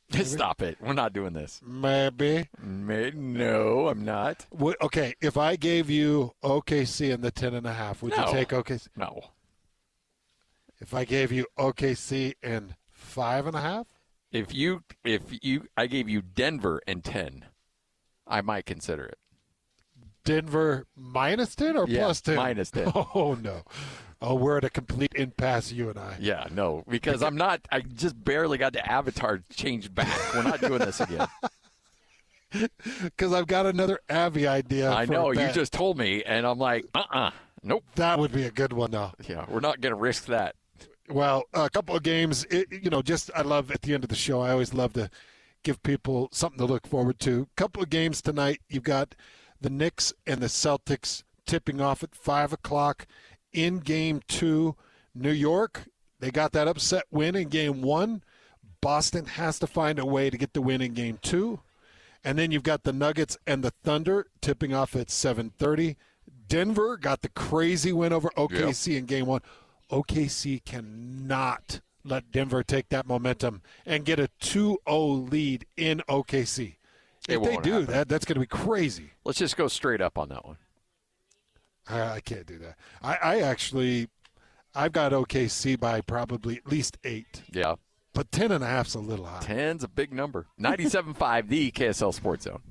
Speaker 3: Maybe? Stop it. We're not doing this.
Speaker 4: Maybe.
Speaker 3: No, I'm not.
Speaker 4: Okay, if I gave you OKC in the 10.5, would you take OKC?
Speaker 3: No.
Speaker 4: If I gave you OKC in 5.5?
Speaker 3: If I gave you Denver and 10, I might consider it.
Speaker 4: Denver minus 10 or plus 10?
Speaker 3: Minus 10.
Speaker 4: Oh, no. Oh, we're at a complete impasse, you and I.
Speaker 3: Yeah, no, because I just barely got the avatar changed back. We're not doing this again.
Speaker 4: Because I've got another Avi idea.
Speaker 3: I know, you just told me, and I'm like, nope.
Speaker 4: That would be a good one, though.
Speaker 3: Yeah, we're not going to risk that.
Speaker 4: Well, a couple of games, I love at the end of the show, I always love to give people something to look forward to. A couple of games tonight, you've got the Knicks and the Celtics tipping off at 5 o'clock. In Game 2, New York, they got that upset win in Game 1. Boston has to find a way to get the win in Game 2. And then you've got the Nuggets and the Thunder tipping off at 7:30. Denver got the crazy win over OKC in Game 1. OKC cannot let Denver take that momentum and get a 2-0 lead in OKC. If they do that, that's going to be crazy.
Speaker 3: Let's just go straight up on that one.
Speaker 4: I can't do that. I've got OKC by probably at least 8.
Speaker 3: Yeah.
Speaker 4: But 10.5's a little high.
Speaker 3: 10's a big number. 97.5, the KSL Sports Zone.